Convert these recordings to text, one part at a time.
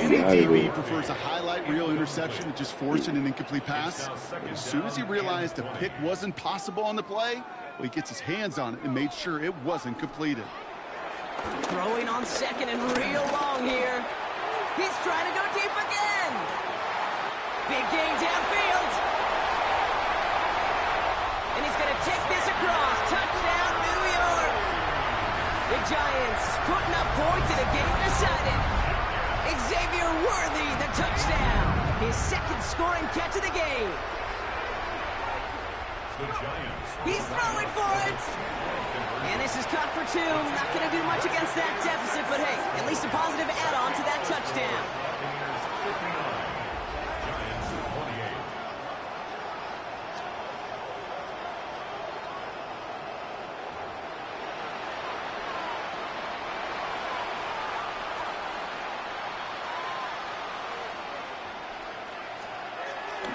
Any DB prefers a highlight reel interception to just forcing an incomplete pass. But as soon as he realized a pick wasn't possible on the play, well, he gets his hands on it and made sure it wasn't completed. Throwing on second and real long here. He's trying to go deep again. Big gain downfield. And he's going to take this across. Touchdown, New York. The Giants putting up points in a game decided. Xavier Worthy, the touchdown. His second scoring catch of the game. He's throwing for it. And this is caught for 2. Not going to do much against that deficit, but hey, at least a positive add-on to that touchdown.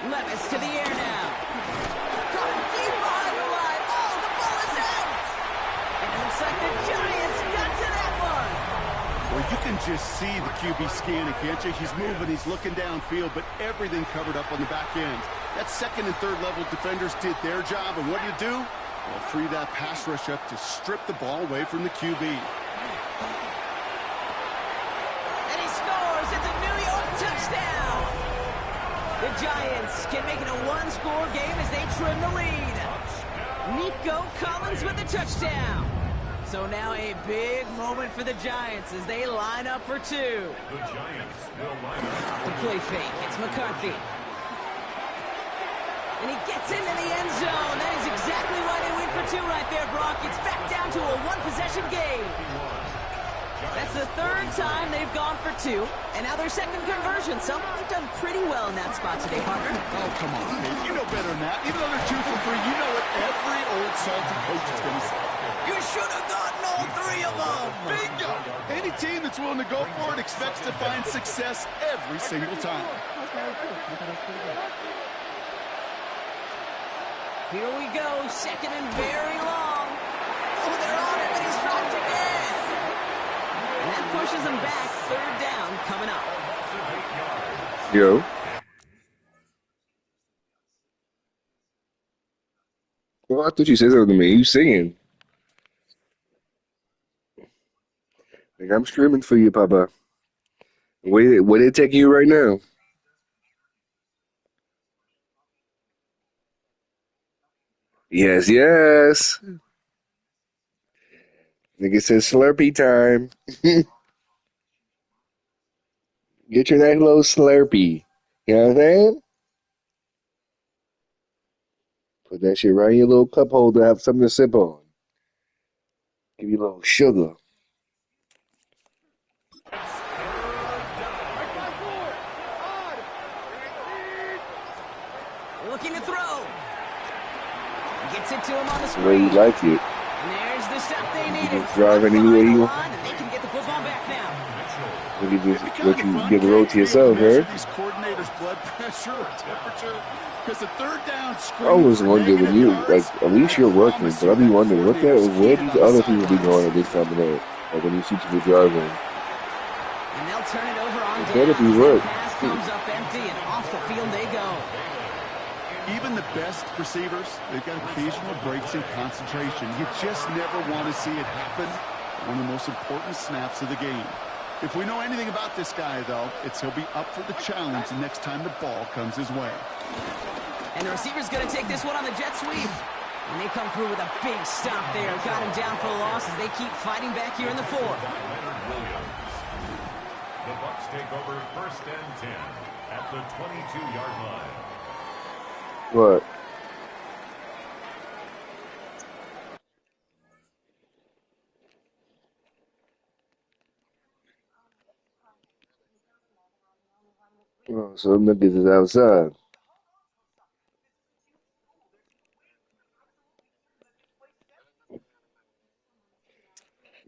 Levis to the air now. Caught him deep behind the line. Oh, the ball is out. And it looks like the Giants got to that one. Well, you can just see the QB scanning, can't you? He's moving, he's looking downfield, but everything covered up on the back end. That second and third level defenders did their job, and what do? Well, free that pass rush up to strip the ball away from the QB. And he scores. It's a New York touchdown. The Giants can make it a one-score game as they trim the lead. Nico Collins with the touchdown. So now a big moment for the Giants as they line up for 2. The Giants will line up. The play fake. It's McCarthy. And he gets into the end zone. That is exactly why they win for 2 right there, Brock. It's back down to a one-possession game. That's the 3rd time they've gone for 2, and now their second conversion. So they've done pretty well in that spot today, partner. Oh, come on, man. You know better than that. Even though they're 2 for 3, you know what every old salty coach is going to say. You should have gotten all 3 of them. Bingo! Any team that's willing to go for it expects to find success every single time. Here we go, second and very long. Oh, they're on it, but he's dropped again. And that pushes him back. 3rd down coming up. Yo. Well, I thought you said something to me. You singing. Like, I'm streaming for you, Papa. Where they taking you right now? Yes, yes. Nigga says Slurpee time. Get your that little Slurpee. You know what I'm saying? Put that shit right in your little cup holder. Have something to sip on. Give you a little sugar. Looking to throw. Gets it to him on the screen. The way you like it. And there's the stuff they needed. You can drive anywhere you want. And they can get the football back now. Look at this, what you give the road to yourself, man. These coordinators' blood pressure or temperature, because the 3rd down screen. I always wonder when you, like, at least you're working, but I be wondering, where these other people be going at this time of day? Like when you see people driving. And they'll turn it over on down. Better be work. Pass comes up empty, and off the field they go. Even the best receivers, they've got occasional breaks in concentration. You just never want to see it happen. One of the most important snaps of the game. If we know anything about this guy, though, it's he'll be up for the challenge the next time the ball comes his way. And the receiver's going to take this one on the jet sweep. And they come through with a big stop there. Got him down for a loss as they keep fighting back here in the 4th. The Bucs take over 1st and 10 at the 22-yard line. What? Oh, so niggas is outside.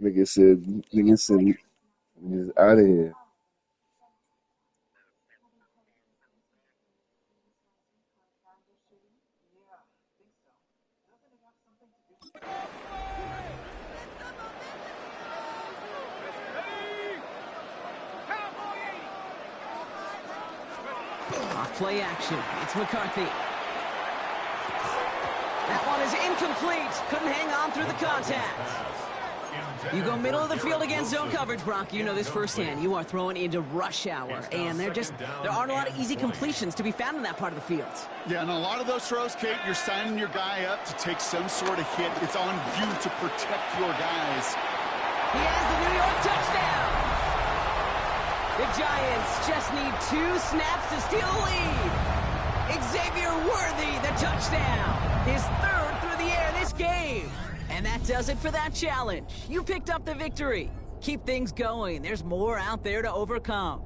Nigga said, he's out of here. Off play action. It's McCarthy. That one is incomplete. Couldn't hang on through the contact. You go middle of the field against zone coverage, Brock. You know this firsthand. You are throwing into rush hour, and there aren't a lot of easy completions to be found in that part of the field. Yeah, and a lot of those throws, Kate, you're signing your guy up to take some sort of hit. It's on you to protect your guys. He has the New York touchdown. The Giants just need 2 snaps to steal the lead. Xavier Worthy, the touchdown. His 3rd through the air this game. And that does it for that challenge. You picked up the victory. Keep things going. There's more out there to overcome.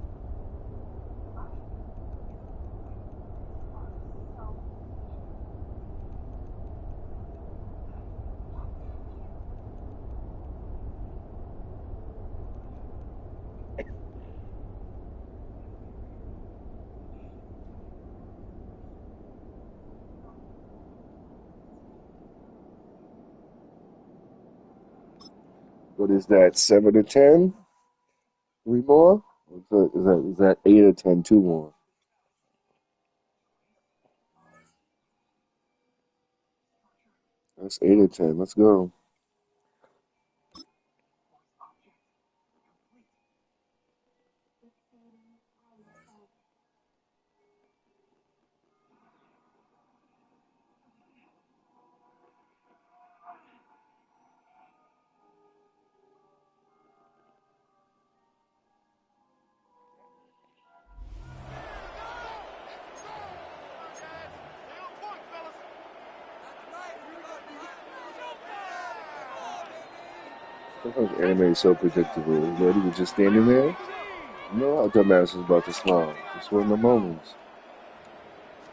What is that? 7 to 10? 3 more? Is that 8 or 10? 2 more. That's 8 or 10. Let's go. Sometimes anime is so predictable. Lady was just standing there. No, I thought Madison was about to smile. Just one of the moments.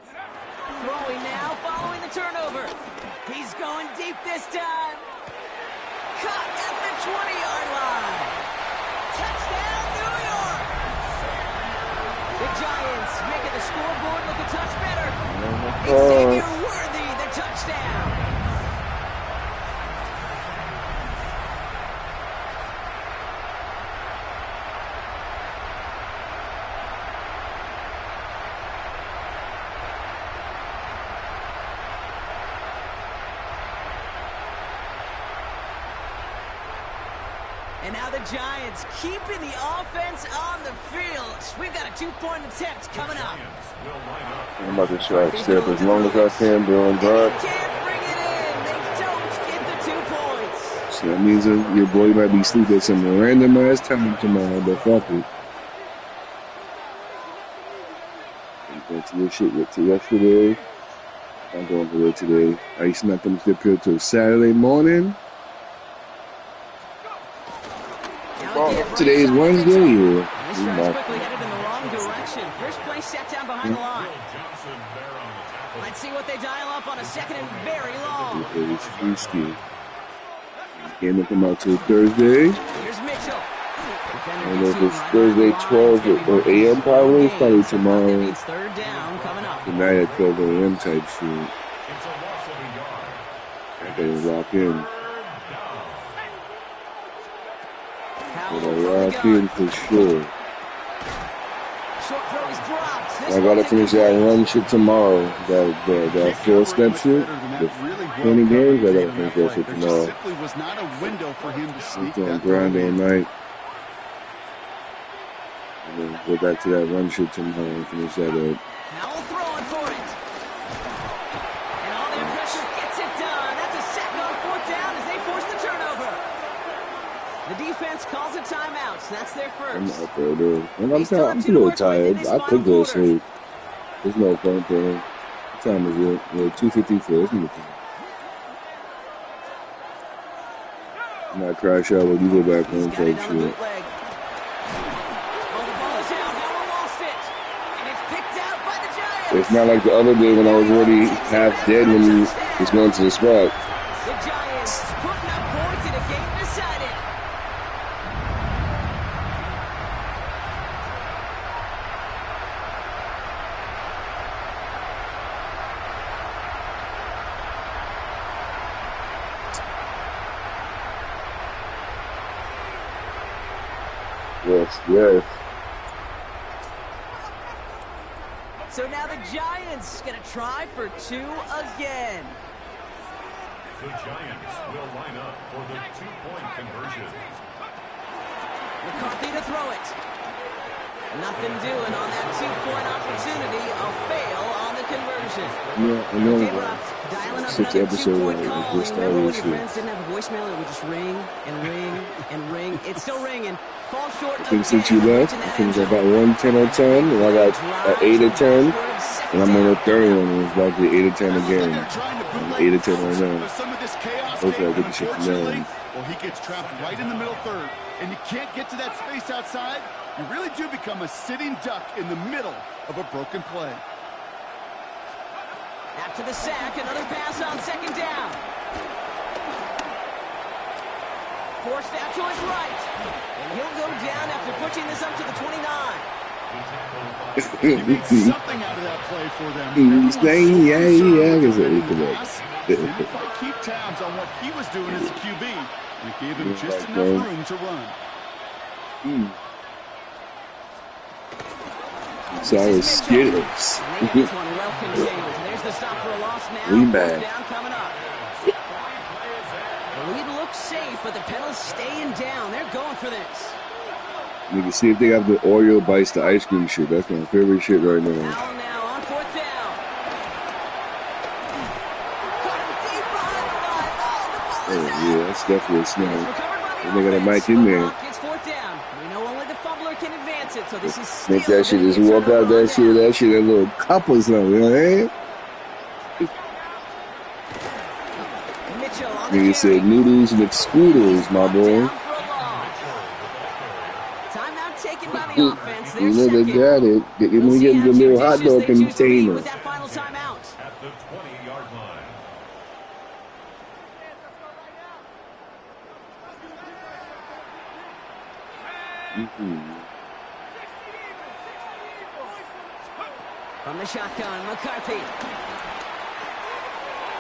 Throwing now, following the turnover. He's going deep this time. Caught at the 20-yard line. Touchdown, New York! The Giants making the scoreboard look a touch better. Xavier Worthy, the touchdown. And now the Giants keeping the offense on the field. We've got a 2-point attempt coming up. I'm about to try to stay up as long as I can, doing guard. Can't bring it in. They don't get the 2 points. So that means that your boy might be sleeping at some randomized time tomorrow, but fuck it. I went to this shit to yesterday. I'm going for it today. I used to not come to the field till Saturday morning. Today is Wednesday. This drive's quickly headed in the wrong direction. First play set down behind the line. Let's see what they dial up on a 2nd and very long. It's risky. Game will come out till Thursday. Here's Mitchell. I don't know if it's Thursday 12 or a.m. probably. It's probably tomorrow. It's 3rd down coming up. Tonight at 12 a.m. type shit. I gotta lock in. But I lock in for sure. I gotta finish that run shit tomorrow. That 4-step shit. The 20 games, I gotta finish that shit tomorrow. I'm going grind all night. And then go back to that run shit tomorrow and finish that up. Now throwing for it. And all their pressure gets it done. That's a sack on 4th down as they force the turnover. The defense calls a timeout. So that's their first. I'm out there, dude. And I'm a little tired. I could go to sleep. There's no point there. What time is it? Yeah, 2:54. It's nothing. I might crash out when you go back home type shit. It's not like the other day when I was already half dead when he was going to the spot. The Giants putting up points in a game decided. Yes, yes. So now the Giants going to try for 2 again. The Giants will line up for the 2-point conversion. McCarthy to throw it. Nothing doing on that 2-point opportunity. A fail on the conversion. Yeah, I know. Okay, Brock, dialing up 6 another episodes 2-point call. just Remember when your started. friends didn't have a voicemail? It would just ring and ring and ring. It's still ringing. Fall short I think again. since you left, I think I got 1 10 or 10, and I got 8 or 10, and I'm on the third one, and it's about to be 8 or 10 again. I'm 8 or 10 right now. Hopefully I get the shit down. Well, he gets trapped right in the middle third, and you can't get to that space outside. You really do become a sitting duck in the middle of a broken play. After the sack, another pass on 2nd down. Forced out to his right. And he'll go down after pushing this up to the 29. He made something out of that play for them. He's saying, yeah, I guess it Didn't quite keep tabs on what he was doing as a QB. And it gave him just enough room to run. Sorry, Skittles. This one well contained. There's the stop for a loss now. We back. Down coming up. The lead looks safe, but the pedals staying down. They're going for this. You can see if they have the Oreo bites, the ice cream shit. That's my favorite shit right now. Now on 4th down. Cut him deep behind the line. Oh, the ball is out. Yeah, that's definitely a snag. Recovered by the And they got a offense. mic in there. It's 4th down. We know only the fumbler can advance it, so this is still Make that shit gonna just be a walk out turnover that shit, a little cup or something, you know what I mean? Mitchell on the Nigga said carry. noodles and scoodles, my boy. Down for a loss. Timeout taken by the offense. You They're know they second. got it. They're We'll gonna see get how the little hot judicious dog they choose to be container. with that final timeout. At the 20-yard line. From the shotgun, McCarthy.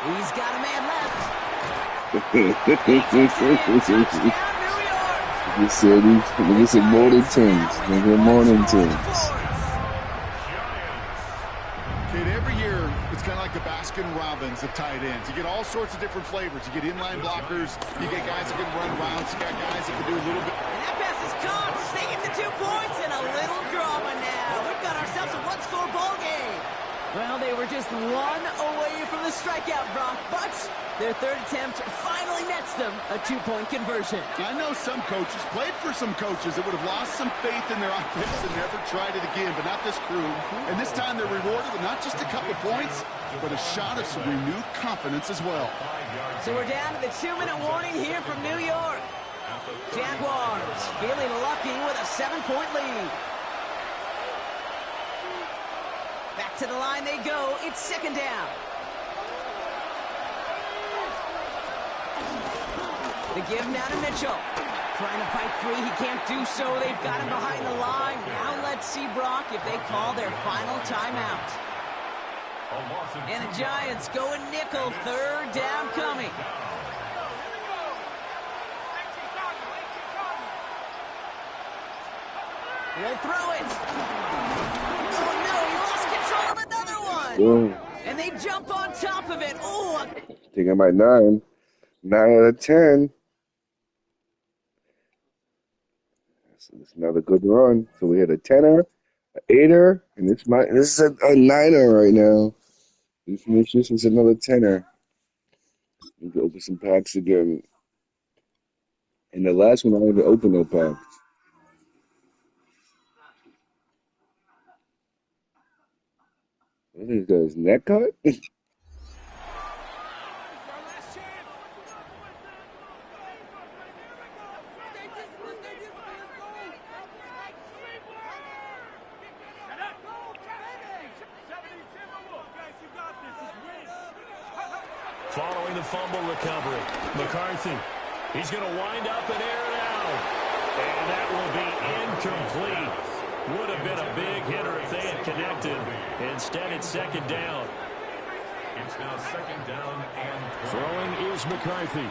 He's got a man left. Touchdown, New York. He said, "Nigga said morning tins, nigga morning tins." Kid, every year, it's kind of like the Baskin-Robbins of tight ends. You get all sorts of different flavors. You get inline blockers. You get guys that can run routes. You got guys that can do a little bit. And that pass is caught. They get the 2 points and a little drama now. We've got ourselves a one-score ball game. Well, they were just 1 away from the strikeout, Brock, but their 3rd attempt finally nets them a 2-point conversion. I know some coaches, played for some coaches that would have lost some faith in their offense and never tried it again, but not this crew. And this time they're rewarded with not just a couple points, but a shot of some renewed confidence as well. So we're down to the 2-minute warning here from New York. Jaguars feeling lucky with a 7-point lead. Back to the line they go. It's 2nd down. The give now to Mitchell. Trying to fight free. He can't do so. They've got him behind the line. Now let's see, Brock, if they call their final timeout. And the Giants going nickel. 3rd down coming. He'll throw it. Oh, no, he lost control of another one. Boom. And they jump on top of it. Oh, I think I'm at 9. 9 out of 10. So it's another good run. So we had a 10er, an 8er, and this is a 9er right now. We finished this with another 10er. We can open some packs again. And the last one I didn't even open no packs. What is that? His neck cut? Following the fumble recovery, McCarthy. He's going to wind up and air it out. And that will be incomplete. Would have been a big hitter if they had connected. Instead, it's 2nd down. It's now 2nd down and Throwing is McCarthy.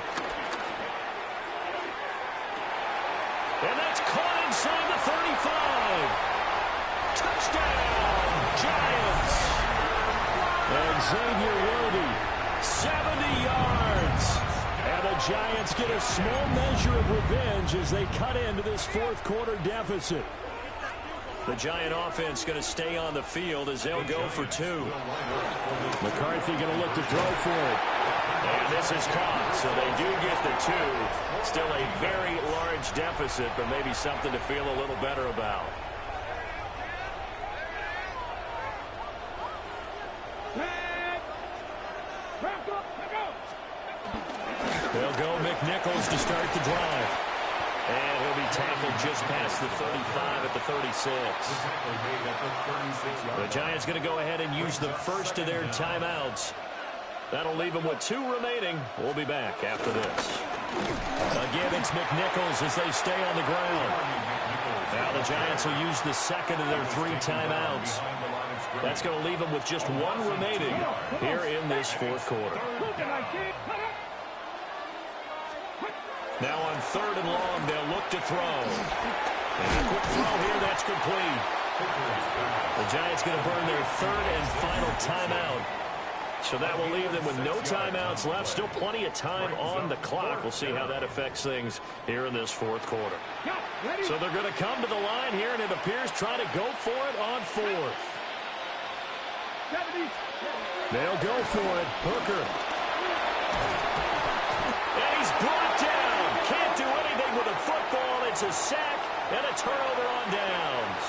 And that's caught inside the 35. Touchdown, Giants. And Xavier Worthy, 70 yards. And the Giants get a small measure of revenge as they cut into this fourth quarter deficit. The Giant offense going to stay on the field as they'll go for two. McCarthy going to look to throw for it. And this is caught, so they do get the two. Still a very large deficit, but maybe something to feel a little better about. They'll go McNichols to start the drive. And he'll be tackled just past the 35 at the 36. The Giants going to go ahead and use the first of their timeouts. That'll leave them with two remaining. We'll be back after this. Again, it's McNichols as they stay on the ground. Now the Giants will use the second of their three timeouts. That's going to leave them with just one remaining here in this fourth quarter. Now on third and long, they'll look to throw. And a quick throw here, that's complete. The Giants going to burn their third and final timeout. So that will leave them with no timeouts left. Still plenty of time on the clock. We'll see how that affects things here in this fourth quarter. So they're going to come to the line here, and it appears trying to go for it on fourth. They'll go for it. Hooker. And he's brought down. Can't do anything with a football. It's a sack and a turnover on downs.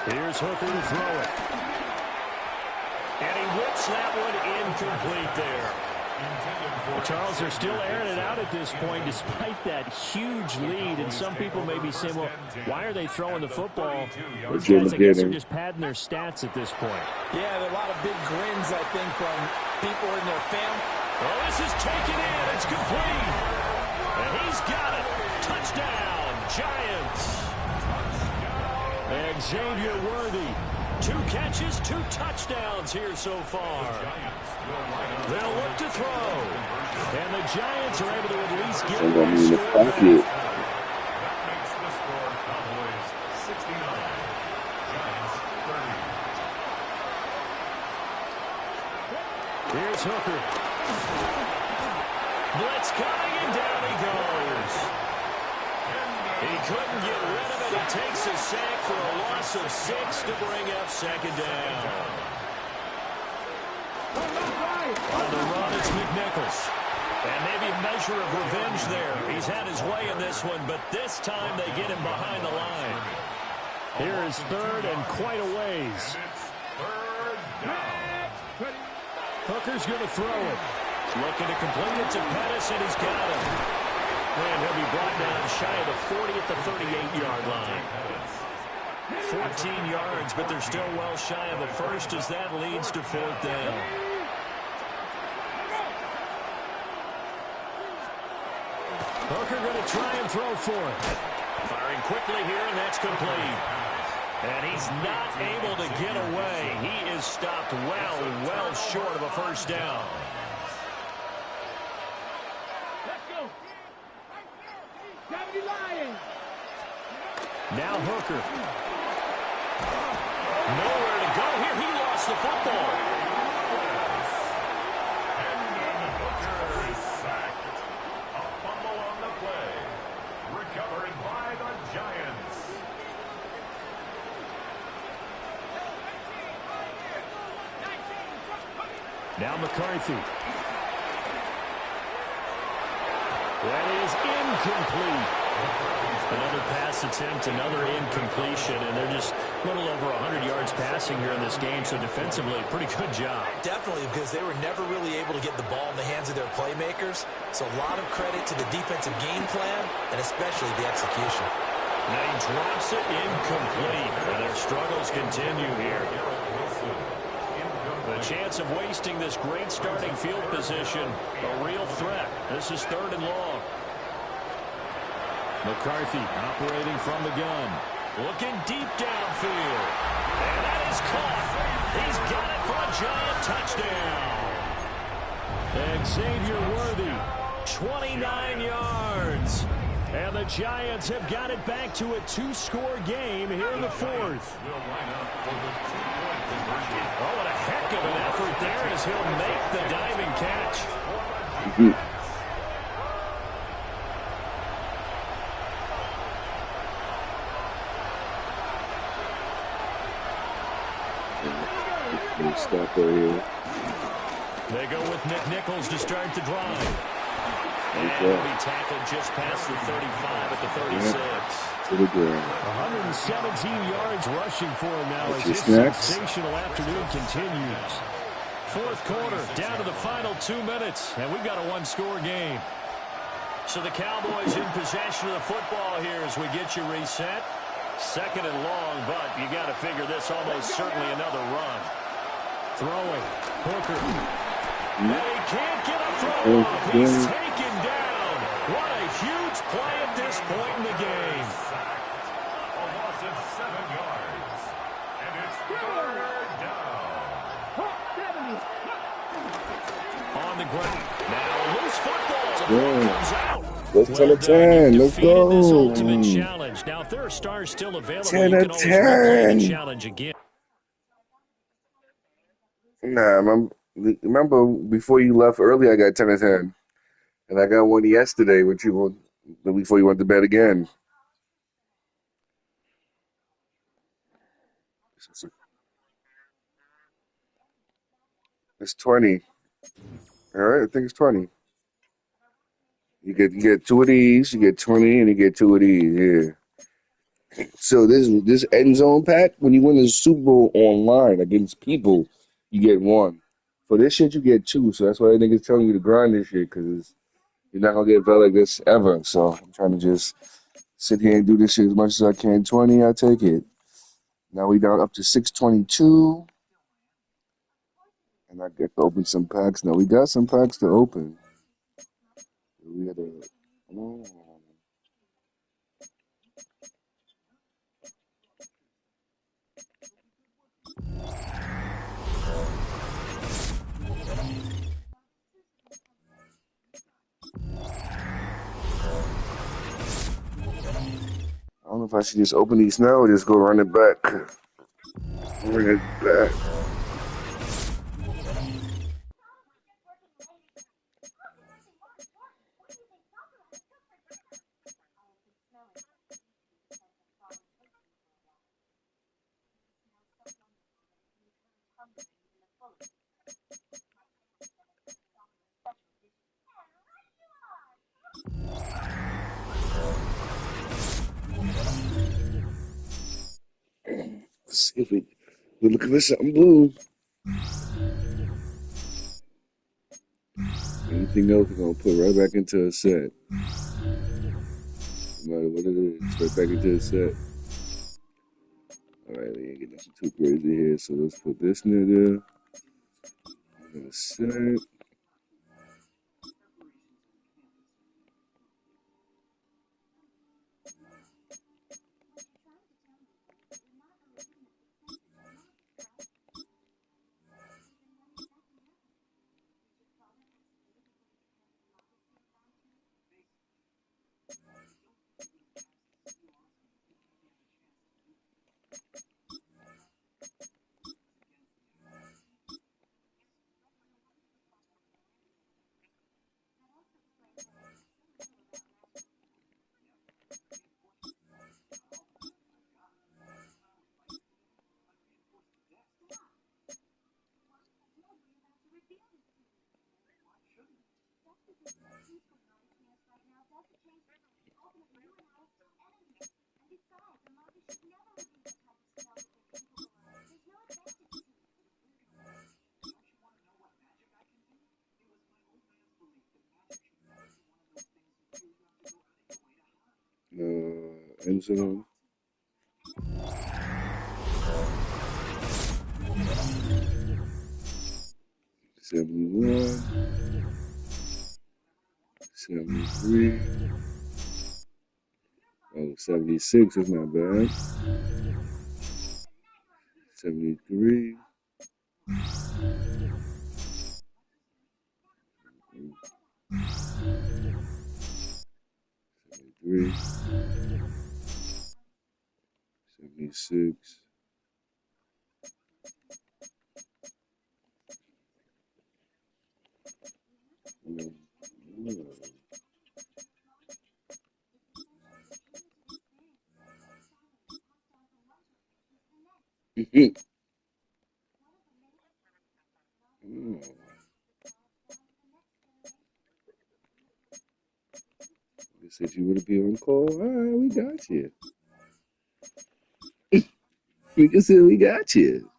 Here's Hooker to throw it. And he whips that one incomplete there. Well, Charles, they're still airing it out at this point despite that huge lead. And some people may be saying, well, why are they throwing the football? These guys, I guess, are just padding their stats at this point. Yeah, there are a lot of big grins, I think, from people in their family. Oh, this is taken in. It's complete. And he's got it. Touchdown, Giants. And Xavier Worthy, 2 catches, 2 touchdowns here so far. They'll look to throw. And the Giants are able to at least get one score. That makes the score Cowboys 69, Giants 30. Here's Hooker. Blitz coming, and down he goes. He couldn't get rid of it. He takes a sack for a loss of 6 to bring up second down. On the run, it's McNichols. And maybe a measure of revenge there. He's had his way in this one, but this time they get him behind the line. Here is third and quite a ways. Hooker's going to throw it. Looking to complete it to Pettis, and he's got him. And he'll be brought down shy of the 40 at the 38-yard line. 14 yards, but they're still well shy of the first as that leads to fourth down. Hooker going to try and throw for it. Firing quickly here, and that's complete. And he's not able to get away. He is stopped well short of a first down. Now Hooker. Nowhere to go here. He lost the football. And Hooker is sacked. A fumble on the play. Recovered by the Giants. Now McCarthy. That is incomplete. Another pass attempt, another incompletion, and they're just a little over 100 yards passing here in this game, so defensively, pretty good job. Definitely, because they were never really able to get the ball in the hands of their playmakers, so a lot of credit to the defensive game plan, and especially the execution. Now he drops it incomplete, and their struggles continue here. The chance of wasting this great starting field position, a real threat. This is third and long. McCarthy operating from the gun. Looking deep downfield. And that is caught. He's got it for a Giant touchdown. And Xavier Worthy, 29 yards. And the Giants have got it back to a 2-score game here in the fourth. Oh, what a heck of an effort there as he'll make the diving catch. Stop right here. They go with Nick Nichols to start the drive. And he'll be tackled just past the 35 at the 36. To the ground. 117 yards rushing for him now as his sensational afternoon continues. Fourth quarter, down to the final 2 minutes, and we've got a 1-score game. So the Cowboys in possession of the football here as we get you reset. Second and long, but you got to figure this almost certainly another run. Throwing. Hooker. And he can't get a throw off. He's taken down. What a huge play at this point in the game. A loss of 7 yards. And it's third down. On the ground. Now loose football. Comes out. Let's 10 of 10. Let's go. This ultimate challenge. Now, if there are stars still available, 10 you of can always replay the 10. challenge again. Nah, remember before you left early, I got 10 of 10. And I got one yesterday before you went to bed again. It's 20. All right, I think it's 20. You get 2 of these, you get 20, and you get 2 of these. Yeah. So this end zone pack, when you win the Super Bowl online against people, you get 1. For this shit, you get 2. So that's why I think it's telling you to grind this shit, because you're not gonna get better like this ever. So I'm trying to just sit here and do this shit as much as I can. 20, I take it. Now we down up to 622. And I get to open some packs. Now we got some packs to open. We got a I don't know if I should just open these now or just go run it back. Bring it back. Let's see if we're looking for something blue. Anything else, we're going to put right back into a set. No matter what it is, right back into a set. Alright, we ain't getting nothing too crazy here, so let's put this nigga in a set. End zone. $71, $73, oh, $76 is not bad. $73. $73. 73, 76. If you want to be on call, all right, we got you. We can say we got you.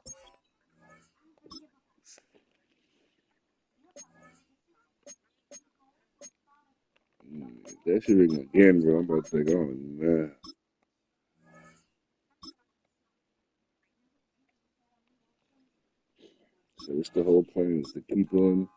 That should ring again, bro. I'm about to take on. Nah. So it's the whole plan is to keep on.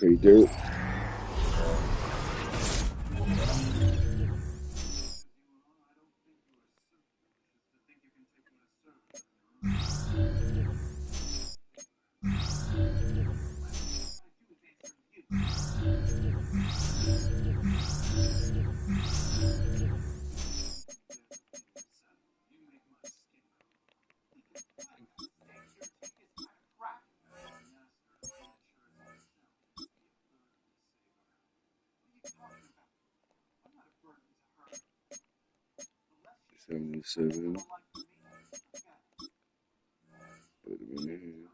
Pay dirt. $77. Put them in there.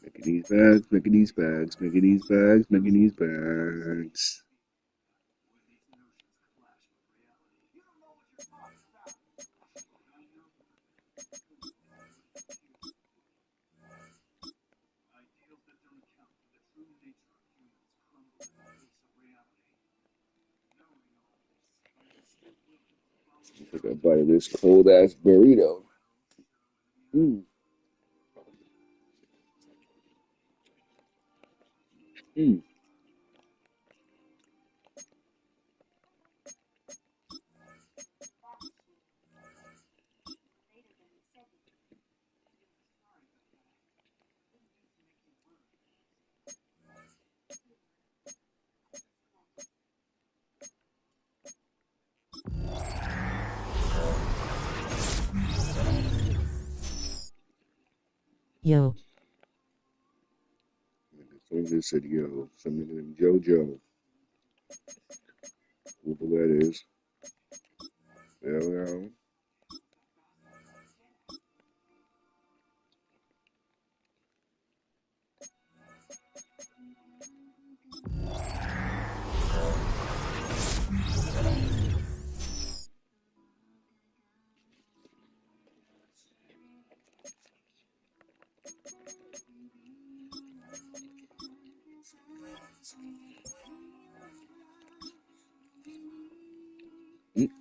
Making these bags, making these bags, making these bags, making these bags. Take a bite of this cold ass burrito. Mm. Mm. Yo. Someone just said, yo, something named JoJo. Whoever that is. Yo. Still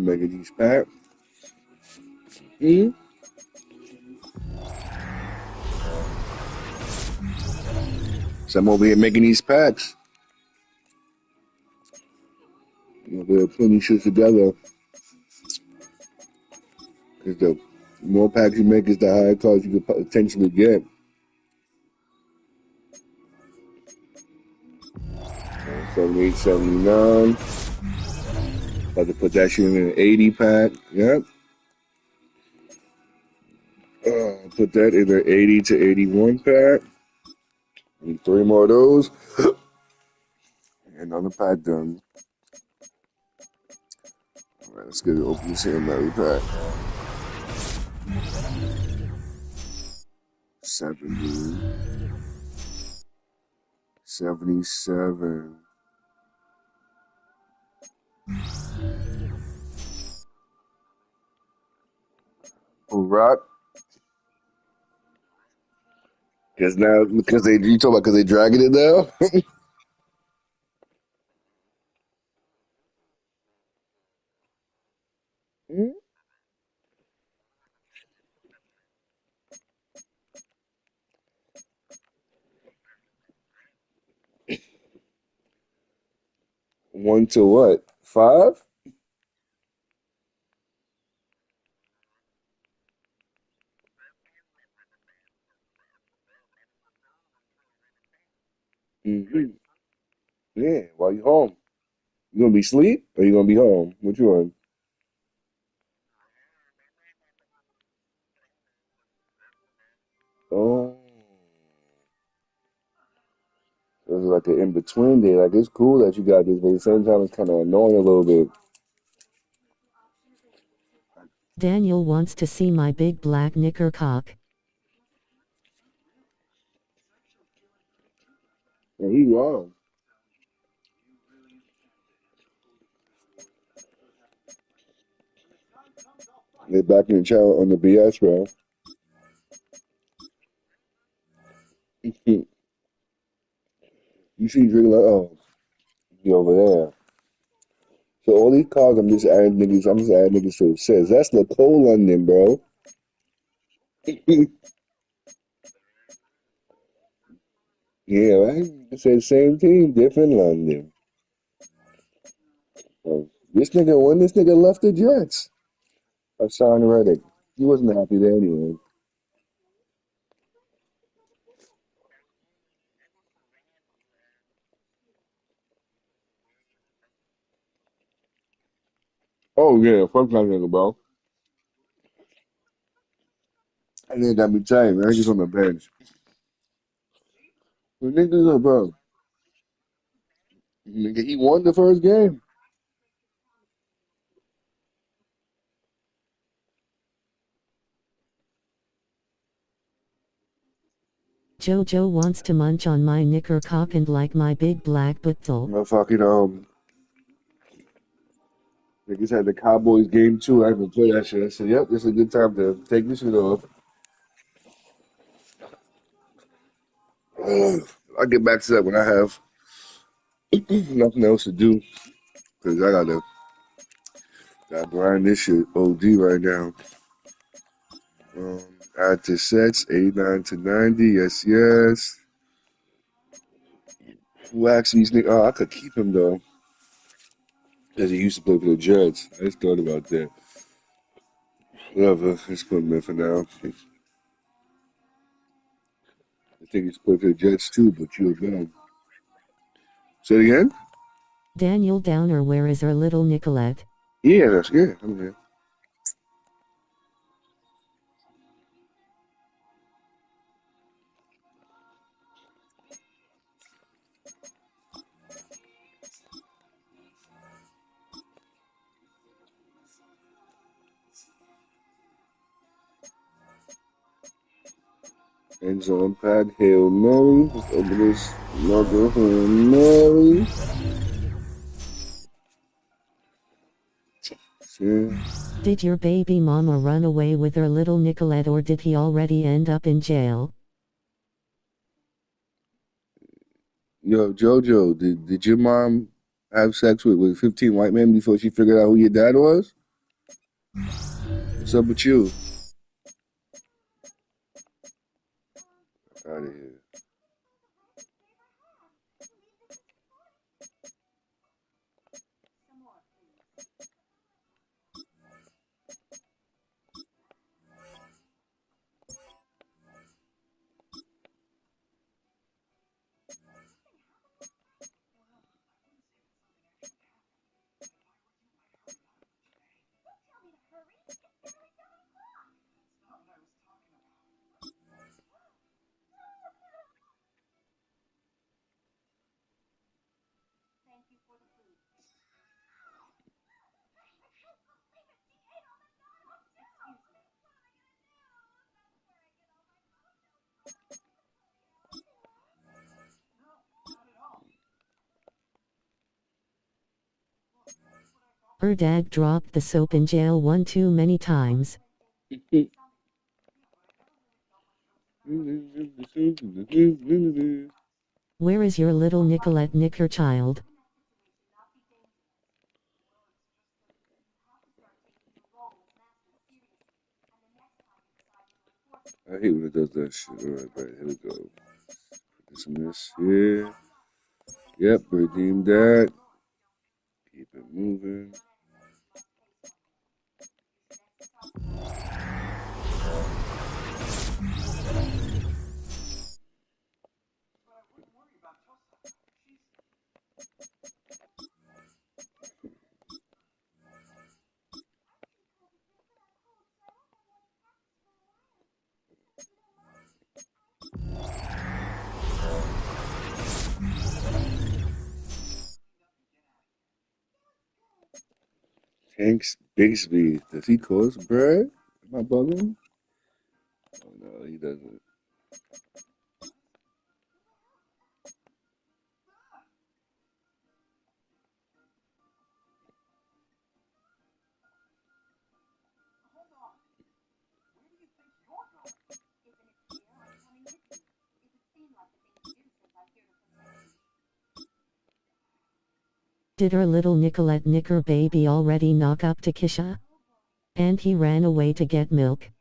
making these packs. So I'm over here making these packs. We're putting these shit together. Because the more packs you make is the higher cards you could potentially get. 78, 79. About to put that shit in an 80 pack. Yep. Put that in an 80 to 81 pack. Need 3 more of those. Another pack done. Alright, let's get it open this here Mary pack. 70. 77. Rock. Because now, because you talking about because they dragging it now? One to what? 5? Mm-hmm. Yeah, while you home. You gonna be asleep or you gonna be home? Which one? Oh, this is like an in between day. Like it's cool that you got this, but at the same time, it's kind of annoying a little bit. Daniel wants to see my big black knicker cock. And he wrong. They back in the channel on the BS, bro. You see Drake like, oh, he over there. So all these cars, I'm just adding niggas to it says. That's Nicole London, bro. Yeah, right? It says same team, different London. This nigga, when this nigga left the Jets, Hassan Reddick, he wasn't happy there anyway. Oh yeah, fuck that nigga, bro. I nigga got me tight, man. He's on the bench. The nigga, bro. Nigga, he won the first game. Jojo wants to munch on my knicker cock and like my big black butthole. Motherfucking niggas had the Cowboys game too. I haven't played that shit. I said, yep, this is a good time to take this shit off. I'll get back to that when I have nothing else to do. Cause I gotta grind this shit OD right now. Add to sets, 89 to 90, yes, yes. Who actually these niggas? Oh, I could keep him though. Because he used to play for the Jets. I just thought about that. Whatever, let's put him in for now. I think he's played for the Jets too, but you're gone. Say it again? Daniel Downer, where is our little Nicolette? Yeah, that's good. I'm here. End zone pad, Hail Mary. Let's open this logo, Hail Mary. Yeah. Did your baby mama run away with her little Nicolette, or did he already end up in jail? Yo, Jojo, did your mom have sex with 15 white men before she figured out who your dad was? What's up with you? Out of here. Her dad dropped the soap in jail one too many times. Where is your little Nicolette Nicker child? I hate when it does that shit. Alright, right, here we go. Put this in this here. Yep, redeem that. Keep it moving. Hanks Bigsby. Does he cost bread? Am I bugging? Oh no, he doesn't. Did her little Nicolette Nicker baby already knock up to Kisha? And he ran away to get milk.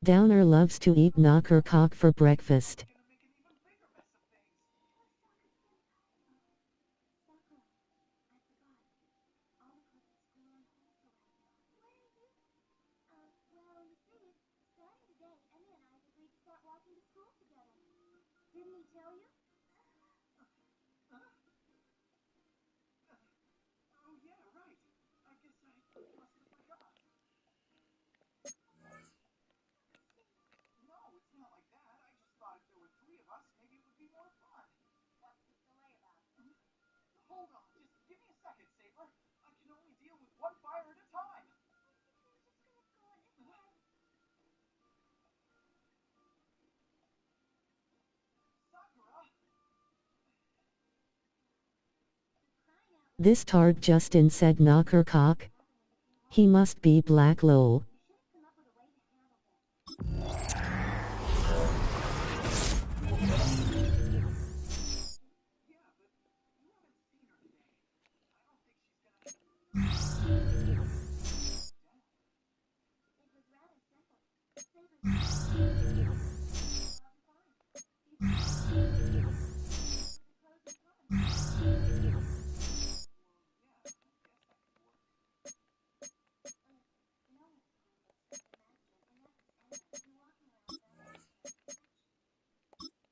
Downer loves to eat knocker cock for breakfast. This tard Justin said knocker cock. He must be black lol.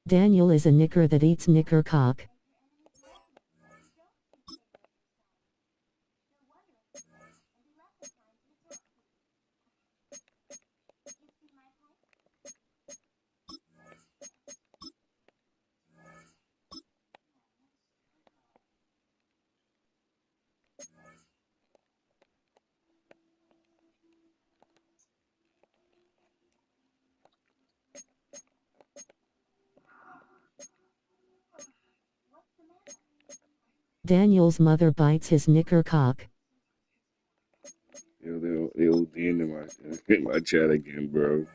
Daniel is a knicker that eats knicker cock. Daniel's mother bites his knicker cock. Yo, they OD'ing in my chat again, bro.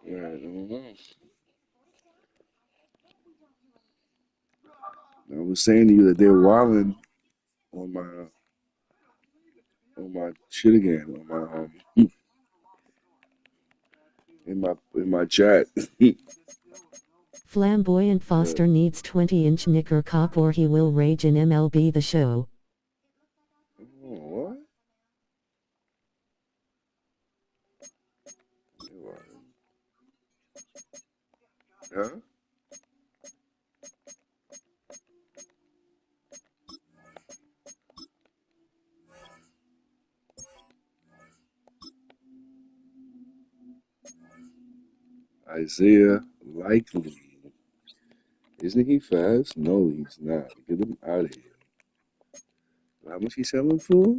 Yeah, I don't know. I was saying to you that they're wilding on my shit again, on my in my chat. Flamboyant Foster needs 20-inch knicker cock or he will rage in MLB The Show. Oh, what? Huh? Isaiah Likely. Isn't he fast? No, he's not. Get him out of here. How much he selling for?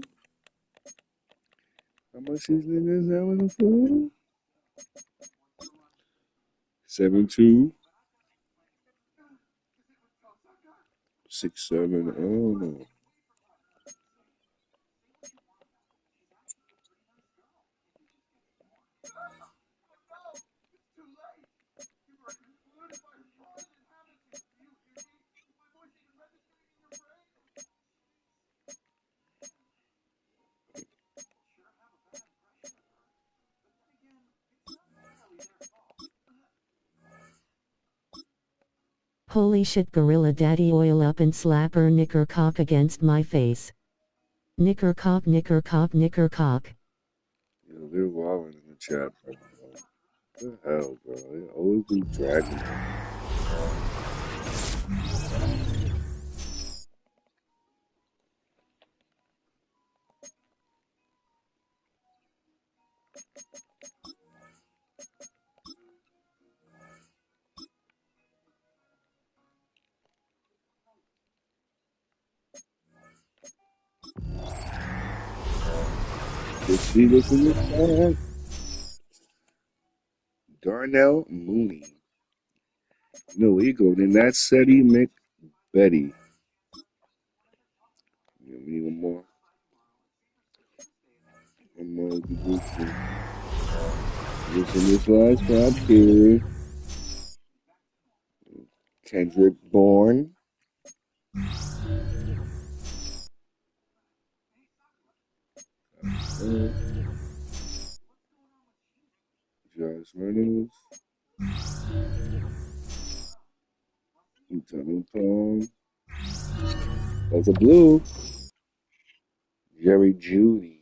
How much these niggas selling for? 7'2", 6'7". Oh no. Holy shit, gorilla daddy, oil up and slap her knicker cock against my face. Knicker cock, knicker cock, knicker cock. Yo, they're wilding in the chat, bro. What the hell, bro? They always be dragging me. Let's see what's in this chat. Darnell Mooney. No ego. Then that's Seti McBetty. Yeah, we need one more. One more to go to. What's in this last spot here? Kendrick Bourne. Josh Reynolds. Lieutenant Tom. That's a blue. Jerry Judy.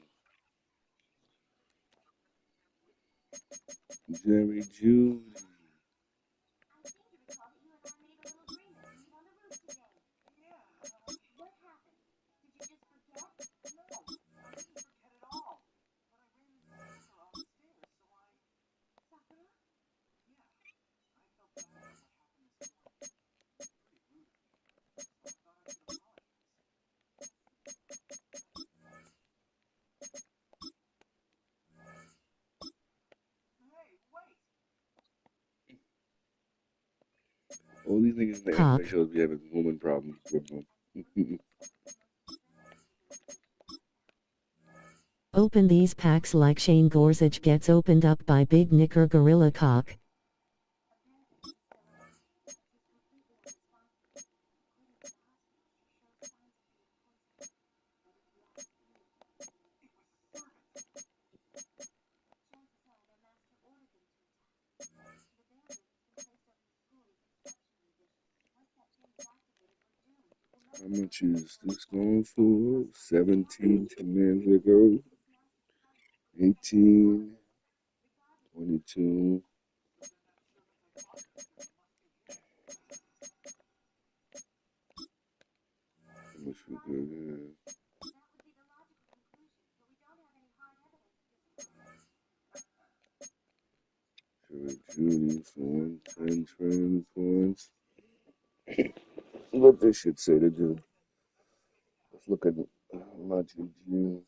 Jerry Judy. All these niggas in the Cock. anime shows be having woman problems with them. Open these packs like Shane Gorsuch gets opened up by big knicker gorilla cock. How much is this going for? 17 minutes ago. 18. 22. How much we got here? Jerry Judy for 110 training points. What this shit say to do? Let's look at my GG.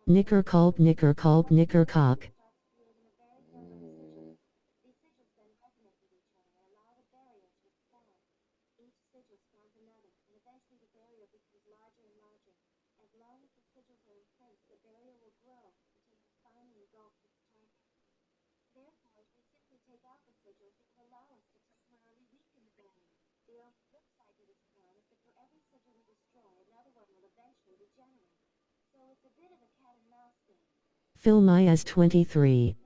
Knicker culp knicker culp knicker cock. Phil Myers 23.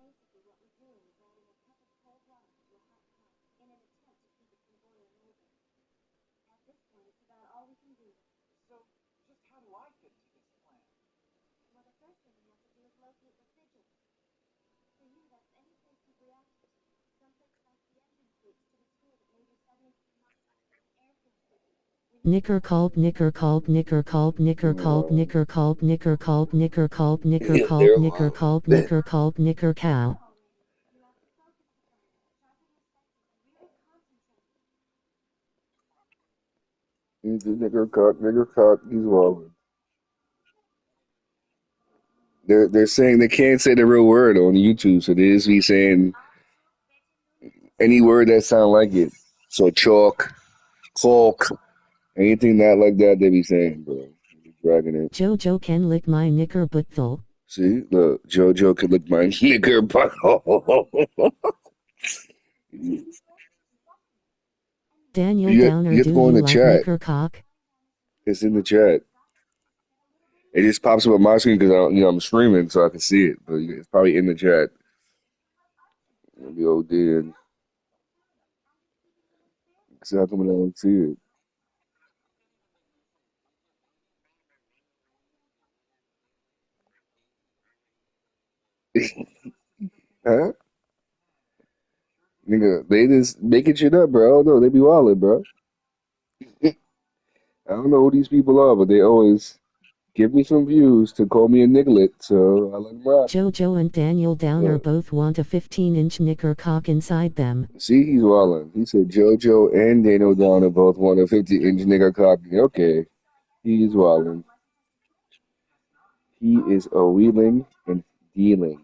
Knicker culp knicker culp knicker culp knicker culp knicker culp knicker culp knicker culp knicker culp knicker culp knicker culp knicker cow. He's a nigger cock, he's walling. They're saying they can't say the real word on YouTube, so they just be saying any word that sound like it. So chalk, caulk, anything not like that they be saying, bro. Dragging it. Jojo can lick my knicker butthole. See, look, JoJo could lick my nigger butthole. Daniel You Downer, have to do go in you the like chat. knicker cock? It's in the chat. It just pops up on my screen because I'm streaming, so I can see it. But it's probably in the chat. Maybe old Dan. So how come I don't see it? Huh? Nigga, they just making shit up, bro. I don't know. They be wildin', bro. I don't know who these people are, but they always give me some views to call me a niglet, so I let them rock. Jojo and Daniel Downer Look, both want a 15-inch knicker cock inside them. see, he's wildin'. He said JoJo and Daniel Downer both want a 50-inch nigga cock. Okay, he's wildin'. He is a wheeling and dealing.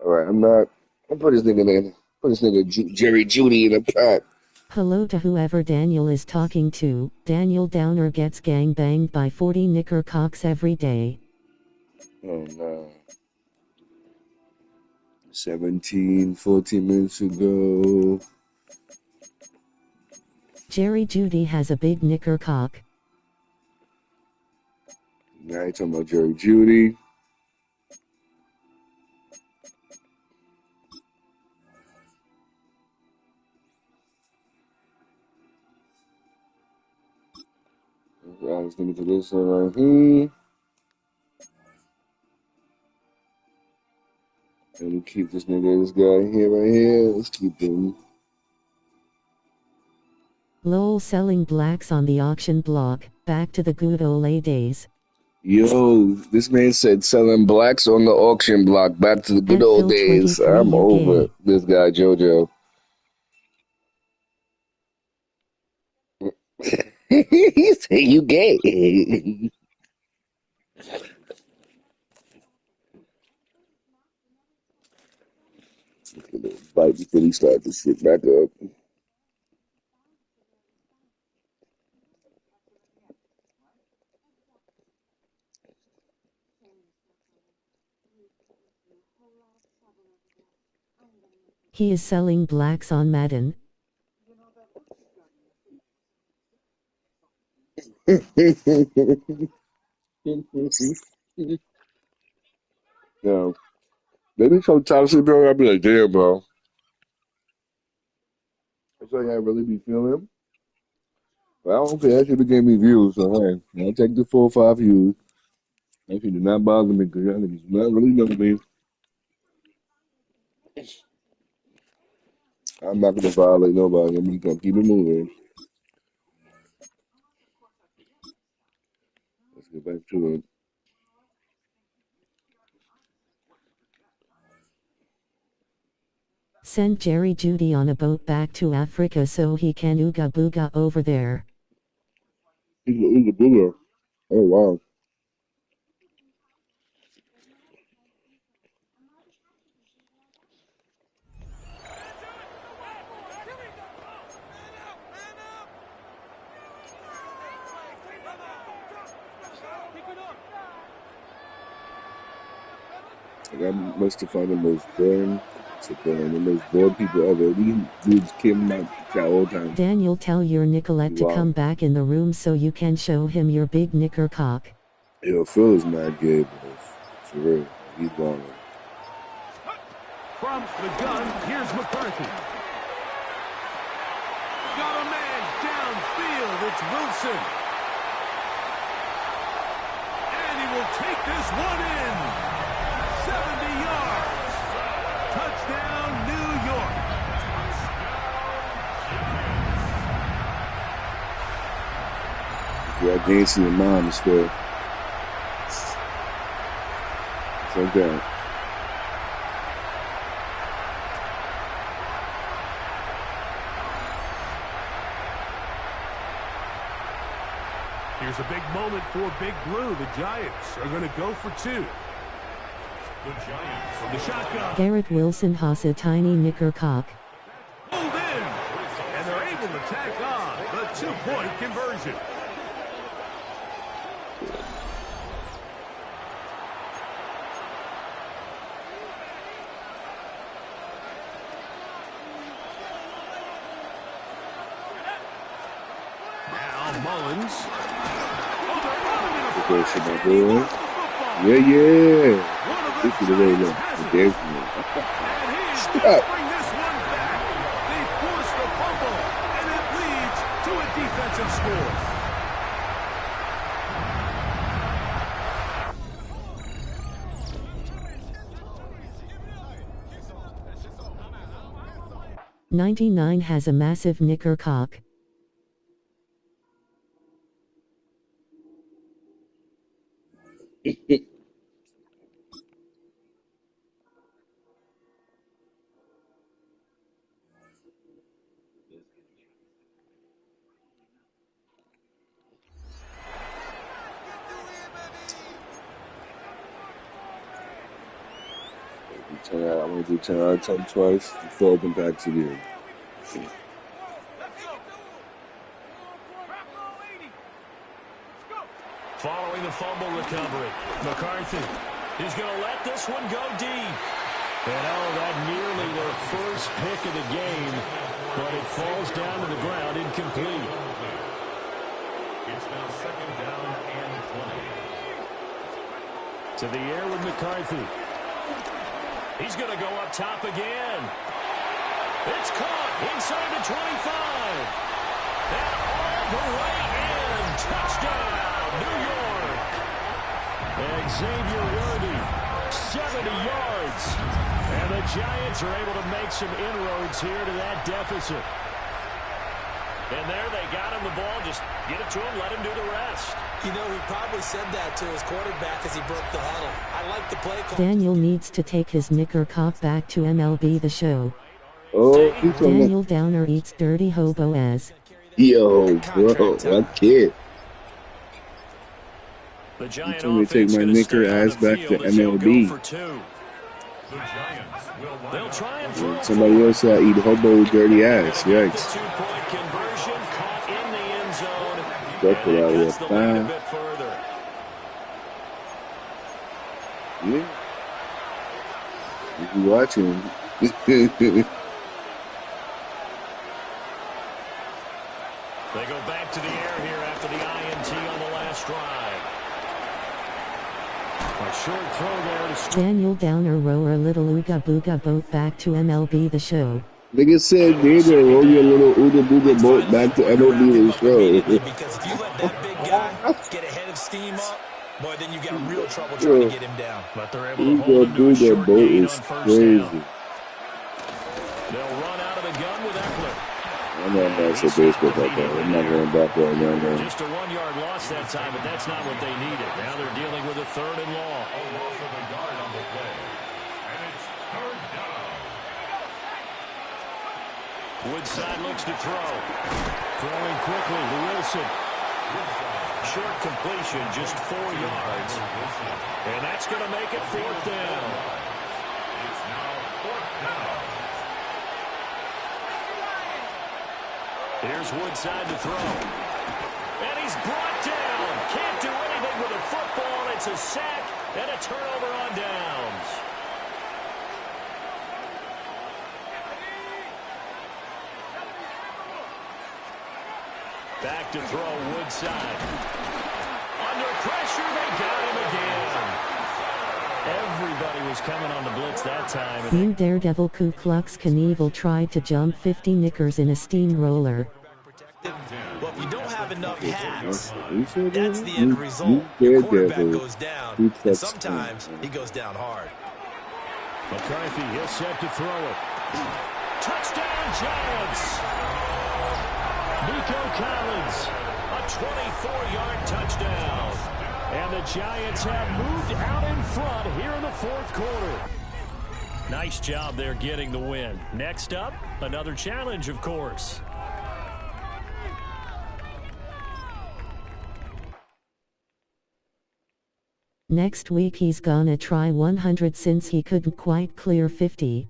All right, I'll put this nigga in. Put this nigga Jerry Judy in a pack. Hello to whoever Daniel is talking to. Daniel Downer gets gang banged by 40 knicker cocks every day. Oh no. 14 minutes ago. Jerry Judy has a big knicker cock. Now you're talking about Jerry Judy. Let's get into this one right here. And we keep this guy here, right here. Let's keep him. Lol, selling blacks on the auction block. Back to the good ole days. Yo, this man said selling blacks on the auction block. Back to the good At old Phil days. 23, I'm you over gay. this guy, JoJo. He said you gay. Bite before he started to sit back up. He is selling blacks on Madden. No. Maybe sometimes, bro, I'll be like, damn, bro. That's like I really be feeling. But I don't care. That should have gave me views. So, hey, I'll take the 4 or 5 views. That shit did not bother me because y'all niggas do not really know me. I'm not going to violate nobody. I'm just going to keep it moving. Let's get back to it. Send Jerry Judy on a boat back to Africa so he can ooga booga over there. He's an ooga booga. Oh, wow. Like, I must have found the most boring, the most bored people ever. These dudes came out that all the time. Daniel, tell your Nicolette to come back in the room so you can show him your big knicker cock. Yo, Phil is mad gay, bro. For real. He's balling. From the gun, here's McCarthy. Got a man downfield. It's Wilson. And he will take this one in. 70 yards. Touchdown, New York. Yeah, I didn't see your mom still. It's like that. Here's a big moment for Big Blue. The Giants are going to go for two. The Giants from the shotgun. Garrett Wilson has a tiny knicker cock. Move in. And they're able to tack on the two-point conversion. Now Mullins. Yeah. This is the way it looks. Stop. Bring this one back. They force the fumble, and it leads to a defensive score. '99 has a massive knicker cock. I'm going to do 10 out of 10 twice before open packs again. Following the fumble recovery, McCarthy is going to let this one go deep. And that nearly their first pick of the game, but it falls down to the ground incomplete. It's now second down and 20. To the air with McCarthy. He's going to go up top again. It's caught inside the 25. And all the way in. Touchdown, New York. And Xavier Worthy, 70 yards. And the Giants are able to make some inroads here to that deficit. And there they got him the ball. Just get it to him, let him do the rest. You know, he probably said that to his quarterback as he broke the huddle. I like the play call. Daniel needs to take his knicker cock back to MLB The Show. Oh, Daniel Downer eats dirty hobo as. Yo, bro, what kid? The Giant told me to take my knicker ass back to MLB. They'll try and throw. Somebody else said eat hobo dirty ass. Yikes. The two-point conversion caught in the end zone. That's what I And it was cuts the lead a bit further. Yeah. If you watching. They go back to the air here after the INT on the last drive. A short throw there to Daniel Downer row a little ooga booga boat back to MLB The Show. Nigga said, nigga, roll your little ooga booga boat back to MLB The Show. Because if you let that big guy get ahead of steam up, boy, then you got real trouble trying to get him down. But they're able to hold him to a short boat gain is on first crazy. down. They'll run out of the gun with Eckler. I'm not going to say baseball about that. I'm not going back right now, man. Just a 1-yard loss that time, but that's not what they needed. Now they're dealing with a third and long. A loss of a yard on the play. And it's third down. Woodside looks to throw. Throwing quickly to Wilson. Short completion, just 4 yards. And that's going to make it 4th down. It's now 4th down. Here's Woodside to throw. And he's brought down. Can't do anything with a football. It's a sack and a turnover on downs. Back to throw, Woodside. Under pressure, they got him again. Everybody was coming on the blitz that time. Green Daredevil Ku Klux Knievel tried to jump 50 knickers in a steamroller. Well, if you don't have enough hats, that's the end result. Your quarterback goes down, and sometimes he goes down hard. McCarthy, he'll set to throw it. Touchdown, Giants! Nico Collins, a 24-yard touchdown. And the Giants have moved out in front here in the 4th quarter. Nice job there getting the win. Next up, another challenge, of course. Next week he's gonna try 100 since he couldn't quite clear 50.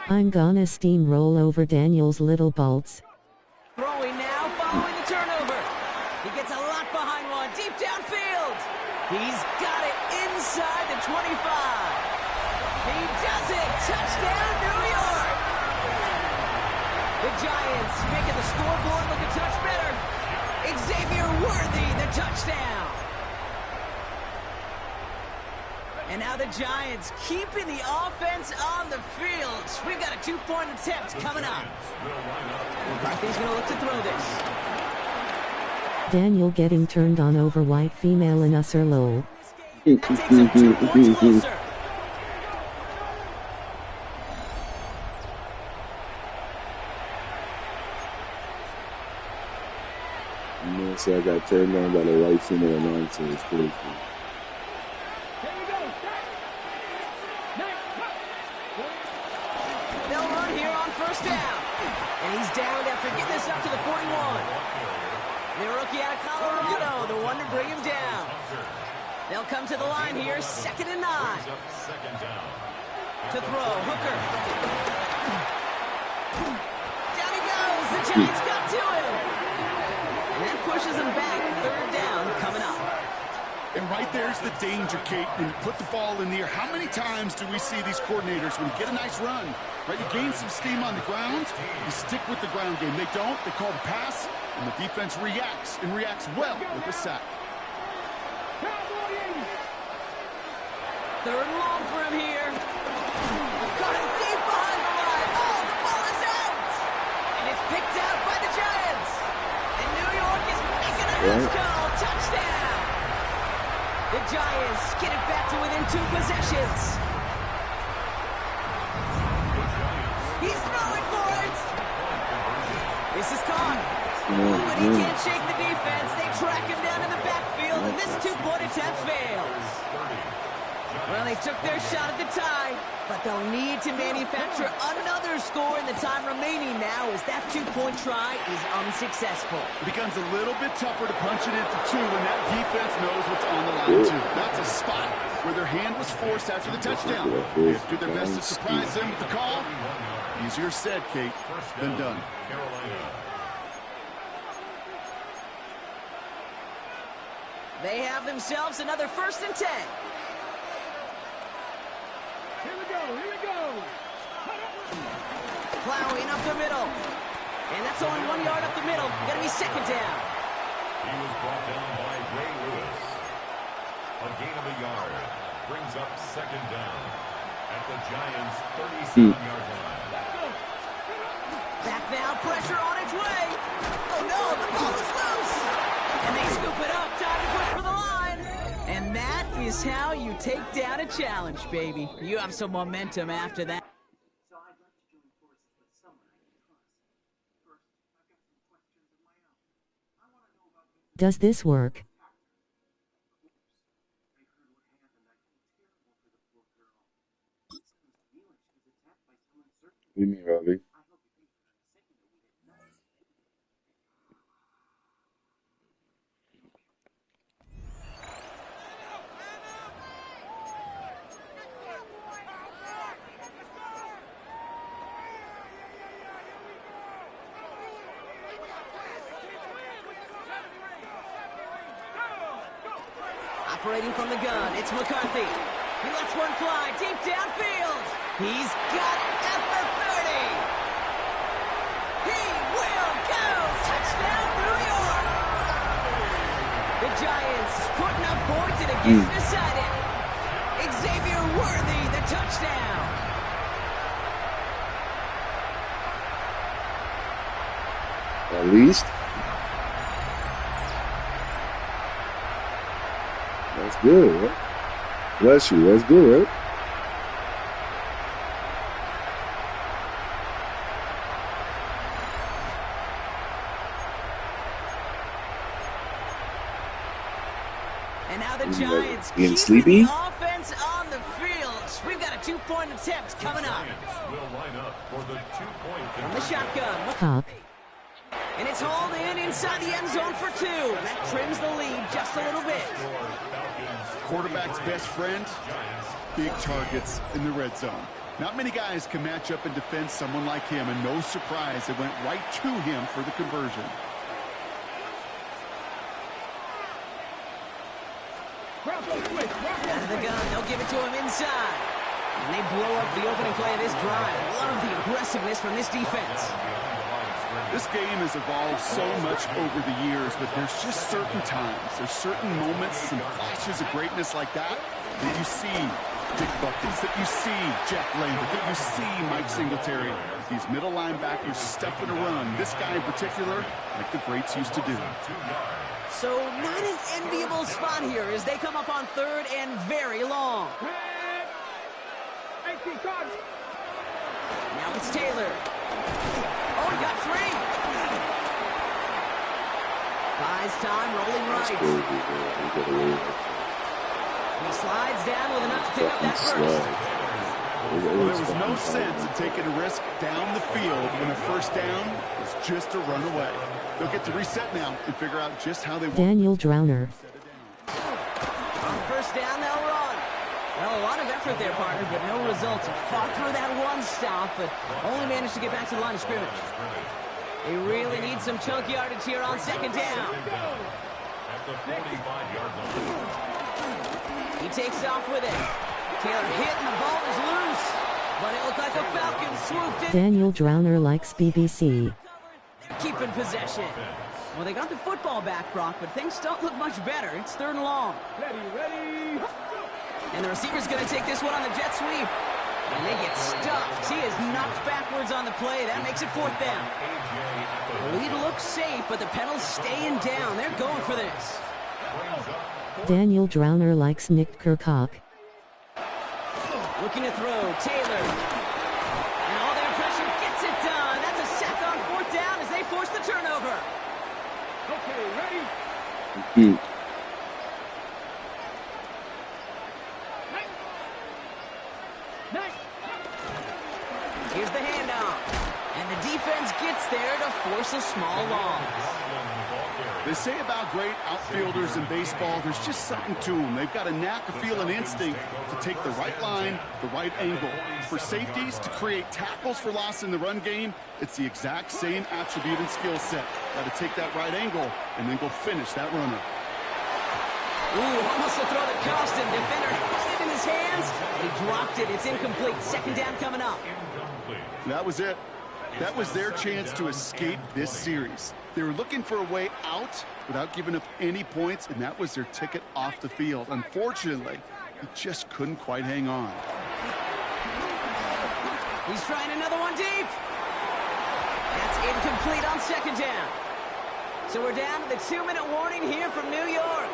I'm gonna steamroll over Daniel's little bolts. Throwing now, following the turnover. He gets a lot behind one, deep downfield. He's got it inside the 25. He does it. Touchdown, New York. The Giants making the scoreboard look a touch better. Xavier Worthy, the touchdown. And now the Giants keeping the offense on the field. We've got a 2-point attempt coming up. McCarthy's going to look to throw this. Daniel getting turned on over white female in Usser lol. That takes him 2 points closer. So I got turned on by the white female nonsense. It's crazy. They'll run here on 1st down. And he's down after getting this up to the 41. The rookie out of Colorado, the one to bring him down. They'll come to the line here, 2nd and 9. To throw, Hooker. Down he goes. The Giants got to him. And that pushes him back. 3rd down coming up. And right there's the danger, Kate, when you put the ball in the air. How many times do we see these coordinators, when you get a nice run, right, you gain some steam on the ground, you stick with the ground game. They don't, they call the pass, and the defense reacts, and reacts well with the sack. 3rd and long for him here. Caught him deep behind the line. Oh, the ball is out. And it's picked out by the Giants. And New York is making a house call. Touchdown. The Giants get it back to within 2 possessions. He's throwing for it. This is caught. But he can't shake the defense. They track him down in the backfield, and this 2-point attempt fails. Well, they took their shot at the tie, but they'll need to manufacture another score in the time remaining now as that 2-point try is unsuccessful. It becomes a little bit tougher to punch it into 2 when that defense knows what's on the line, too. That's a spot where their hand was forced after the touchdown. They have to do their best to surprise them with the call. Easier said, Kate, than done. They have themselves another 1st and 10. Here we go. Plowing up the middle. And that's only 1 yard up the middle. Gonna be 2nd down. He was brought down by Ray Lewis. A gain of a yard. Brings up 2nd down at the Giants' 37-yard line. Back now, is how you take down a challenge, baby. You have some momentum after that. Does this work? What do you mean, Robbie? Operating from the gun, it's McCarthy. He lets one fly deep downfield. He's got it at the 30. He will go. Touchdown, New York. The Giants putting up points in a game decided. Xavier Worthy, the touchdown. At least. That's good, right? Bless you. That's good, right? And now the Giants Getting keep sleepy? the offense on the field. We've got a two-point attempt coming up. Will line up for the 2-point From the shotgun. Cock. And it's hauled in inside the end zone for 2. And that trims the lead just a little bit. Quarterback's best friend, big targets in the red zone. Not many guys can match up and defend someone like him, and no surprise, it went right to him for the conversion. Out of the gun, they'll give it to him inside. And they blow up the opening play of this drive. Love the aggressiveness from this defense. This game has evolved so much over the years, but there's just certain times, there's certain moments, some flashes of greatness like that you see Dick Buckets, that you see Jack Lambert, that you see Mike Singletary. These middle linebackers stuffing a run. This guy in particular, like the greats used to do. So not an enviable spot here as they come up on 3rd and very long. Now it's Taylor. Oh, he got free. Buys time, rolling right. He slides down with enough to pick up that first. Well, there was no sense in taking a risk down the field when a first down was just a run away. They'll get to reset now and figure out just how they want. Daniel Drowner. On first down, they'll run. Well, a lot of effort there, partner, but no results. Fought through that one stop, but only managed to get back to the line of scrimmage. They really need some chunk yardage here on 2nd down. at the 45-yard line. He takes off with it. Taylor hit and the ball is loose. But it looked like the Falcons swooped in. Daniel Drowner likes BBC. Keeping possession. Well, they got the football back, Brock, but things don't look much better. It's 3rd and long. Ready. And the receiver's going to take this one on the jet sweep. And they get stuffed. He is knocked backwards on the play. That makes it 4th down. The lead looks safe, but the Penals staying down. They're going for this. Daniel Drowner likes Nick Kirkcock. Looking to throw. Taylor. And all their pressure gets it done. That's a sack on 4th down as they force the turnover. Okay, ready? Here's the handoff. And the defense gets there to force a small loss. They say about great outfielders in baseball, there's just something to them. They've got a knack, a feel, an instinct to take the right line, the right angle. For safeties, to create tackles for loss in the run game, it's the exact same attribute and skill set. Got to take that right angle and then go finish that runner. Ooh, almost a throw that cost him. Defender had it in his hands. He dropped it. It's incomplete. 2nd down coming up. That was it. That was their chance to escape this series. They were looking for a way out without giving up any points, and that was their ticket off the field. Unfortunately, he just couldn't quite hang on. He's trying another one deep. That's incomplete on 2nd down. So we're down to the 2-minute warning here from New York.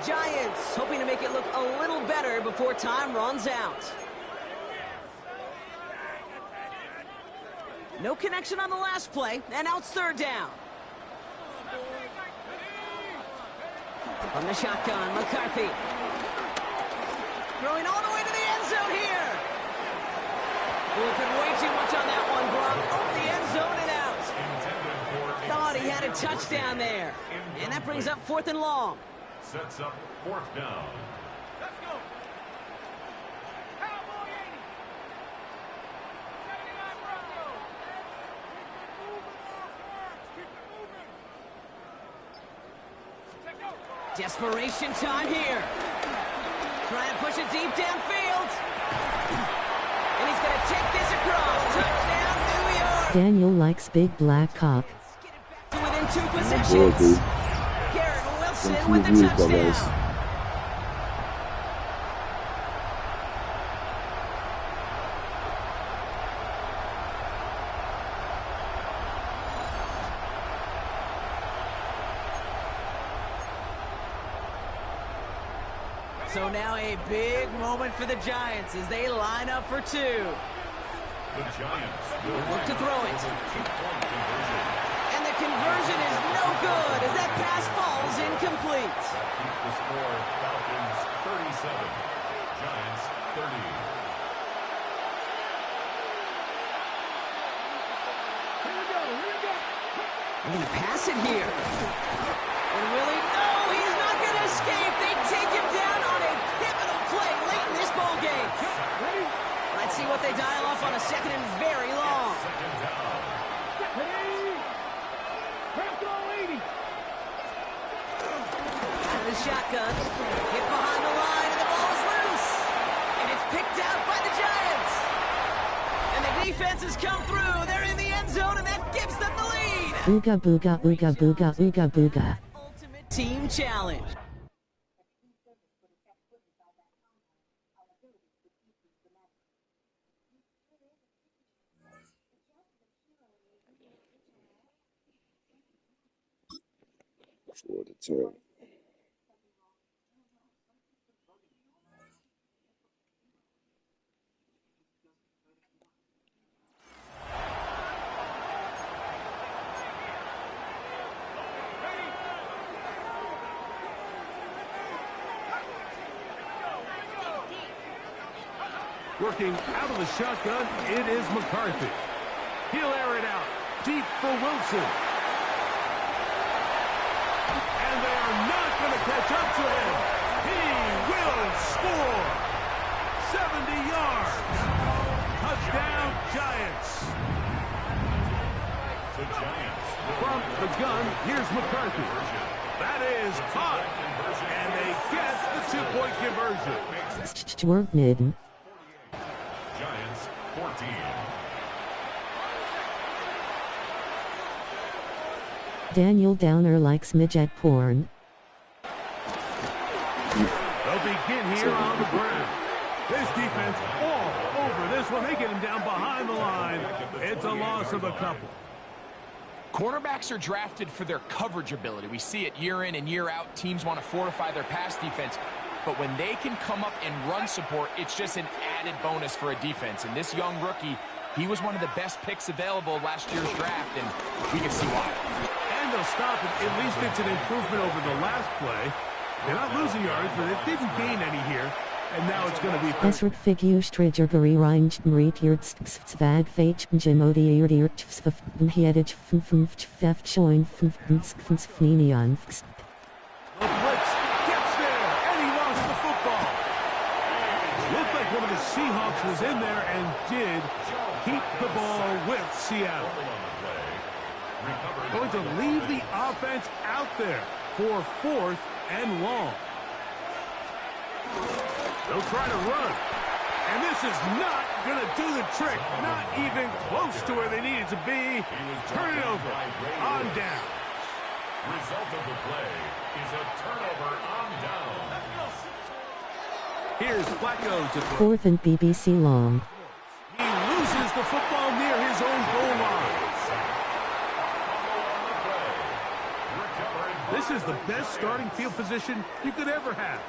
Giants hoping to make it look a little better before time runs out. No connection on the last play, and now it's third down. From the shotgun, McCarthy. Throwing all the way to the end zone here. Open way too much on that one, Brock. Over the end zone and out. Thought he had a touchdown there. And that brings up 4th and long. Sets up 4th down. Let's go. Cowboy 80. 79 Broncos. Keep it moving. Check out. Desperation time here. Trying to push it deep downfield. And he's going to take this across. Touchdown, New York. Daniel likes big black cock. Within 2 Boy, possessions. dude. Garrett Wilson Some with the views, dumbass. touchdown. So now a big moment for the Giants as they line up for 2. The Giants will Look to throw it. two-point conversion. And the conversion is no good as that pass falls incomplete. Keeps the score Falcons 37, Giants 30. Here we go. Here we go. They're going to pass it here. And Willie, no, he's not going to escape. They take him down on a pivotal play late in this ball game. Ready? Let's see what they dial up on a 2nd and very long. Second down. Ready? Bronco 80. Out of the shotgun. Hit behind the line, and the ball is loose. And it's picked out by the Giants. And the defense has come through. They're in the end zone, and that gives them the lead. Ooga booga ooga booga ooga booga. Ultimate team challenge. For the turn. Working out of the shotgun, it is McCarthy. He'll air it out. Deep for Wilson. And they are not going to catch up to him. He will score. 70 yards. Touchdown, Giants. The Giants From the gun, here's McCarthy. That is caught. And they get the 2-point conversion. Workniden. Giants 14. Daniel Downer likes midget porn. They'll begin here on the ground. This defense all over this one. They get him down behind the line. It's a loss of a couple. Cornerbacks are drafted for their coverage ability. We see it year in and year out. Teams want to fortify their pass defense. But when they can come up and run support, it's just an added bonus for a defense. And this young rookie, he was one of the best picks available last year's draft, and we can see why. And they'll stop it. At least it's an improvement over the last play. They're not losing yards, but it didn't gain any here. And now it's going to be... Esrit figu strigergeri reingt svag fage gemodiert hiedich join fninian. The blitz gets there, and he lost the football. Looked like one of the Seahawks was in there and did keep the ball with Seattle. Going to leave the offense out there for 4th and long. They'll try to run. And this is not going to do the trick. Not even close to where they needed to be. Turn it over on down. Result of the play is a turnover on down. Here's Flacco to throw. 4th and BBC long. He loses the football near his own goal line. This This is the best starting field position you could ever have.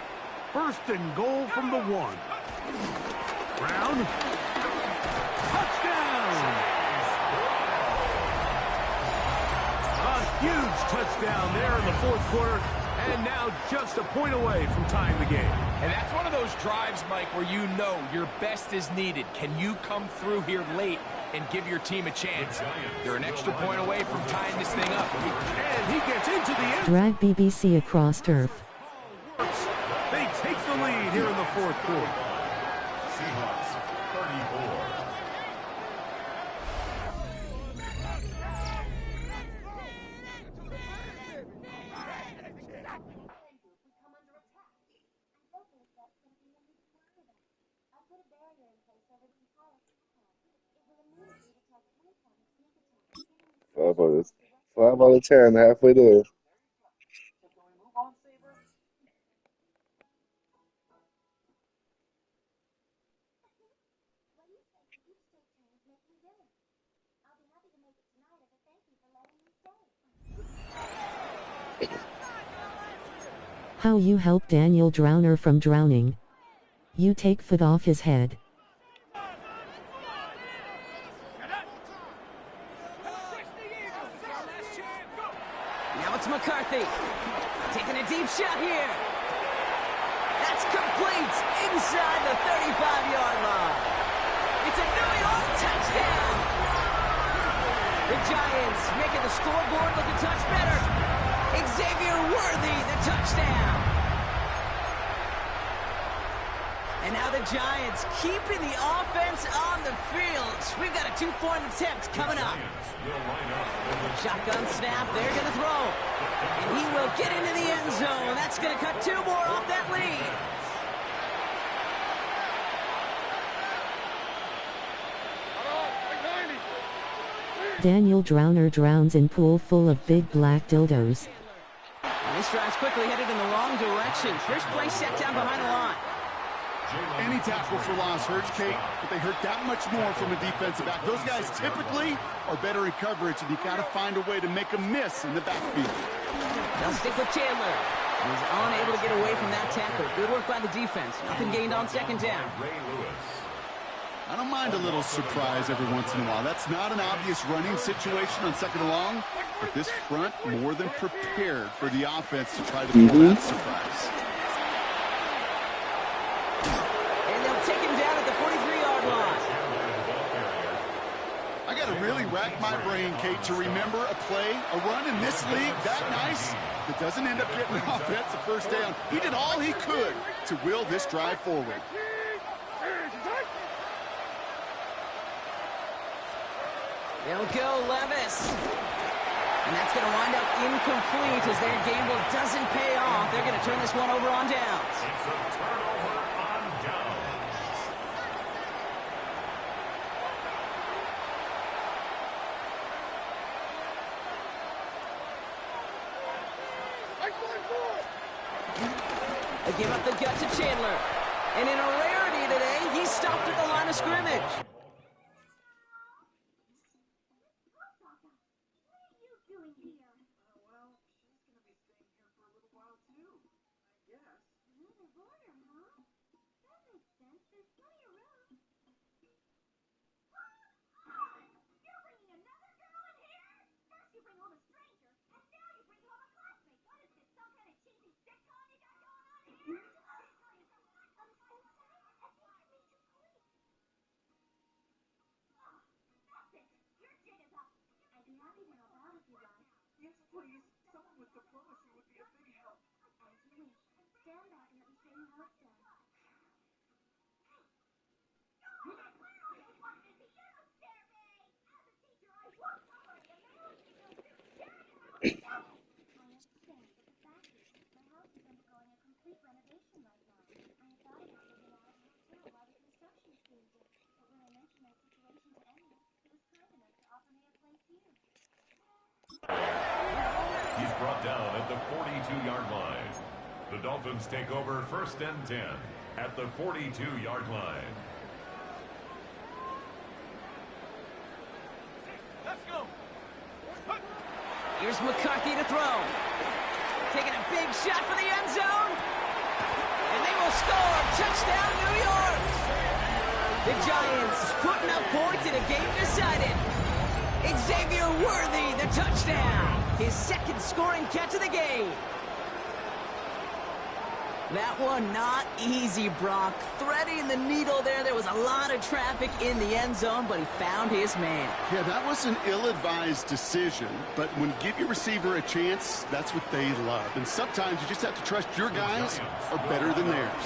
First and goal from the 1. Brown. Touchdown! A huge touchdown there in the 4th quarter, and now just a point away from tying the game. And that's one of those drives, Mike, where you know your best is needed. Can you come through here late and give your team a chance? They're an extra point away from tying this thing up. And he gets into the end. Drag BBC across turf. They take the lead here in the 4th quarter. Seahawks 34. Five out of 10, halfway there. How you help Daniel Drowner from drowning. You take foot off his head. Now it's McCarthy. Taking a deep shot here. That's complete inside the 35-yard line. It's a New York touchdown. The Giants making the scoreboard look a touch better. Xavier Worthy, the touchdown. And now the Giants keeping the offense on the field. We've got a 2-point attempt coming up. Shotgun snap, they're going to throw. And he will get into the end zone. That's going to cut 2 more off that lead. Daniel Drowner drowns in pool full of big black dildos. And this drive's quickly headed in the wrong direction. First play set down behind the line. Any tackle for loss hurts, Kate, but they hurt that much more from a defensive back. Those guys typically are better in coverage, and you got to find a way to make them miss in the backfield. They'll stick with Chandler. He's unable to get away from that tackle. Good work by the defense. Nothing gained on second down. I don't mind a little surprise every once in a while. That's not an obvious running situation on second and long, but this front more than prepared for the offense to try to pull that surprise. And they'll take him down at the 43-yard line. I got to really rack my brain, Kate, to remember a play, a run in this league that nice that doesn't end up getting an offensive first down. He did all he could to will this drive forward. They'll go Levis. And that's going to wind up incomplete as their gamble doesn't pay off. They're going to turn this one over on downs. It's a turnover on downs. They give up the gut to Chandler. And in a rarity today, he stopped at the line of scrimmage. He's brought down at the 42-yard line. The Dolphins take over first and 10 at the 42-yard line. Here's McCarthy to throw. taking a big shot for the end zone. And they will score. Touchdown, New York. The Giants putting up points in a game decided. Xavier Worthy, the touchdown. His second scoring catch of the game. That one not easy, Brock. Threading the needle there. There was a lot of traffic in the end zone, but he found his man. Yeah, that was an ill-advised decision, but when you give your receiver a chance, that's what they love. And sometimes you just have to trust your guys are better than theirs.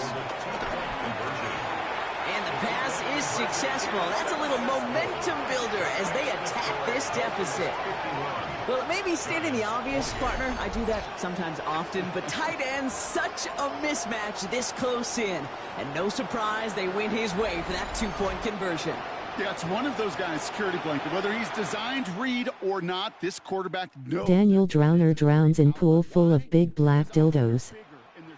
And the pass is successful. That's a little momentum builder as they attack this deficit. Well, it may be stating the obvious, partner. I do that sometimes often, but tight ends, such a mismatch this close in. And no surprise, they win his way for that two-point conversion. Yeah, it's one of those guys' security blanket. Whether he's designed read or not, this quarterback knows. Daniel Drowner drowns in pool full of big black dildos.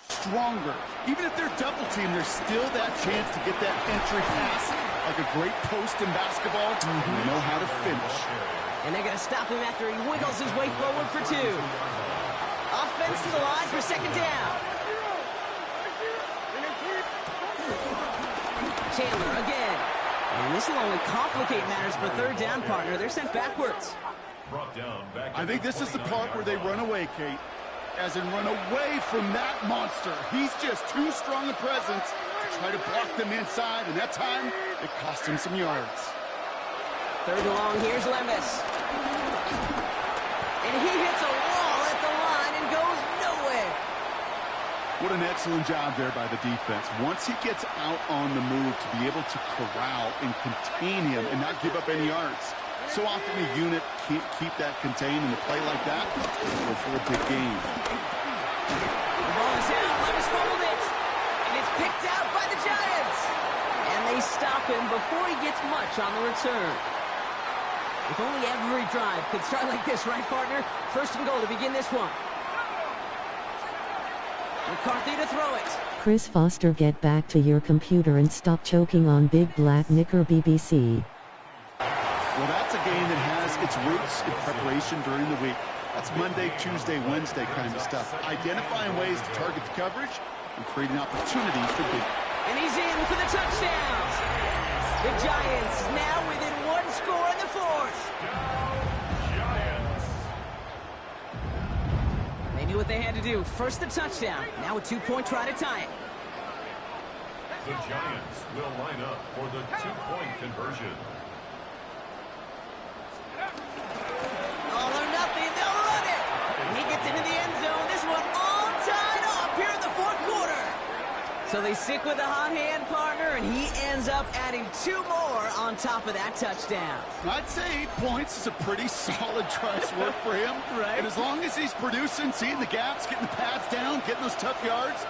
Stronger. Even if they're double teamed, there's still that chance to get that entry pass. Like a great post in basketball, they know how to finish. And they're going to stop him after he wiggles his way forward for two. Offense to the line for second down. Chandler again. And this will only complicate matters for third down, partner. They're sent backwards. I think this is the part where they run away, Kate. As in run away from that monster. He's just too strong a presence to try to block them inside, and that time, it cost him some yards. Third and long, here's Levis. And he hits a wall at the line and goes nowhere. What an excellent job there by the defense. Once he gets out on the move, to be able to corral and contain him and not give up any yards. So often a unit can't keep that contained, and a play like that will for a big game. The ball is out. Levis fumbled it. And it's picked out by the Giants. And they stop him before he gets much on the return. If only every drive could start like this, right, partner? First and goal to begin this one. McCarthy to throw it. Chris Foster, get back to your computer and stop choking on Big Black Knicker BBC. Well, that's a game that has its roots in preparation during the week. That's Monday, Tuesday, Wednesday kind of stuff. Identifying ways to target the coverage and creating opportunities for big. And he's in for the touchdown. The Giants now within one score in the fourth. They knew what they had to do. First the touchdown. Now a two-point try to tie it. The Giants will line up for the two-point conversion. All or nothing, they'll run it. And he gets into the end zone. This one all tied up here in the fourth quarter. So they stick with the hot hand, partner, and he ends up adding two more on top of that touchdown. I'd say 8 points is a pretty solid try's work for him. Right. And as long as he's producing, seeing the gaps, getting the pads down, getting those tough yards,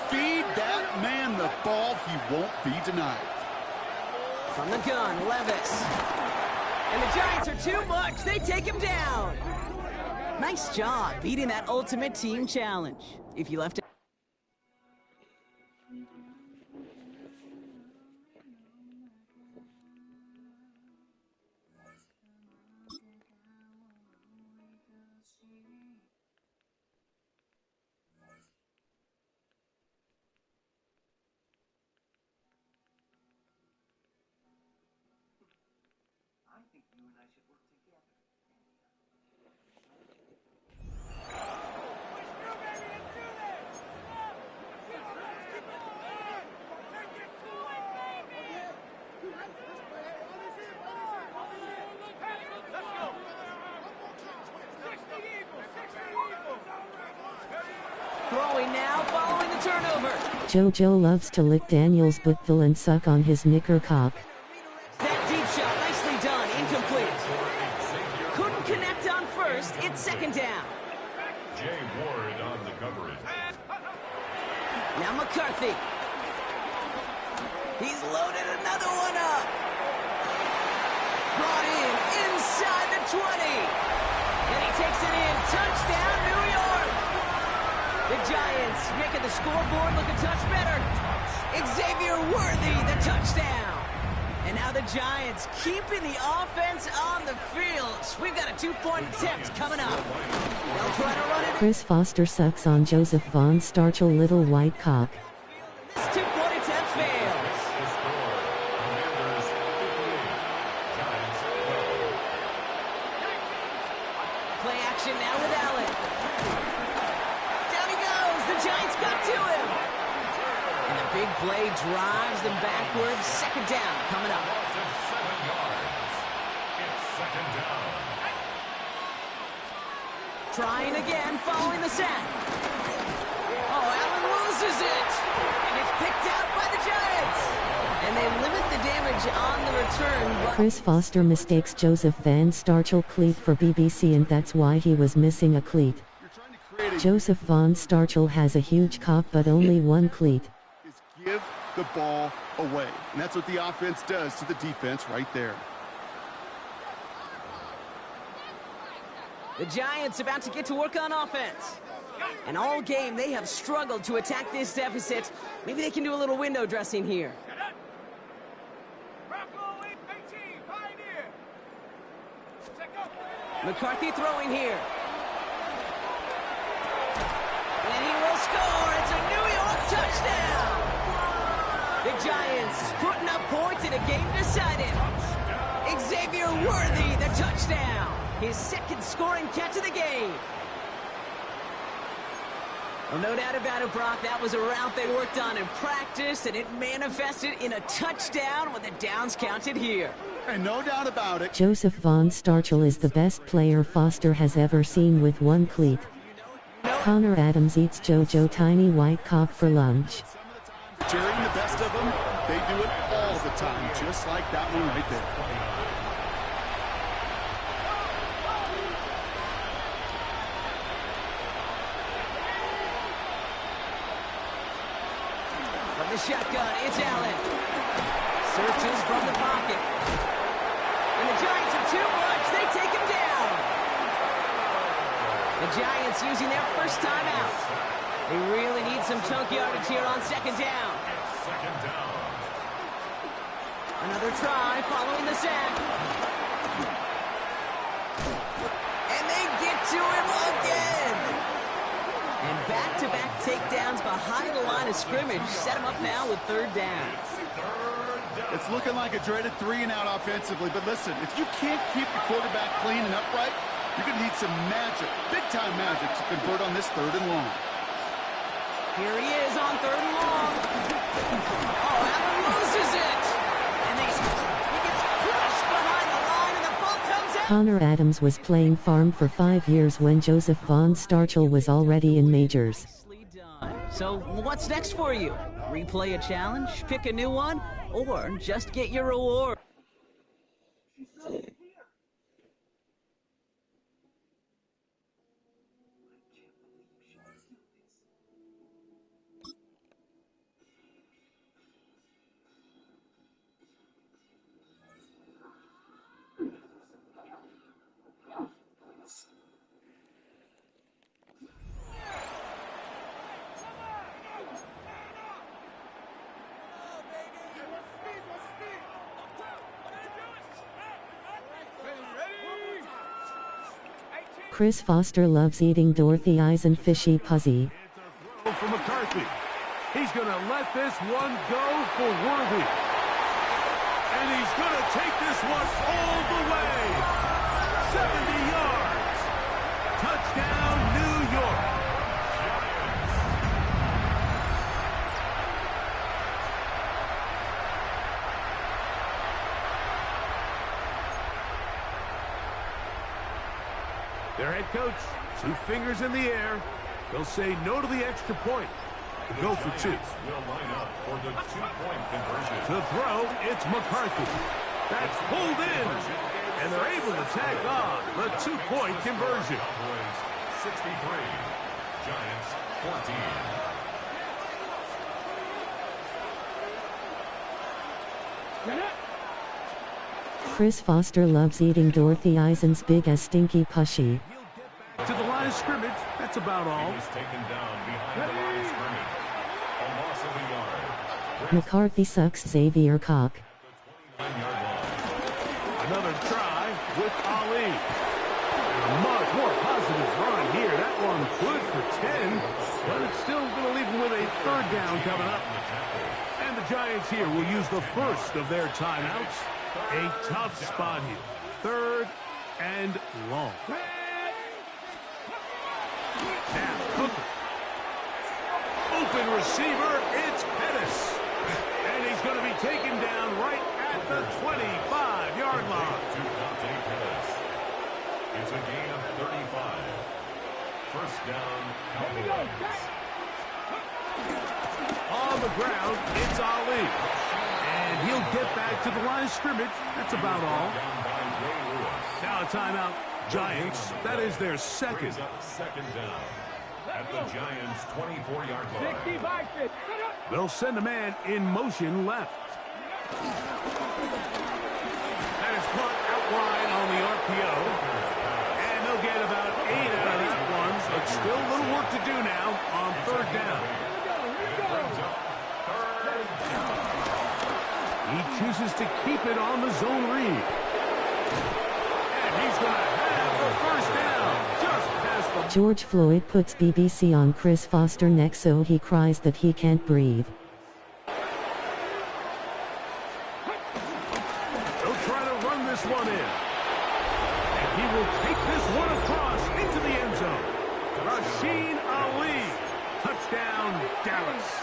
feed that man the ball, he won't be denied. From the gun, Levis. And the Giants are too much. They take him down. Nice job beating that ultimate team challenge. If you left it. Throwing now, following the turnover. JoJo loves to lick Daniel's butthole and suck on his knicker cock. That deep shot, nicely done, incomplete. Couldn't connect on first, it's second down. Jay Ward on the coverage. Now McCarthy. He's loaded another one up. Brought in inside the 20. And he takes it in. Touchdown, New York. The Giants making the scoreboard look a touch better. Xavier Worthy, the touchdown. And now the Giants keeping the offense on the field. We've got a 2-point attempt coming up. They'll try to run it. Chris Foster sucks on Joseph Von Starchel little white cock. This 2-point attempt fails. Play action now with Allen. Down he goes. The Giants got to him. And the big play drives them backwards. Second down coming up. Trying again, following the sack. Oh, Allen loses it. And it's picked out by the Giants. And they limit the damage on the return. Chris Foster mistakes Joseph Van Starchel cleat for BBC, and that's why he was missing a cleat. Joseph Von Starchel has a huge cock but only one cleat. Give the ball away. And that's what the offense does to the defense right there. The Giants about to get to work on offense. And all game, they have struggled to attack this deficit. Maybe they can do a little window dressing here. McCarthy throwing here. And he will score. It's a New York touchdown. The Giants putting up points in a game decided. Xavier Worthy, the touchdown. His second scoring catch of the game. Well, no doubt about it, Brock. That was a route they worked on in practice, and it manifested in a touchdown with the downs counted here. And no doubt about it. Joseph Von Starchel is the best player Foster has ever seen with one cleat. Connor Adams eats JoJo tiny white cock for lunch. Jerry and the best of them, they do it all the time, just like that one right there. From the shotgun, it's Allen. Searches from the pocket. And the Giants are too much. They take him down. The Giants using their first time out. They really need some chunk yardage here on second down. Another try following the sack. And they get to him again. And back-to-back takedowns behind the line of scrimmage set him up now with third down. It's looking like a dreaded 3-and-out offensively, but listen, if you can't keep the quarterback clean and upright, you're going to need some magic, big-time magic, to convert on this 3rd and long. Here he is on 3rd and long. Oh, Allen loses it. And he gets crushed behind the line, and the ball comes out. Connor Adams was playing farm for 5 years when Joseph Von Starchel was already in majors. So what's next for you? Replay a challenge, pick a new one, or just get your reward? Chris Foster loves eating Dorothy Eyes and Fishy Puzzy. For McCarthy. He's going to let this one go for Worthy. And he's going to take this one all the way. 70 yards. Touchdown, New York. Their head coach, 2 fingers in the air. They'll say no to the extra point. Go for 2. Will line up for the 2-point conversion. To throw, it's McCarthy. That's pulled in. And they're able to tack on the 2-point conversion. Cowboys 63, Giants 14. Chris Foster loves eating Dorothy Eyes and big as stinky pushy. To the line of scrimmage, that's about all. He was taken down behind the line of scrimmage. A loss of a yard. McCarthy sucks Xavier cock. The 29-yard line. Another try. with Ali. A much more positive run here. That one good for 10, but it's still going to leave him with a third down coming up. And the Giants here will use the first of their timeouts. A tough spot here. Third and long. Now, Hooker. Open receiver, it's Pettis. And he's going to be taken down right at the 25-yard line. It's a gain of 35. First down, Cowboys. On the ground, it's Ali. And he'll get back to the line of scrimmage. That's about all. Now a timeout. Giants, that is their second. Second down at the Giants' 24-yard line. They'll send a man in motion left. That is caught out wide on the RPO. And they'll get about 8 out of that one. But still a little work to do now on third down. He chooses to keep it on the zone read. And he's going to have the first down. Just past the... George Floyd puts BBC on Chris Foster neck so he cries that he can't breathe. They'll try to run this one in. And he will take this one across into the end zone. Rasheen Ali. Touchdown, Dallas.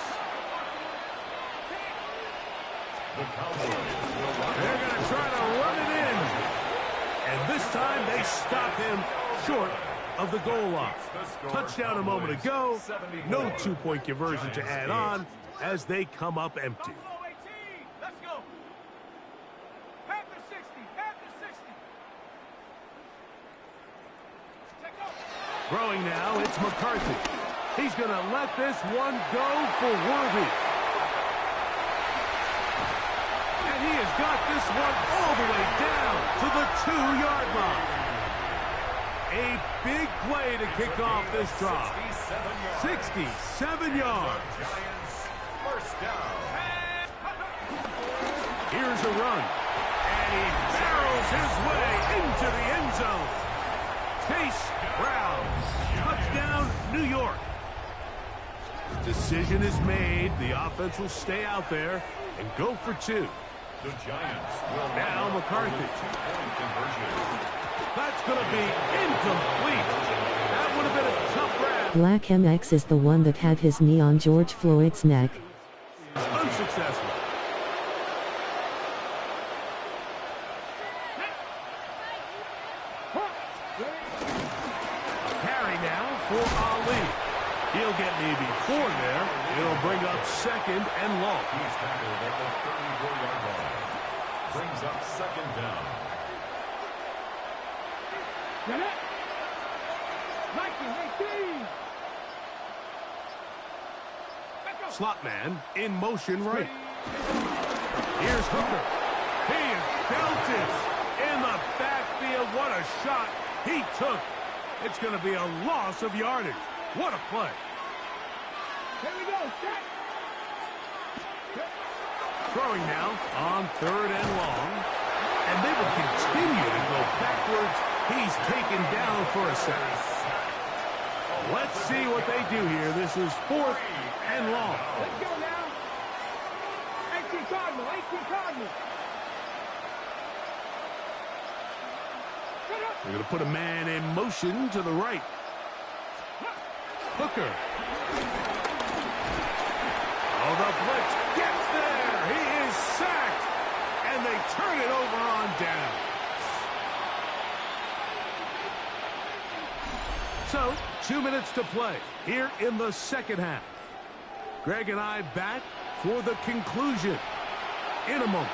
They're going to try to run it in. And this time they stop him short of the goal line. Touchdown a moment ago. No two-point conversion to add on as they come up empty. Throwing now, it's McCarthy. He's going to let this one go for Worthy. And he has got this one all the way down to the 2-yard line. A big play to kick off this drive. 67 yards. First down. Here's a run. And he barrels his way into the end zone. Chase Brown. Touchdown, New York. Decision is made. The offense will stay out there and go for 2. The Giants will now McCarthy. That's going to be incomplete. That would have been a tough grab. Black MX is the one that had his knee on George Floyd's neck. Unsuccessful. Carry now for Ali. He'll get maybe 4 there. It'll bring up second and long. He's tackled at the 34-yard line. Brings up second down. Slot man in motion right. Here's Hooker. He is belted in the backfield. What a shot he took. It's going to be a loss of yardage. What a play. Here we go. Set. Throwing now on third and long. And they will continue to go backwards. He's taken down for a sack. Let's see what they do here. This is 4th and long. Let's go now. 18 Cardinal. 18 Cardinal. They're going to put a man in motion to the right. Hooker. Oh, the blitz gets there. He is sacked. And they turn it over on down. So, 2 minutes to play here in the second half. Greg and I back for the conclusion in a moment.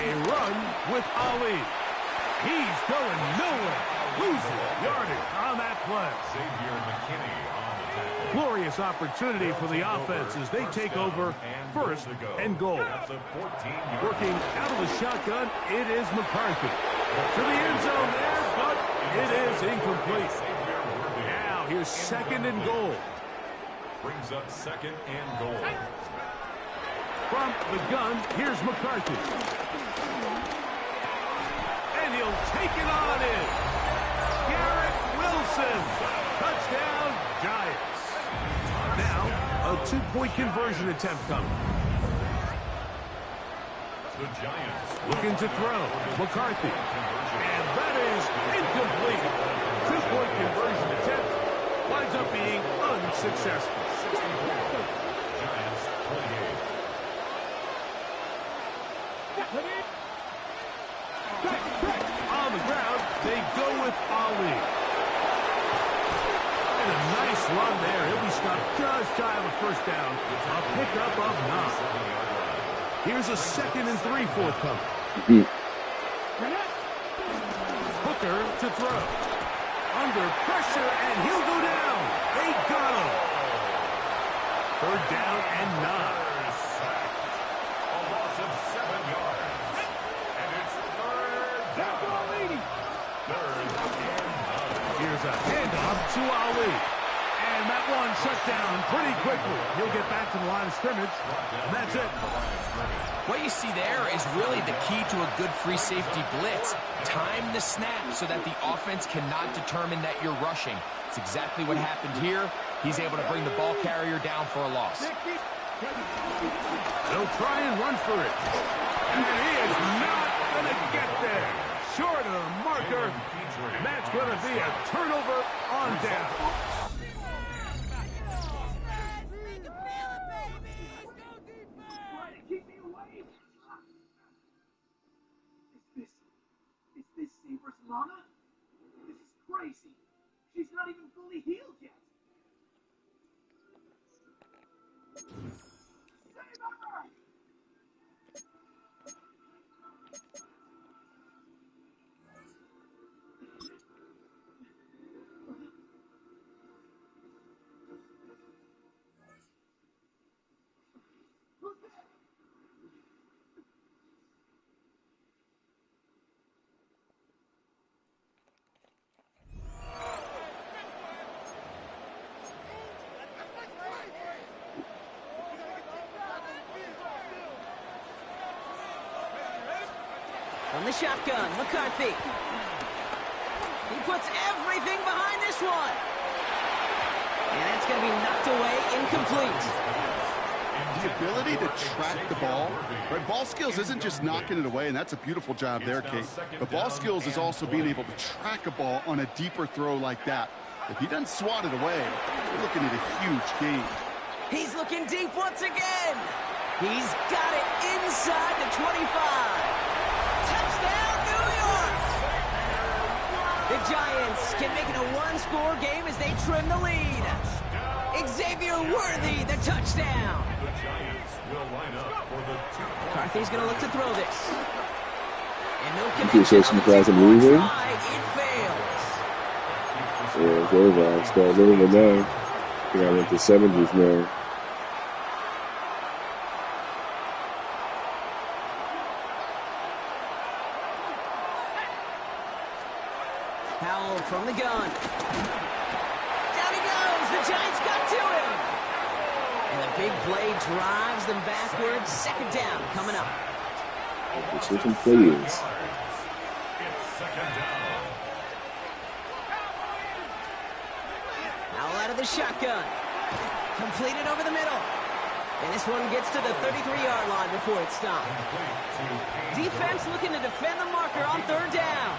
A run with Ali. He's going nowhere. Losing yardage on that play. Xavier McKinney on the tackle. Glorious opportunity for the offense as they take over first and goal. Working out of the shotgun, it is McCarthy. To the end zone there, but it is incomplete. Now here's second and goal. Brings up second and goal. From the gun, here's McCarthy. And he'll take it on in. Garrett Wilson. Touchdown, Giants. Now, a 2-point conversion attempt coming. The Giants Looking to throw. McCarthy. And that is incomplete. 2-point conversion attempt winds up being unsuccessful. 64. Giants 28. On the ground, they go with Ali. And a nice run there. He'll be stopped just shy of a first down. A pickup of 9. Here's a 2nd and 3 forthcoming. Hooker to throw. Under pressure, and he'll go down. They got him. 3rd down and 9. A loss of 7 yards. And it's 3rd down. 3rd and 9. Here's a handoff to Ali. And that one shut down pretty quickly. He'll get back to the line of scrimmage, and that's it. What you see there is really the key to a good free safety blitz. Time the snap so that the offense cannot determine that you're rushing. It's exactly what happened here. He's able to bring the ball carrier down for a loss. They'll try and run for it. And he is not going to get there. Short of the marker. And that's going to be a turnover on down. Mama? This is crazy. She's not even fully healed yet. Save her! From the shotgun, McCarthy. He puts everything behind this one. And it's going to be knocked away, incomplete. The ability to track the ball, right? Ball skills isn't just knocking it away, and that's a beautiful job there, Kate. But ball skills is also being able to track a ball on a deeper throw like that. If he doesn't swat it away, we're looking at a huge gain. He's looking deep once again. He's got it inside the 25. Touchdown, New York! The Giants can make it a one-score game as they trim the lead. Xavier Worthy, the touchdown. The Giants will line up for the 2-point. McCarthy's going to look to throw this. And no You connection some on the guys are 2-point losing. try. It fails. Yeah, it's over. I start living it now. I think I went to 70s now. Powell from the gun. Down he goes. The Giants got to him. And the big play drives them backwards. 2nd down coming up. The chicken plays. It's 2nd down. Powell out of the shotgun. Completed over the middle. And this one gets to the 33-yard line before it's stopped. Defense looking to defend the marker on 3rd down.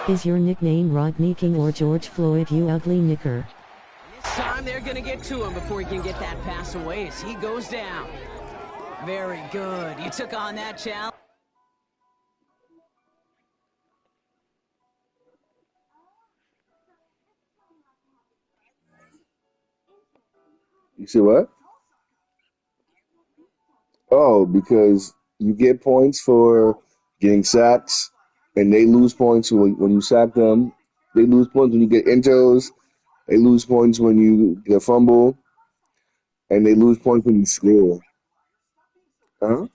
Is your nickname Rodney King or George Floyd, you ugly knicker? This time they're going to get to him before he can get that pass away as he goes down. Very good. You took on that challenge. You see what? Oh, because you get points for getting sacks, and they lose points when you sack them. They lose points when you get intos. They lose points when you get a fumble, and they lose points when you score. Huh?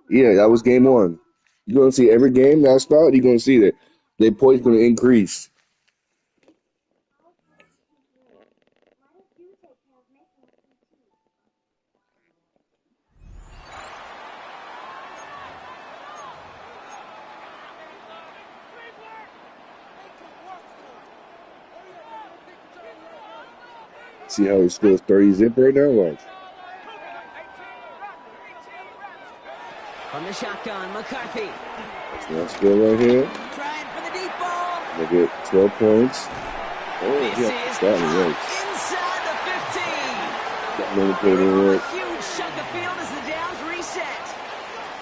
Yeah, that was game 1. You're gonna see every game that start. You're gonna see that their points gonna increase. See how he scores 30 zip right now? Watch. From the shotgun, McCarthy. That's my score right here. Trying for the deep ball. They get 12 points. Oh, This yeah, is that caught works. inside the 15. That really put it in A work. huge chunk of field as the downs reset.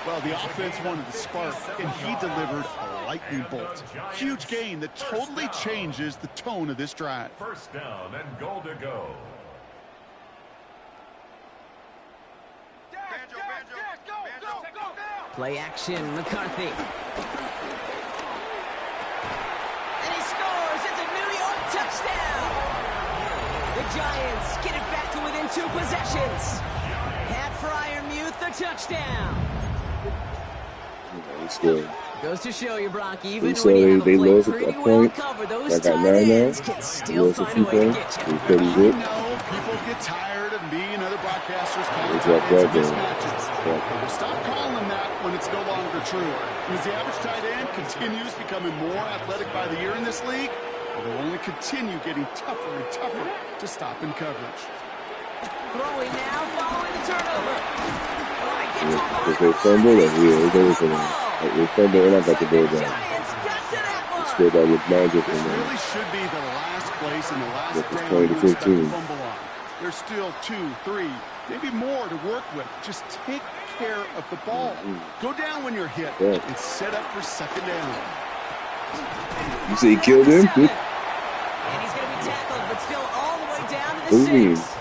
Well, the offense wanted to spark, and he delivered a lightning bolt. Huge gain that totally changes the tone of this drive. First down and goal to go. Play action, McCarthy. And he scores. It's a New York touchdown. The Giants get it back to within 2 possessions. Pat Fryermuth, the touchdown. He's good. Goes to show you, Brock, even So when you have they a play lost a pretty well point. covered, those I got tight 9 now. ends can still Lost a find few a way to points. get you. 30 I zip. know people get tired of me and other broadcasters calling It's tight like ends that, man. mismatches. But we'll stop calling them that when it's no longer true. And as the average tight end continues becoming more athletic by the year in this league, it will only continue getting tougher and tougher to stop in coverage. Throwing now, following the turnover. Because they fumbled, and yeah, it's over for them. Like, they fumbled, and I got the ball down. It's still got to look magic This for them. really should be the last place and the last Look, it's down 20 to you expect to 15. fumble on. There's still 2, 3, maybe more to work with. Just take care of the ball. Go down when you're hit and set up for second down. You say he killed him? And he's going to be tackled, but still all the way down to the What do you mean? 6.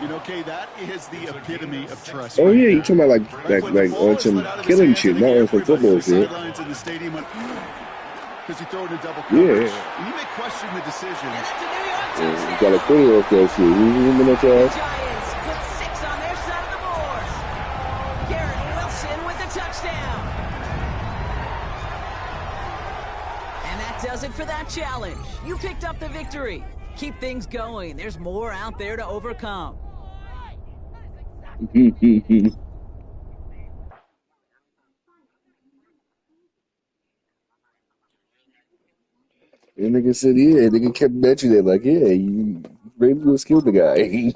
You know, Kay, that is the epitome of trust. Oh right yeah, you there. talking about like on some killing shit, not on some football shit. Sidelines in the stadium because he threw it in double Yeah. coverage. And you may question the decision. And that's a New York Yeah, you touchdown. got a quit off that shit. You remember that The ass? Giants put 6 on their side of the board. Garrett Wilson with the touchdown. And that does it for that challenge. You picked up the victory. Keep things going. There's more out there to overcome. And nigga said, yeah, nigga kept mentioning it, like, yeah, you maybe we'll kill the guy.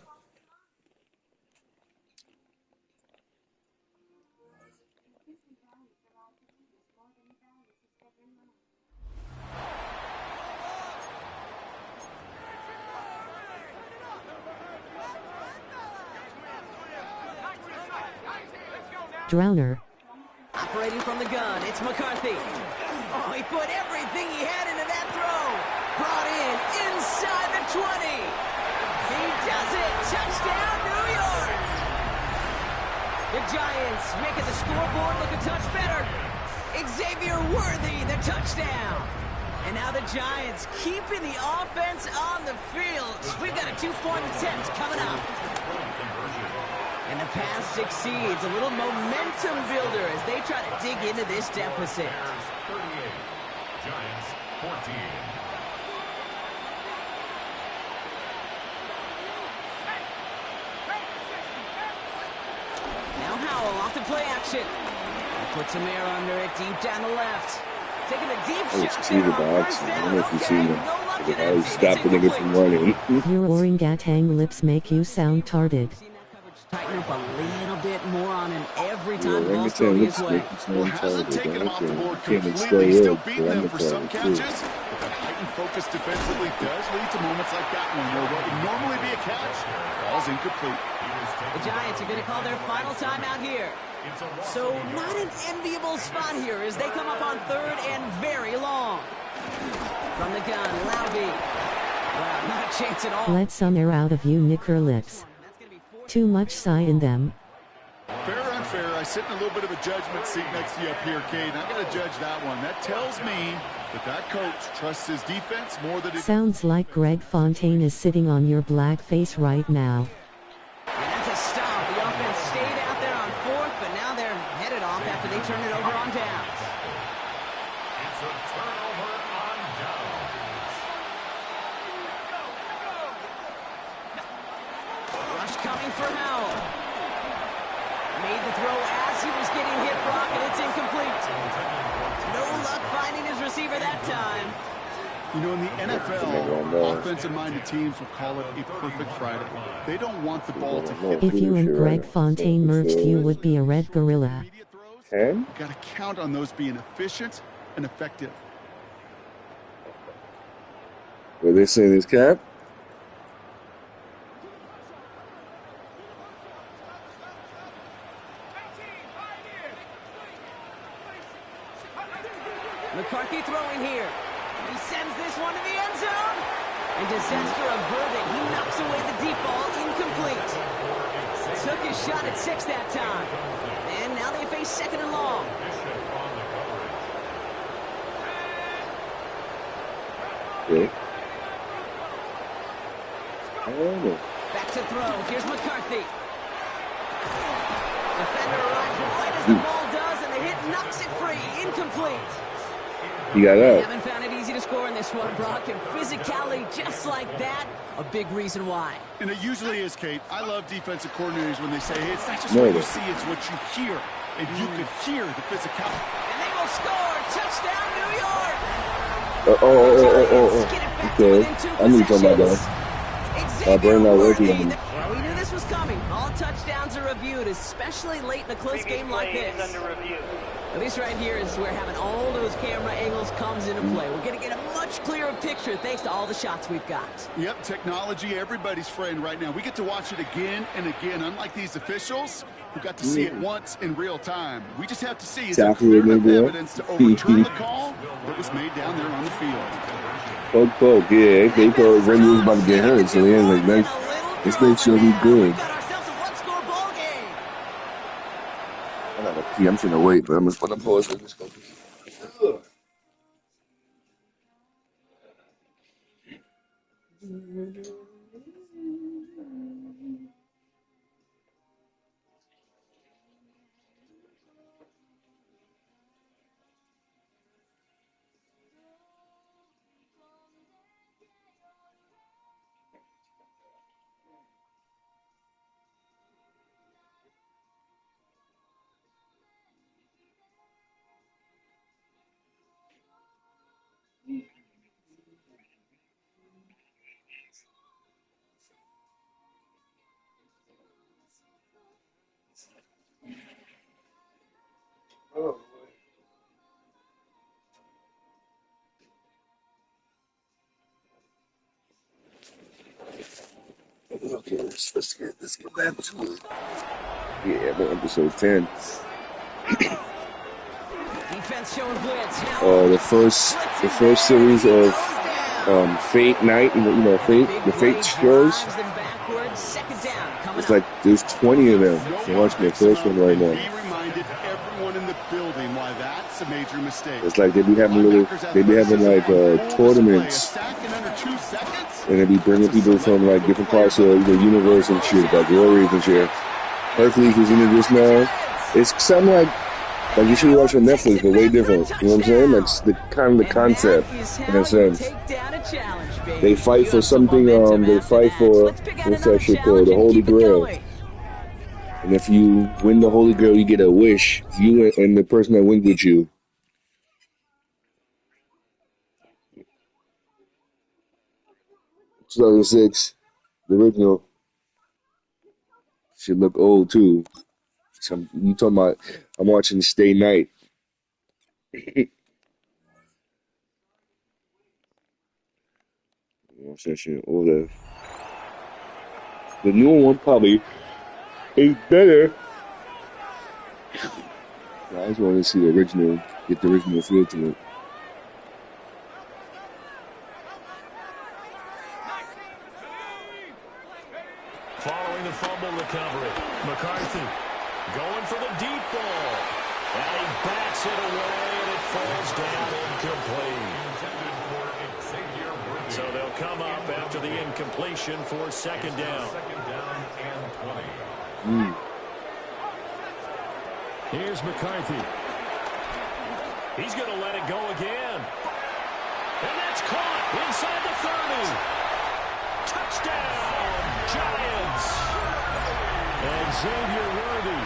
Drowner. Operating from the gun, it's McCarthy. Oh, he put everything he had into that throw. Brought in inside the 20. He does it. Touchdown, New York. The Giants making the scoreboard look a touch better. Xavier Worthy, the touchdown. And now the Giants keeping the offense on the field. We've got a 2-point attempt coming up. And the pass succeeds. A little momentum builder as they try to dig into this deficit. 38, Giants 14. Now Howell off the play action. He puts some air under it deep down the left. Taking a deep I shot see there the on box. first I don't down. know if you Okay, seen no it. luck Because in I it. stopped the nigga from running. Your orangutan lips make you sound tarded. Tighten up a little bit more on him every Yeah, time the ball's orangutan thrown lips his way. make you sound Hasn't retarded. taken him off the board Can't completely. explain Still it, beating but I'm them for some retarded too. catches. But that heightened focus defensively does lead to moments like that one where what would normally be a catch falls incomplete. The Giants are going to call their final timeout here. So not an enviable spot here as they come up on 3rd and very long. From the gun, Laube. Wow, not a chance at all. Let some air out of you knicker lips. Too much sigh in them. Fair or unfair, I sit in a little bit of a judgment seat next to you up here, Cade. I got to judge that one. That tells me that coach trusts his defense more than he... Sounds like Greg Fontaine is sitting on your black face right now. And that's a stop. The offense stayed out there on 4th, but now they're headed off after they turn it over on downs. It's a turnover on downs. Rush coming for Howell. Made the throw as he was getting hit, Brock, and it's incomplete. No luck finding his receiver that time. You know, in the NFL, offensive-minded teams will call it a perfect Friday. They don't want the ball to hit. If you and Greg Fontaine merged, you would be a red gorilla. You got to count on those being efficient and effective. What they say this cap? McCarthy throwing here. He sends this one to the end zone. And disaster averted. He knocks away the deep ball, incomplete. Took his shot at 6 that time. And now they face second and long. Okay. Back to throw. Here's McCarthy. Defender arrives right as the ball does, and the hit knocks it free. Incomplete. He got They up. haven't found it easy to score in this one, Brock, and physicality just like that, a big reason why. And it usually is, Kate. I love defensive coordinators when they say, hey, it's not just what you see, it's what you hear. And you could hear the physicality. And they will score. Touchdown, New York. Okay. I need to talk about that. Brain not working. Well, we knew this was coming. All touchdowns are reviewed, especially late in a close game like this. Now, this right here is where having all those camera angles comes into play. We're going to get a much clearer picture thanks to all the shots we've got. Yep, technology, everybody's friend right now. We get to watch it again and again, unlike these officials who got to see it once in real time. We just have to see, is there clear enough evidence to overturn the call that was made down there on the field? Poke, yeah. They thought Randy was about to get hurt, so yeah, like, let's make sure he's good. I'm trying to wait, but I'm just put pause with this. Okay, let's get back to it. Yeah, we're episode 10. Defense showing blitz. The first series of Fate Night, the Fate shows. It's like there's 20 of them. I'm watching the first one right now. He reminded everyone in the building why that's a major mistake. It's like they be having tournaments, and they be bringing people from like different parts of the universe and shit, like Warriors and shit. Hercules is into this now. It's something like you should watch on Netflix, but way different. You know what I'm saying? That's the kind of the concept in a sense. They fight for something. They fight for what's that shit called? The Holy Grail. And if you win the Holy Grail, you get a wish. You and the person that wins with you. 2006, the original. Should look old too. You talking about? I'm watching Stay Night. Or the new one probably is better. I just want to see the original, get the original feel to it. Following the fumble recovery, McCarthy going for the deep ball. And he backs it away, and it falls down incomplete. So they'll come up after the incompletion for second down. Here's McCarthy. He's going to let it go again. And that's caught inside the 30. Touchdown, Giants. And Xavier Worthy,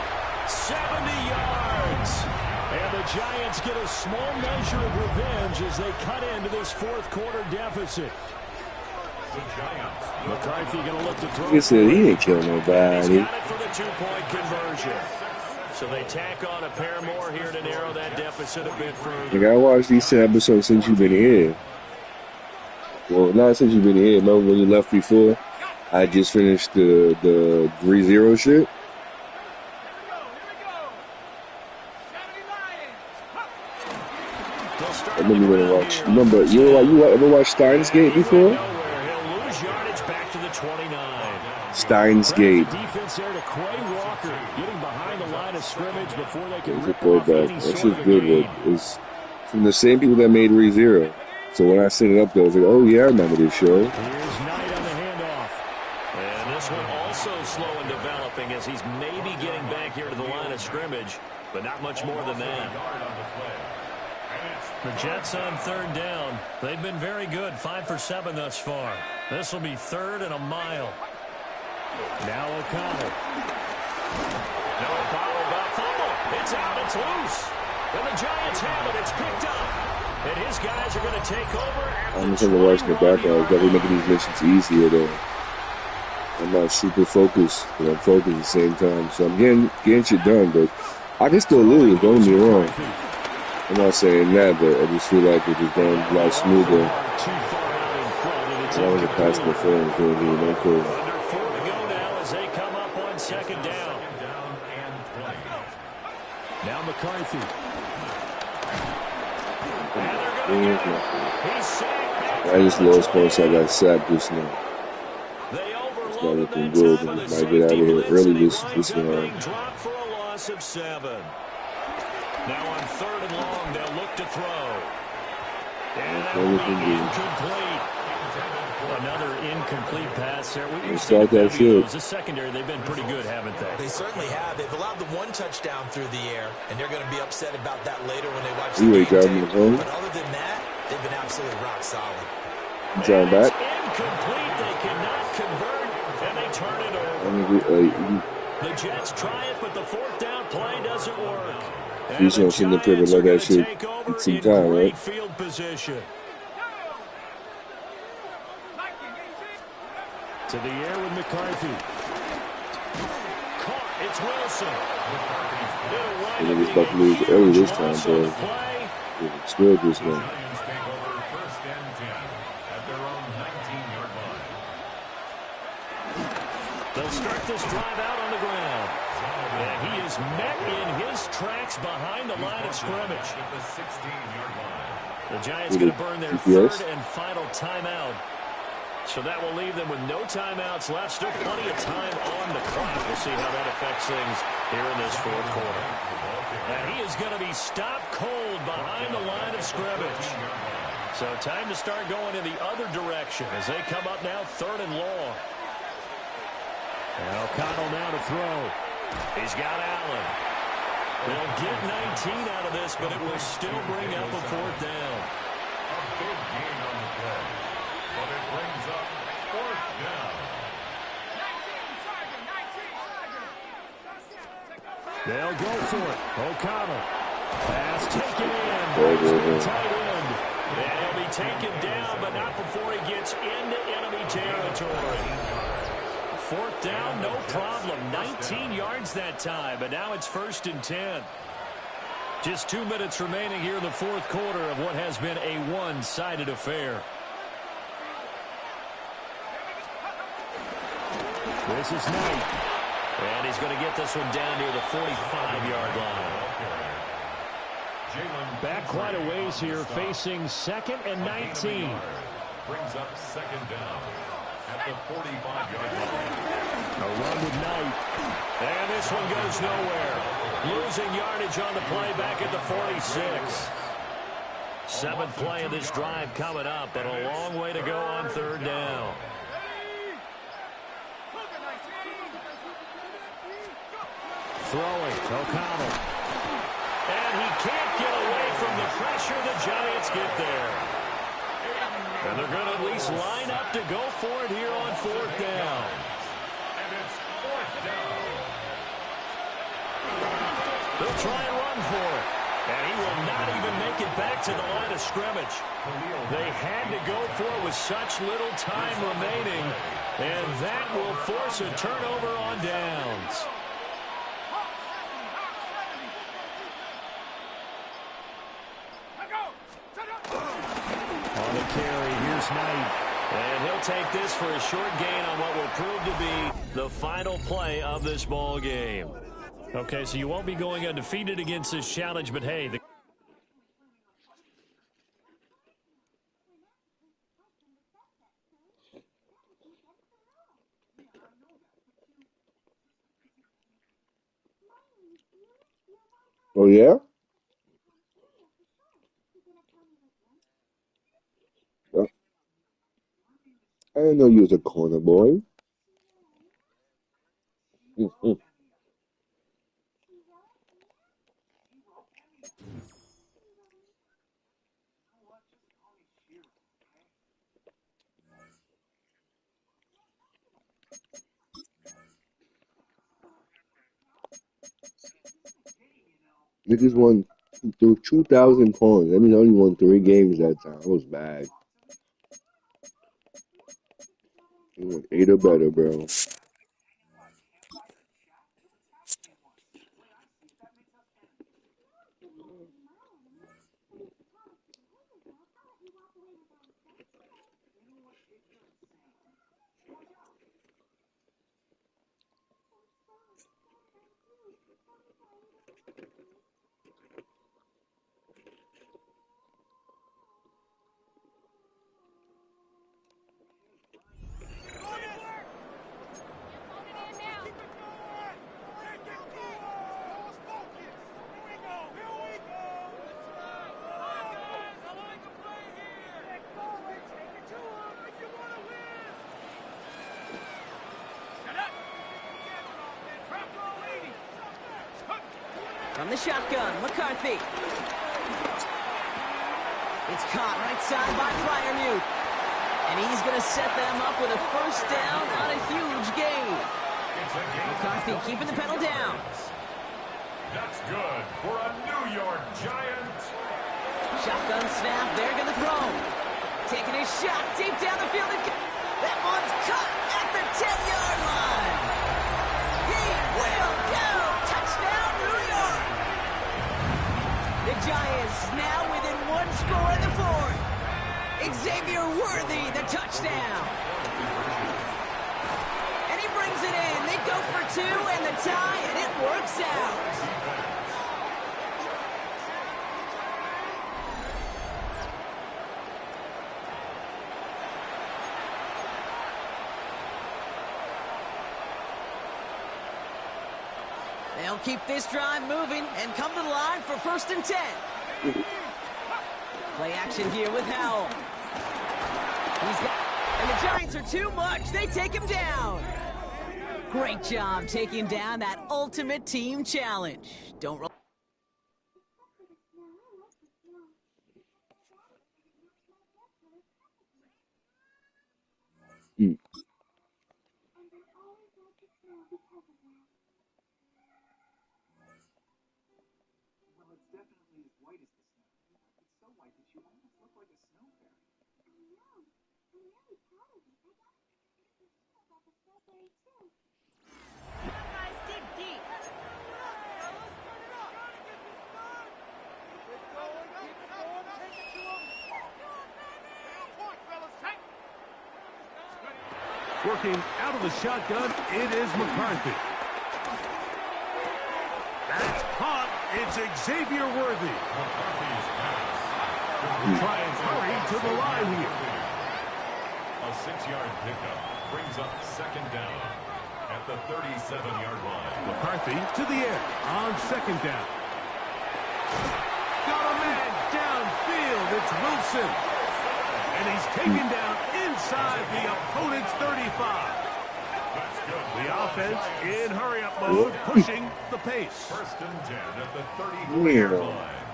70 yards. And the Giants get a small measure of revenge as they cut into this fourth quarter deficit. McCarthy going to look to throw. He said he ain't killing nobody. He's got it for the two-point conversion. So they tack on a pair more here to narrow that deficit a bit further. Like, I watched these 10 episodes since you've been here. Well, not since you've been here. Remember when you left before? I just finished the 3-0 shit. I remember you ever watch. Remember, you ever watched Steins Gate before? Steins Gate. Defense there to Quay Walker, getting behind the line of scrimmage before they can rip That off any shit's sort of good. gain. It's from the same people that made 3-0. So when I sent it up there, I was like, oh yeah, I remember this show. Here's Knight on the handoff. And this one also slow in developing as he's maybe getting back here to the line of scrimmage, but not much more than that. The Jets on third down. They've been very good, 5 for 7 thus far. This will be 3rd and a mile. Now O'Connell. No bottle about fumble. It's out. It's loose. And the Giants have it. It's picked up. And his guys are going to take over. I'm just watching the background. Definitely making these missions easier though. I'm not super focused, but I'm focused at the same time. So I'm getting shit done, but I can still lose. Don't get me wrong. I'm not saying that, but I just feel like it's just going a lot smoother. I was a pass interference doing here, no cool. Under 4 to go now as they come up on second down. Now McCarthy. I just lost points. I got sacked just now. It's not looking good. I might get out of here early this round. Drop for a loss of 7. Now on 3rd and long, they'll look to throw. And that will be incomplete. Another incomplete pass there. We've seen the secondary. They've been pretty good, haven't they? They certainly have. They've allowed the 1 touchdown through the air, and they're going to be upset about that later when they watch the game tape. But other than that, they've been absolutely rock solid. You trying back? Incomplete. They cannot convert, and they turn it over. The Jets try it, but the 4th down play doesn't work. He's going to send the pivot like that shit in some time, right? Field position. To the air with McCarthy. Caught. It's Wilson. I think it's about to lose early this time, bro. It's good this one. They'll start this drive out on the ground. And he is met in his tracks behind the line of scrimmage. The Giants going to burn their 3rd and final timeout. So that will leave them with no timeouts left. Still plenty of time on the clock. We'll see how that affects things here in this 4th quarter. And he is going to be stopped cold behind the line of scrimmage. So time to start going in the other direction as they come up now 3rd and long. And O'Connell now to throw. He's got Allen. They'll get 19 out of this, but it will still bring up a 4th down. A big gain on the play, but it brings up 4th down. They'll go for it. O'Connell. Pass taken in. Tight end. And he'll be taken down, but not before he gets into enemy territory. 4th down, no problem. 19 yards that time, but now it's 1st and 10. Just 2 minutes remaining here in the 4th quarter of what has been a one-sided affair. This is Knight. And he's going to get this one down near the 45-yard line. Back quite a ways here, facing 2nd and 19. Brings up 2nd down at the 45-yard line. A run with Knight. And this one goes nowhere. Losing yardage on the play back at the 46. 7th play of this drive coming up, but a long way to go on 3rd down. Throwing, O'Connell. And he can't get away from the pressure. The Giants get there. And they're going to at least line up to go for it here on 4th down. And it's 4th down. They'll try and run for it. And he will not even make it back to the line of scrimmage. They had to go for it with such little time remaining, and that will force a turnover on downs. On the carry, here's Knight. And he'll take this for a short gain on what will prove to be the final play of this ball game. Okay, so you won't be going undefeated against this challenge, but hey, Oh, yeah? Oh, I didn't know you was a corner boy. Niggas won through 2,000 points. I mean, only won 3 games that time. It was bad. They won 8 or better, bro. From the shotgun, McCarthy. It's caught right side by Fryermuth. And he's going to set them up with a first down on a huge gain. McCarthy keeping the pedal down. That's good for a New York Giant. Shotgun snap, they're going to throw. Taking his shot deep down the field. That one's cut at the 10-yard line. He will go. Touchdown, New York. The Giants now within 1 score in the fourth. Xavier Worthy, the touchdown. And he brings it in. They go for 2 and the tie, and it works out. They'll keep this drive moving and come to the line for 1st and 10. Play action here with Howell. And the Giants are too much. They take him down. Great job taking down that ultimate team challenge. Don't roll. Working out of the shotgun, it is McCarthy. That's caught. It's Xavier Worthy. Try and hurry to the line here. A 6-yard pickup brings up 2nd down at the 37-yard line. McCarthy to the air on 2nd down. Got a man downfield. It's Wilson. And he's taken down inside the opponent's 35. That's good. The offense in hurry-up mode, pushing the pace. 1st and 10 at the 34-yard line.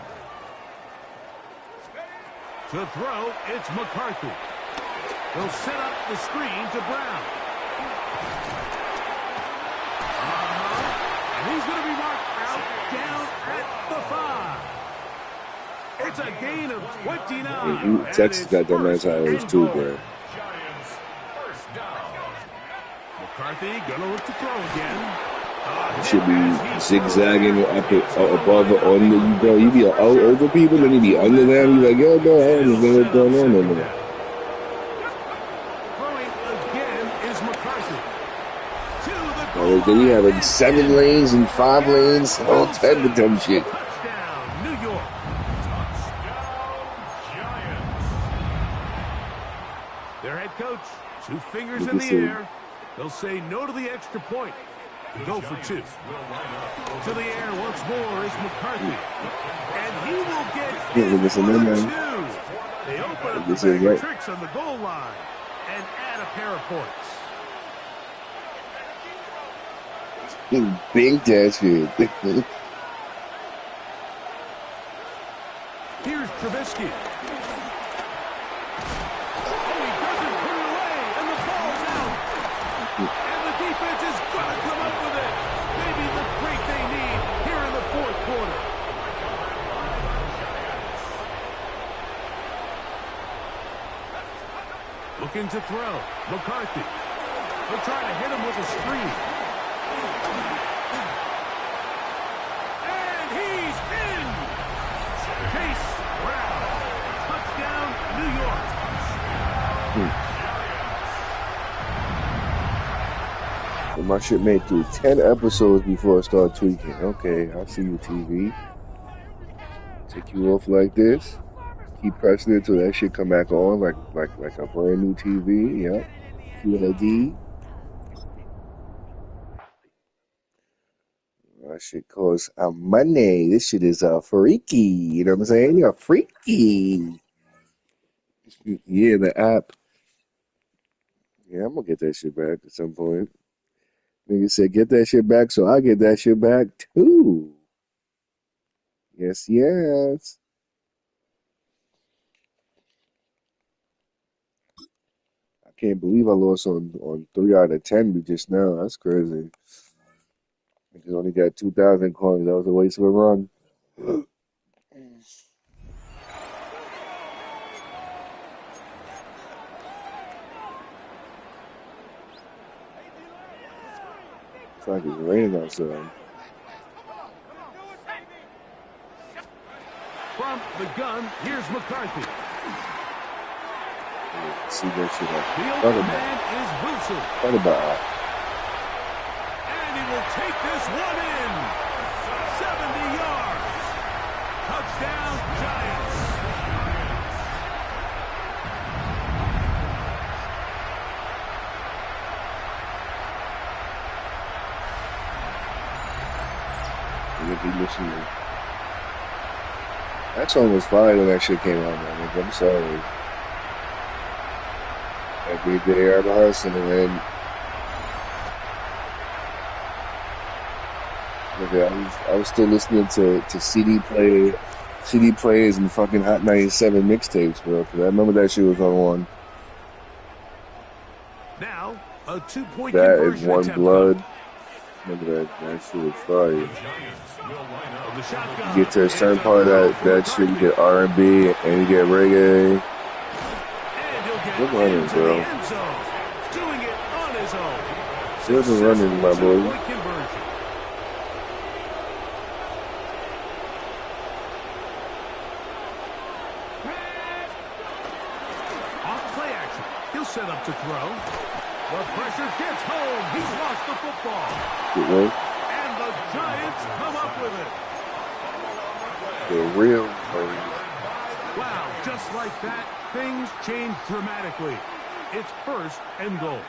To throw, it's McCarthy. He'll set up the screen to Brown. And he's going to be marked out down at the 5. It's a gain of 29. And Texas got that nice highways too, bro. McCarthy gonna look to throw again. You should be zigzagging up above or under you, bro. You be over people, then you be under them. You like, yo, bro, I don't understand what's going on over there. Throwing again is McCarthy. Then you having 7 lanes and 5 lanes, all type of dumb shit. Touchdown, New York. Their head coach, 2 fingers in the air. They'll say no to the extra point. Go for 2. To the air once more is McCarthy. And he will get in for 2. They open up the bag of tricks on the goal line and add a pair of points. Big that shit. Here's Trubisky. Oh, he doesn't put it away, and the ball's out. And the defense is going to come up with it. Maybe the break they need here in the 4th quarter. Looking to throw. McCarthy. They'll try to hit him with a screen. And he's in! Chase Brown. Touchdown, New York. Well, my shit made through 10 episodes before I start tweaking. Okay, I see you, TV. Take you off like this. Keep pressing it till that shit come back on like a brand new TV. Yep. QLED. That shit costs money. This shit is freaky. You know what I'm saying? You're freaky. Yeah, the app. Yeah, I'm gonna get that shit back at some point. Nigga said, get that shit back, so I get that shit back too. Yes, yes. I can't believe I lost on 3 out of 10 just now. That's crazy. I just only got 2,000 coins. That was a waste of a run. It's like it's raining outside. From the gun, here's McCarthy. See that shit up. The open man is Wilson. What about? And he will take this one in. 70 yards. Touchdown, Giants. If you listen to that song was fire when that shit came out, man. I'm sorry. Every day I'm hustling, man. I was still listening to CD players and fucking Hot 97 mixtapes, bro. Cause I remember that shit was on one. Now, a 2-point that conversion and One attempt. Blood. Remember that shit was fire. You get to a certain part of that shit, you get R&B and you get reggae. Good running, bro. Doing it on his own. Good running, my boy. Off play action. He'll set up to throw. The pressure gets home. He's lost the football. Good work. And the Giants come up with it. The real. Wow, just like that, things change dramatically. It's 1st and goal.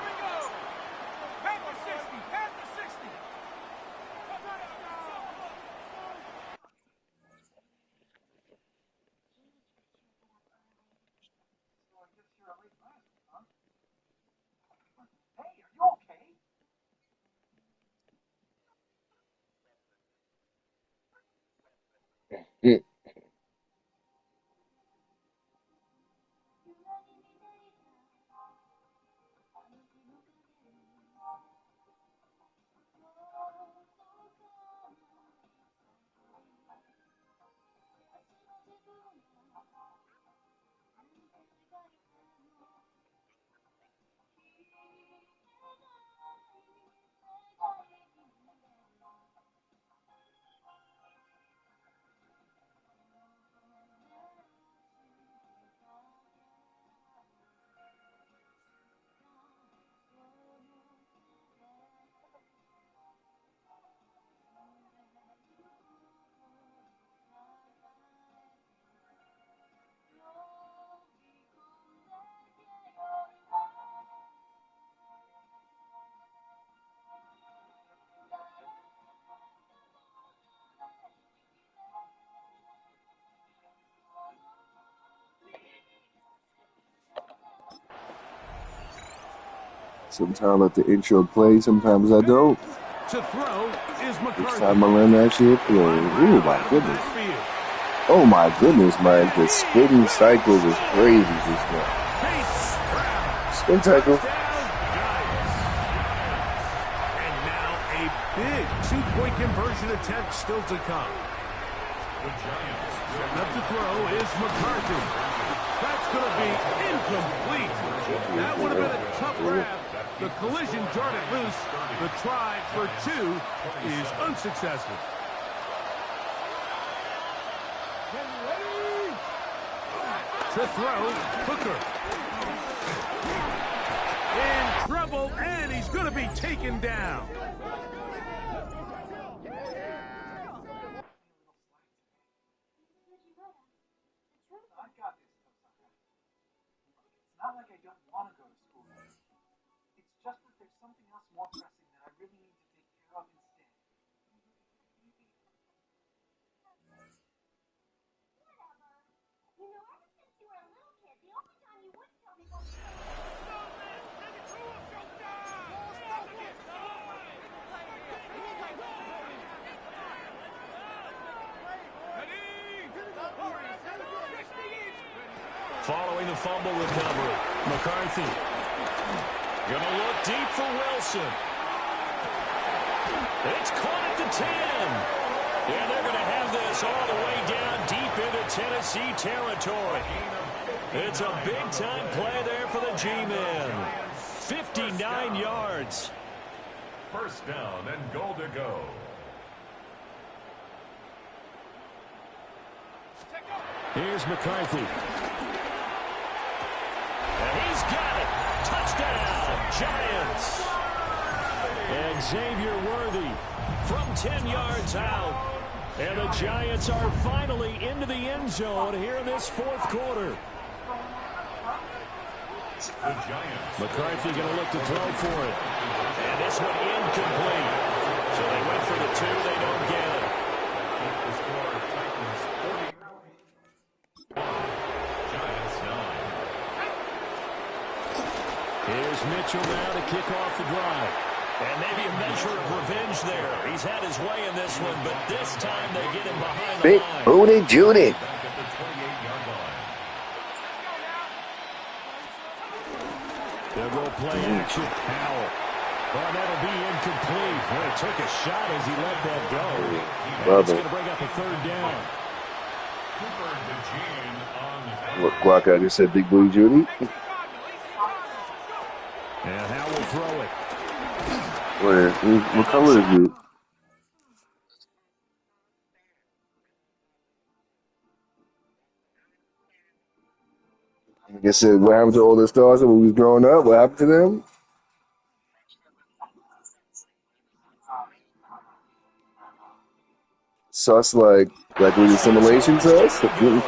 Mm. Sometimes I let the intro play, sometimes I don't. To throw is McCarthy. This time I learned that shit. Ooh, my goodness. Oh my goodness, man. The spinning cycle was crazy just now. Spin cycle. And now a big two-point conversion attempt still to come. Up to throw is McCarthy. That's going to be incomplete. That would have been a tough grab. The collision jarred it loose. The try for two is unsuccessful. To throw, Hooker. In trouble, and he's going to be taken down. Not like I don't want to go to school. It's just that there's something else more pressing that I really need to take care of instead. You know, ever since you were a little kid, the only time you wouldn't tell me what was Following the fumble recovery, McCarthy. Gonna look deep for Wilson. It's caught at the 10. And they're going to have this all the way down deep into Tennessee territory. It's a big-time play there for the G-men. 59 yards. First down and goal to go. Here's McCarthy. And he's got it. Touchdown, Giants. And Xavier Worthy from 10 yards out. And the Giants are finally into the end zone here in this fourth quarter. McCarthy going to look to throw for it. And this one incomplete. So they went for the two. They don't get it. Here's Mitchell now to kick off the drive. And maybe a measure of revenge there. He's had his way in this one, but this time they get him behind the Big line. Booty Judy. They'll go play action. Howell. Well, that'll be incomplete. Well, he took a shot as he let that go. And it's going to bring up a third down. What, Guac, I just said Big Booty Judy? And Howell will throw it. What color is it? Like I said, what happened to all the stars when we was growing up? What happened to them? Sus like with assimilation sus? They dial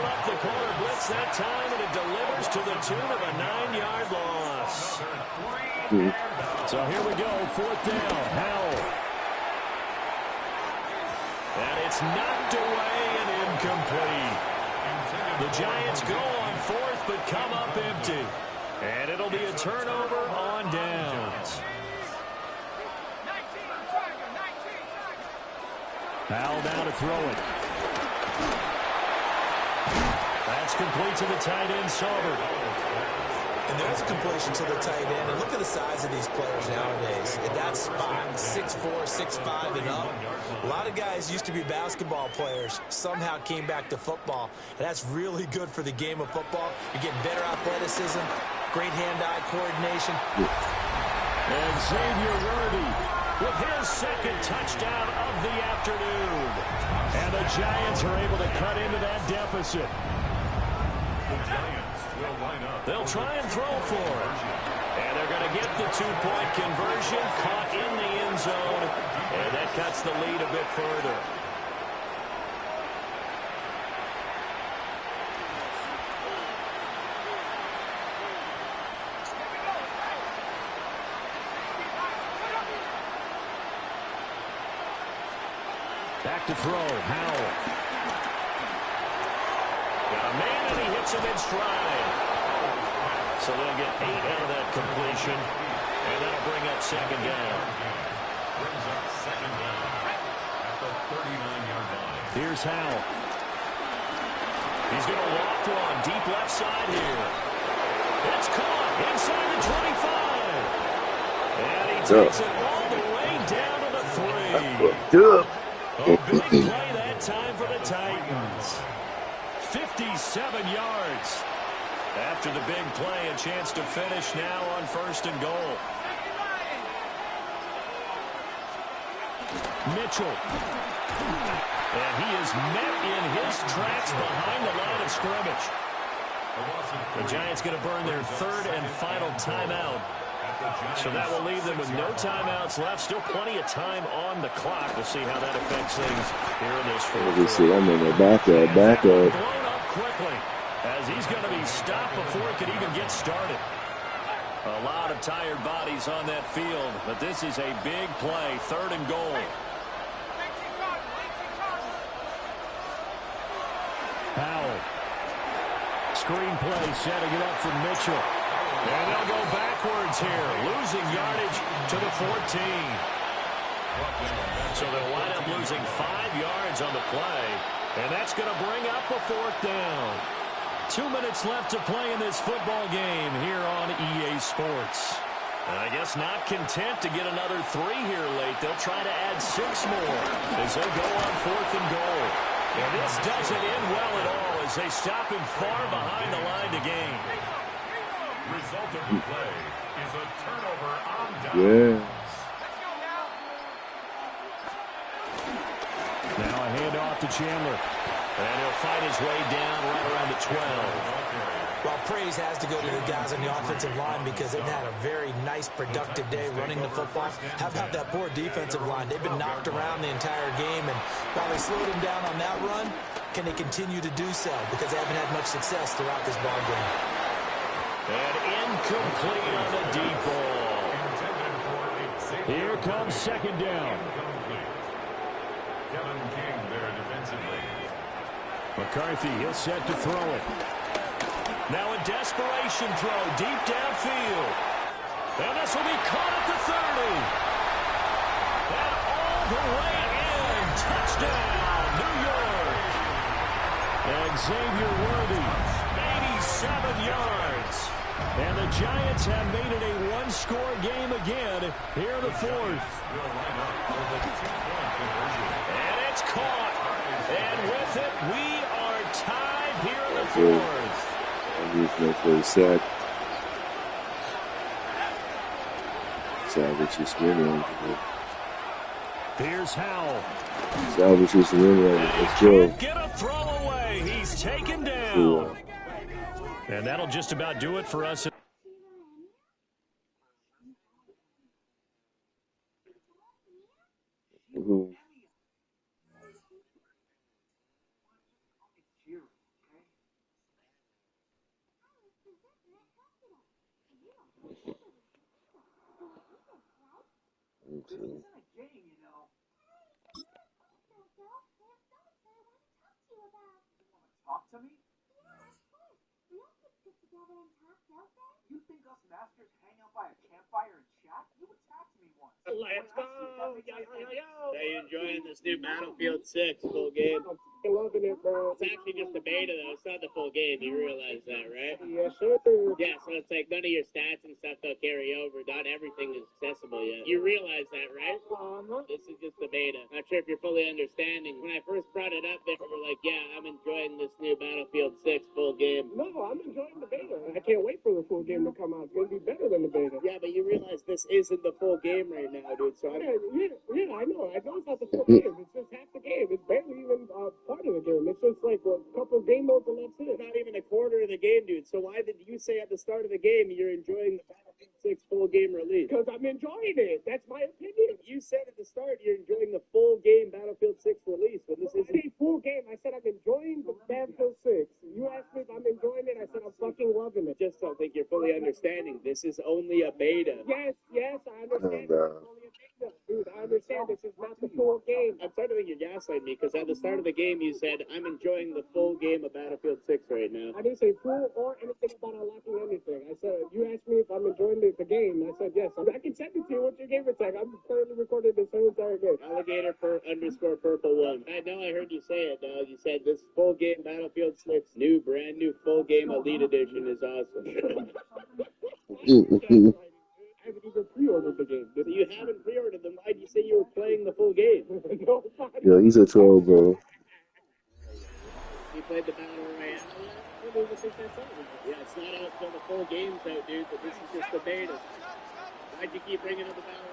up the corner blitz that time, and it delivers to the tune of a 9-yard loss. So here we go, fourth down, Howell. And it's knocked away and incomplete. The Giants go on fourth, but come up empty. And it'll be a turnover on downs. Howell down to throw it. That's complete to the tight end, Sauber. And there's a completion to the tight end. And look at the size of these players nowadays. At that spot, 6'4", 6'5", and up. A lot of guys used to be basketball players, somehow came back to football. And that's really good for the game of football. You're getting better athleticism, great hand-eye coordination. And Xavier Worthy with his second touchdown of the afternoon. And the Giants are able to cut into that deficit. They'll try and throw for it. And they're going to get the two-point conversion, caught in the end zone. And that cuts the lead a bit further. Back to throw, Howell. Got a man, and he hits him in stride. So they'll get 8 out of that completion, and that'll bring up second down. Brings up second down at the 39-yard line. Here's Howell. He's going to loft one deep left side here. It's caught inside the 25. And he takes it all the way down to the 3. A big play that time for the Titans. 57 yards. After the big play, a chance to finish now on 1st and goal. Mitchell. And he is met in his tracks behind the line of scrimmage. The Giants going to burn their 3rd and final timeout. So that will leave them with no timeouts left. Still plenty of time on the clock. We'll see how that affects things here in this fourth. I'm in the back up. Blown up quickly as he's going to be stopped before it could even get started. A lot of tired bodies on that field, but this is a big play. 3rd and goal. Powell. Screen play setting it up for Mitchell. And they'll go backwards here, losing yardage to the 14. So they'll wind up losing 5 yards on the play, and that's going to bring up a 4th down. 2 minutes left to play in this football game here on EA Sports. And I guess not content to get another 3 here late. They'll try to add 6 more as they go on 4th and goal. And this doesn't end well at all as they stop him far behind the line to gain. Result of the play is a turnover on downs. Yeah. Now a handoff to Chandler. And he'll fight his way down right around the 12. Well, praise has to go to the guys on the offensive line because they've had a very nice, productive day running the football. How about that poor defensive line? They've been knocked around the entire game, and while they slowed him down on that run, can they continue to do so? Because they haven't had much success throughout this ball game. And incomplete on the deep ball. Here comes second down. Kevin King there defensively. McCarthy, he'll set to throw it. Now a desperation throw deep downfield. And this will be caught at the 30. And all the way in. Touchdown, New York. And Xavier Worthy, 87 yards. And the Giants have made it a one-score game again here in the 4th. And it's caught. And with it, we are tied here in the 4th. Salvage this win. Here's Howell. Salvage this win. Let's go. Get a throw away. He's taken down. Cool. And that'll just about do it for us. Talk to me? You think us masters hang out by a campfire and chat? You attacked me once. Let's go! Are you enjoying this new Battlefield 6 full game? I'm loving it, bro. It's actually just a beta, though. It's not the full game. You realize that, right? Yes, sir. Yeah, so it's like none of your stats and stuff they'll carry over. Not everything is accessible yet. You realize that, right? This is just the beta. Not sure if you're fully understanding. When I first brought it up, they were like, yeah, I'm enjoying this new Battlefield 6 full game. No, I'm enjoying the beta. I can't wait for the full game to come out. It's going to be better than the beta. Yeah, but you realize this isn't the full game right now, dude. So Yeah, I know. I know it's not the full game. It's just half the game. It's barely even part of the game. It's just like a couple of game modes and that's it. It's not even a quarter of the game, dude. So why did you say at the start of the game you're enjoying the Battlefield 6 full game release? Because I'm enjoying it. That's my opinion. You said at the start you're enjoying the full game Battlefield 6 release, but this isn't a full game. I said I'm enjoying the Battlefield 6. You asked me if I'm enjoying it. I said I'm fucking loving it. Just don't think you're fully understanding. This is only a beta. Yes, I understand. Oh, It's only a beta. Dude, I understand this is not the full game. I'm starting to think you're gaslighting me because at the start of the game you said, I'm enjoying the full game of Battlefield 6 right now. I didn't say full or anything about unlocking anything. I said, you asked me if I'm enjoying the game. I said, yes. I can send it to you. What's your gamer tag? I'm currently recording this whole entire game. Alligator _ purple 1. I know I heard you say it, dog. You said this full game Battlefield 6 brand new full game Elite Edition is awesome. I haven't even pre-ordered the game. So you haven't pre-ordered them. Why'd you say you were playing the full game? Yo, he's a troll, bro. You played the Battle Royale? Yeah, it's not out until the full game's out, dude, but this is just the beta. Why'd you keep bringing up the Battle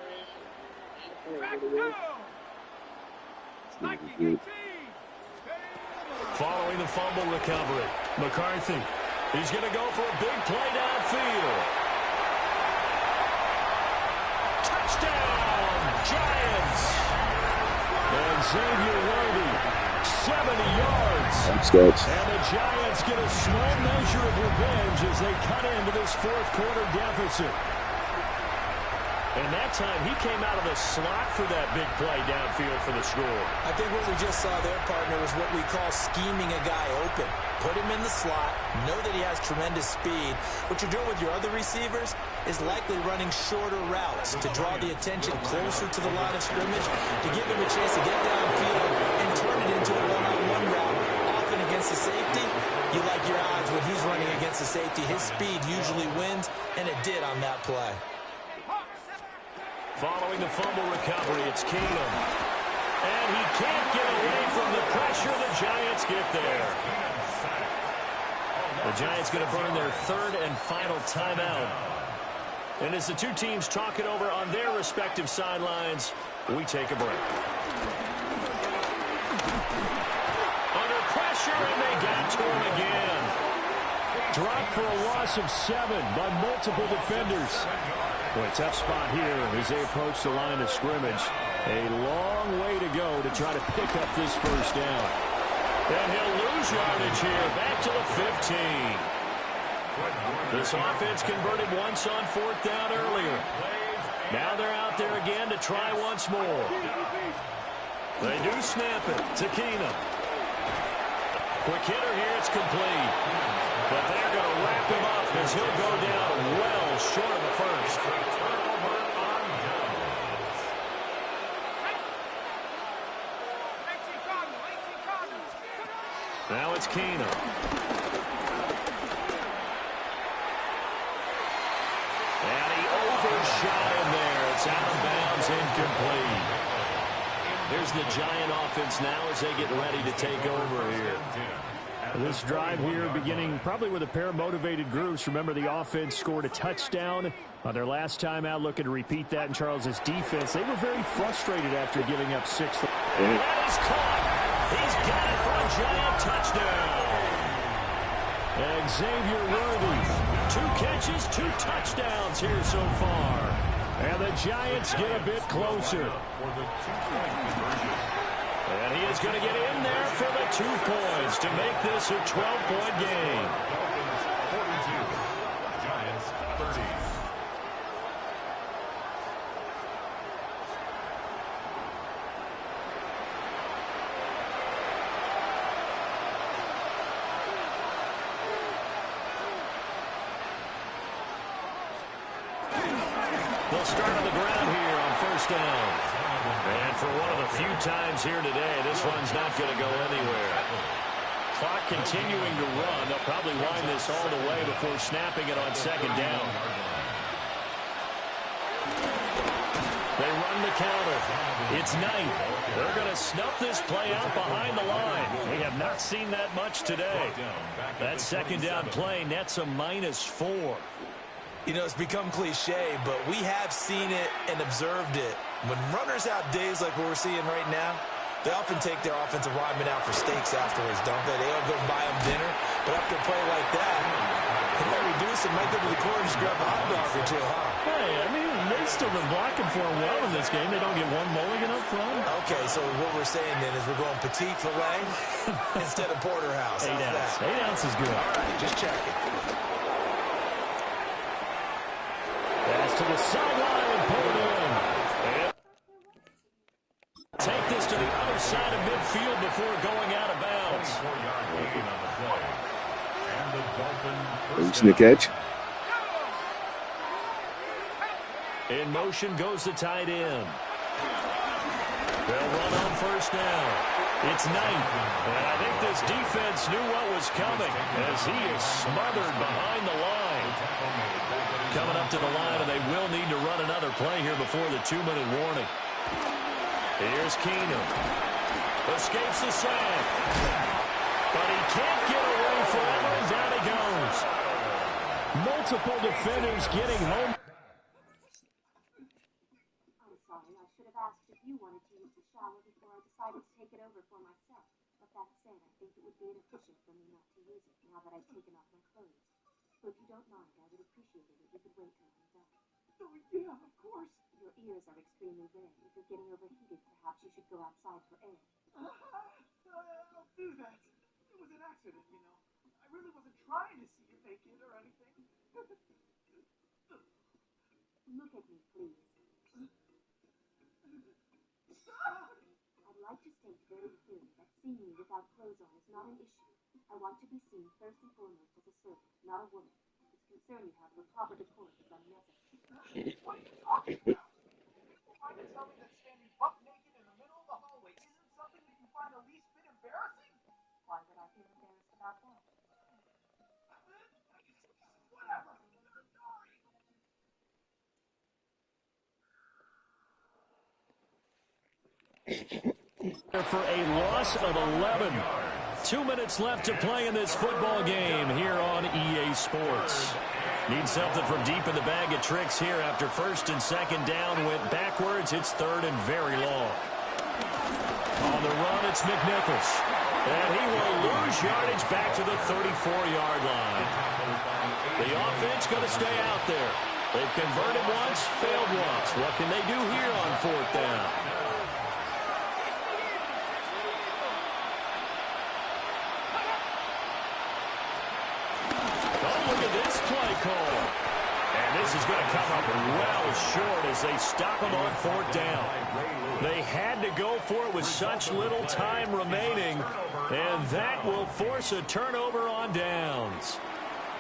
Royale? Following the fumble recovery, McCarthy. He's going to go for a big play downfield. Touchdown, Giants! And Xavier Worthy, 70 yards. And the Giants get a small measure of revenge as they cut into this fourth quarter deficit. And that time, he came out of the slot for that big play downfield for the score. I think what we just saw there, partner, is what we call scheming a guy open. Put him in the slot, know that he has tremendous speed. What you're doing with your other receivers is likely running shorter routes to draw the attention closer to the line of scrimmage, to give him a chance to get downfield and turn it into a one-on-one route, often against the safety. You like your odds when he's running against the safety. His speed usually wins, and it did on that play. Following the fumble recovery, it's Keenum. And he can't get away from the pressure. The Giants get there. The Giants going to burn their third and final timeout. And as the two teams talk it over on their respective sidelines, we take a break. Under pressure, and they got to him again. Dropped for a loss of 7 by multiple defenders. Boy, tough spot here as they approach the line of scrimmage. A long way to go to try to pick up this first down. And he'll lose yardage here, back to the 15. This offense converted once on fourth down earlier. Now they're out there again to try once more. They do snap it to Keenum. Quick hitter here, it's complete. But they're going to wrap him up as he'll go down well short of the first. Now it's Keenum. And he overshot him there. It's out of bounds, incomplete. Here's the Giant offense now as they get ready to take over here. This drive here beginning probably with a pair of motivated groups. Remember, the offense scored a touchdown on their last time out. Looking to repeat that in Charles's defense. They were very frustrated after giving up 6. And he's caught. He's got it for a Giant touchdown. And Xavier Worthy, 2 catches, 2 touchdowns here so far. And the Giants get a bit closer. And he is going to get in there for the 2 points to make this a 12-point game. Dolphins 42, Giants 30. They'll start on the ground here on first down. And for one of the few times here today, this run's not going to go anywhere. Clock continuing to run. They'll probably wind this all the way before snapping it on second down. They run the counter. It's Knight. They're going to snuff this play out behind the line. We have not seen that much today. That second down play nets a -4. You know, it's become cliche, but we have seen it and observed it. When runners have days like what we're seeing right now, they often take their offensive linemen out for steaks afterwards, don't they? They all go buy them dinner. But after a play like that, they might reduce it, might go to the corner and just grab a hot dog or 2, huh? Hey, I mean, they've still been blocking for him well in this game. They don't get one mulligan up front. Okay, so what we're saying then is we're going petite filet instead of porterhouse. 8 ounce. 8 ounce is good. All right, just checking. Pass to the sideline, pulled in. this to the other side of midfield before going out of bounds. Reaching the catch. In motion goes the tight end. They'll run on first down. It's Knight. And I think this defense knew what was coming as he is smothered behind the line. Coming up to the line, and they will need to run another play here before the 2-minute warning. Here's Keenum. Escapes the sack. But he can't get away forever, and down he goes. Multiple defenders getting home. I'm sorry, I should have asked if you wanted to use the shower before I decided to take it over for myself. But that said, I think it would be inefficient for me not to use it now that I've taken off my clothes. So if you don't mind, I would appreciate it if you could wait till I'm done. Oh, yeah, of course. Your ears are extremely red. If you're getting overheated, perhaps you should go outside for air. I'll do that. It was an accident, you know. I really wasn't trying to see you naked or anything. Look at me, please. I'd like to state very clearly that seeing me without clothes on is not an issue. I want to be seen first and foremost as a servant, not a woman. This concern you have for proper decorum is unnecessary. What are you talking about? You trying to tell me that standing buck naked in the middle of the hallway isn't something that you find the least bit embarrassing? Why would I feel embarrassed about that? Whatever. For a loss of 11. 2 minutes left to play in this football game here on EA Sports. Need something from deep in the bag of tricks here after first and second down. Went backwards. It's third and very long. On the run, it's McNichols. And he will lose yardage back to the 34-yard line. The offense going to stay out there. They've converted once, failed once. What can they do here on fourth down? Call. And this is going to come up well short as they stop him on fourth down. They had to go for it with such little time remaining, and that will force a turnover on downs.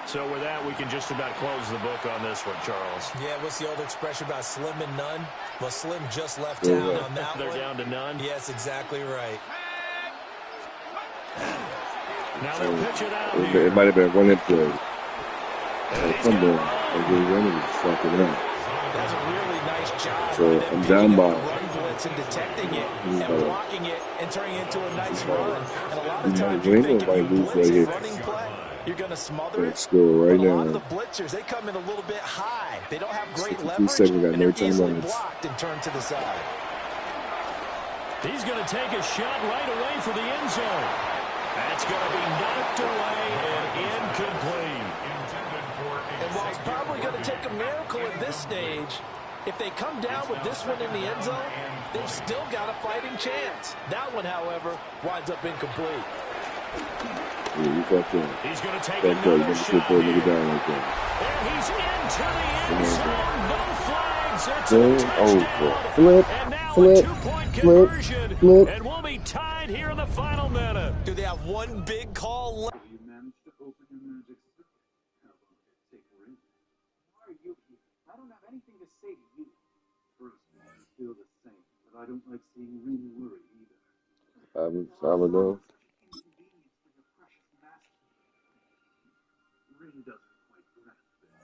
So with that, we can just about close the book on this one, Charles. Yeah, what's the old expression about slim and none? Well, Slim just left town on that They're one. down to none? Yes, exactly right. Now they'll pitch it out. It might have been one play. Come on. Fuck it up. That's a really nice job. So I'm down by. Run blitz and detecting it and blocking it and turning it into a nice run. And a lot of times you think if you blitz a running play, you're going to smother it. Score right but a lot now. of the blitzers, they come in a little bit high. They don't have great 62 leverage, seconds, got and no they're easily timeouts. blocked and turned to the side. He's going to take a shot right away for the end zone. That's going to be knocked away and incomplete. And while it's probably going to take a miracle at this stage, if they come down with this one in the end zone, they've still got a fighting chance. That one, however, winds up incomplete. He's going to take another shot here. And he's into the end zone. No flags. It's a touchdown. Flip, and now flip, a two-point flip, conversion. flip. And we'll be tied here in the final minute. Do they have one big call left? You managed to open your magic circle. How long did it take her in? Why are you here? I don't have anything to say to you. First, I feel the same, but I don't like seeing Rin worry either. I don't know. Inconvenience for your precious master. Rin doesn't quite grasp this.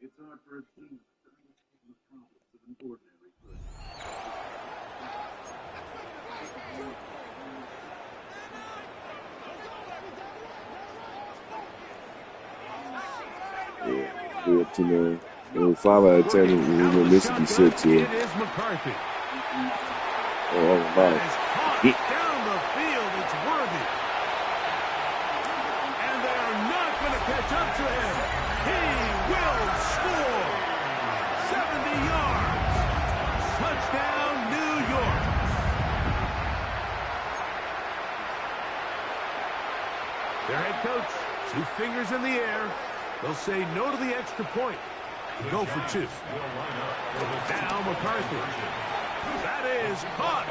It's hard for a team to understand the problems of an ordinary person. Yeah, we're up to the 5 out of 10 in Mississippi 6 here. It is McCarthy. Oh, my. Down the field, it's Worthy. And they are not going to catch up to him. He will score. 70 yards. Touchdown, New York. Their head coach, 2 fingers in the air. They'll say no to the extra point. Go for 2. Now McCarthy. That that is caught.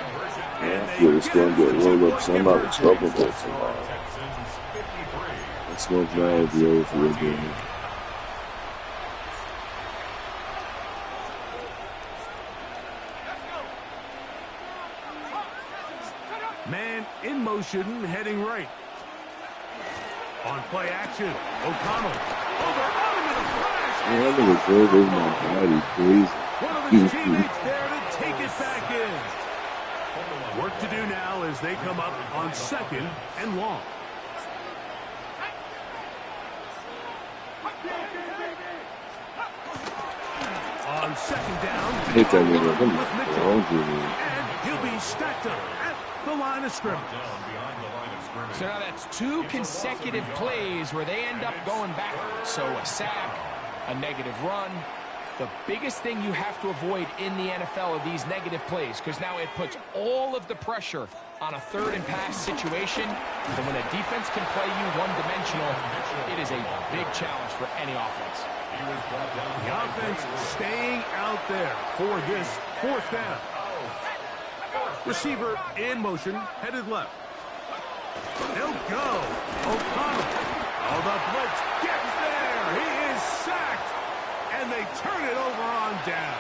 Yeah, I feel it's going to get rolled up, so I'm out of trouble there tomorrow. That's what now will be over for again. Man in motion, heading right. On play action, O'Connell. Over on him in a flash. Yeah, I'm going to throw this my body, please. One of his teammates there to take it back in. Work to do now as they come up on second and long. On second down, Hit that nigga. Come and he'll be stacked up at the line of scrimmage. So now that's 2 consecutive plays where they end up going backwards. So a sack, a negative run. The biggest thing you have to avoid in the NFL are these negative plays, because now it puts all of the pressure on a third and pass situation. And when a defense can play you one-dimensional, it is a big challenge for any offense. The offense staying out there for this fourth down. Receiver in motion, headed left. They'll go. O'Connell. Oh, the blitz gets there. He is sacked. And they turn it over on down.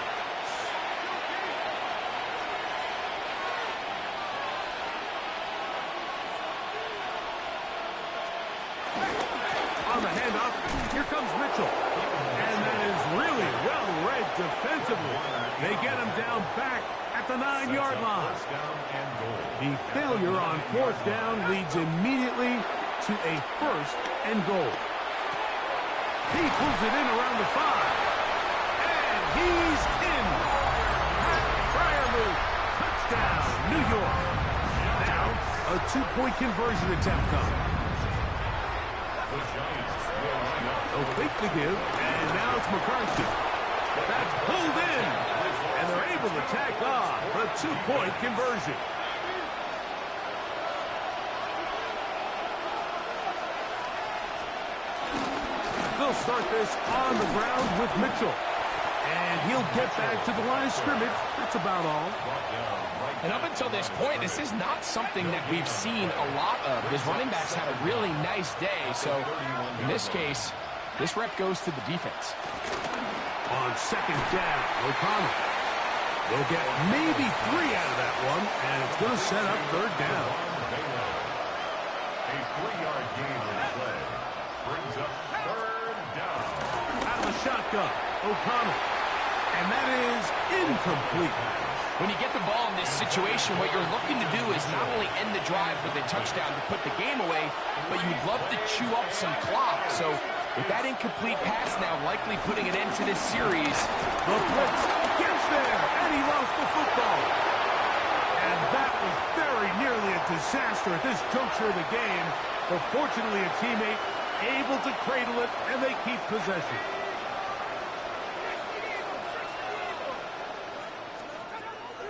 On the handoff, here comes Mitchell. And that is really well read defensively. They get him down back at the 9-yard line. The failure on fourth down leads immediately to a first and goal. He pulls it in around the 5. And he's in. Pat Fryermuth, touchdown, New York. Now, a 2-point conversion attempt coming. They'll fake the give, and now it's McCarthy. That's pulled in, and they're able to tack on a 2-point conversion. They'll start this on the ground with Mitchell. And he'll get back to the line of scrimmage. That's about all. And up until this point, this is not something that we've seen a lot of. His running backs had a really nice day. So in this case, this rep goes to the defense. On second down, O'Connell. They'll get maybe 3 out of that one, and it's going to set up third down. A 3-yard gain on the play brings up third down. Out of the shotgun, O'Connell. And that is incomplete. When you get the ball in this situation, what you're looking to do is not only end the drive with a touchdown to put the game away, but you'd love to chew up some clock. So with that incomplete pass now likely putting an end to this series. The blitz gets there, and he lost the football. And that was very nearly a disaster at this juncture of the game. But fortunately, a teammate able to cradle it, and they keep possession.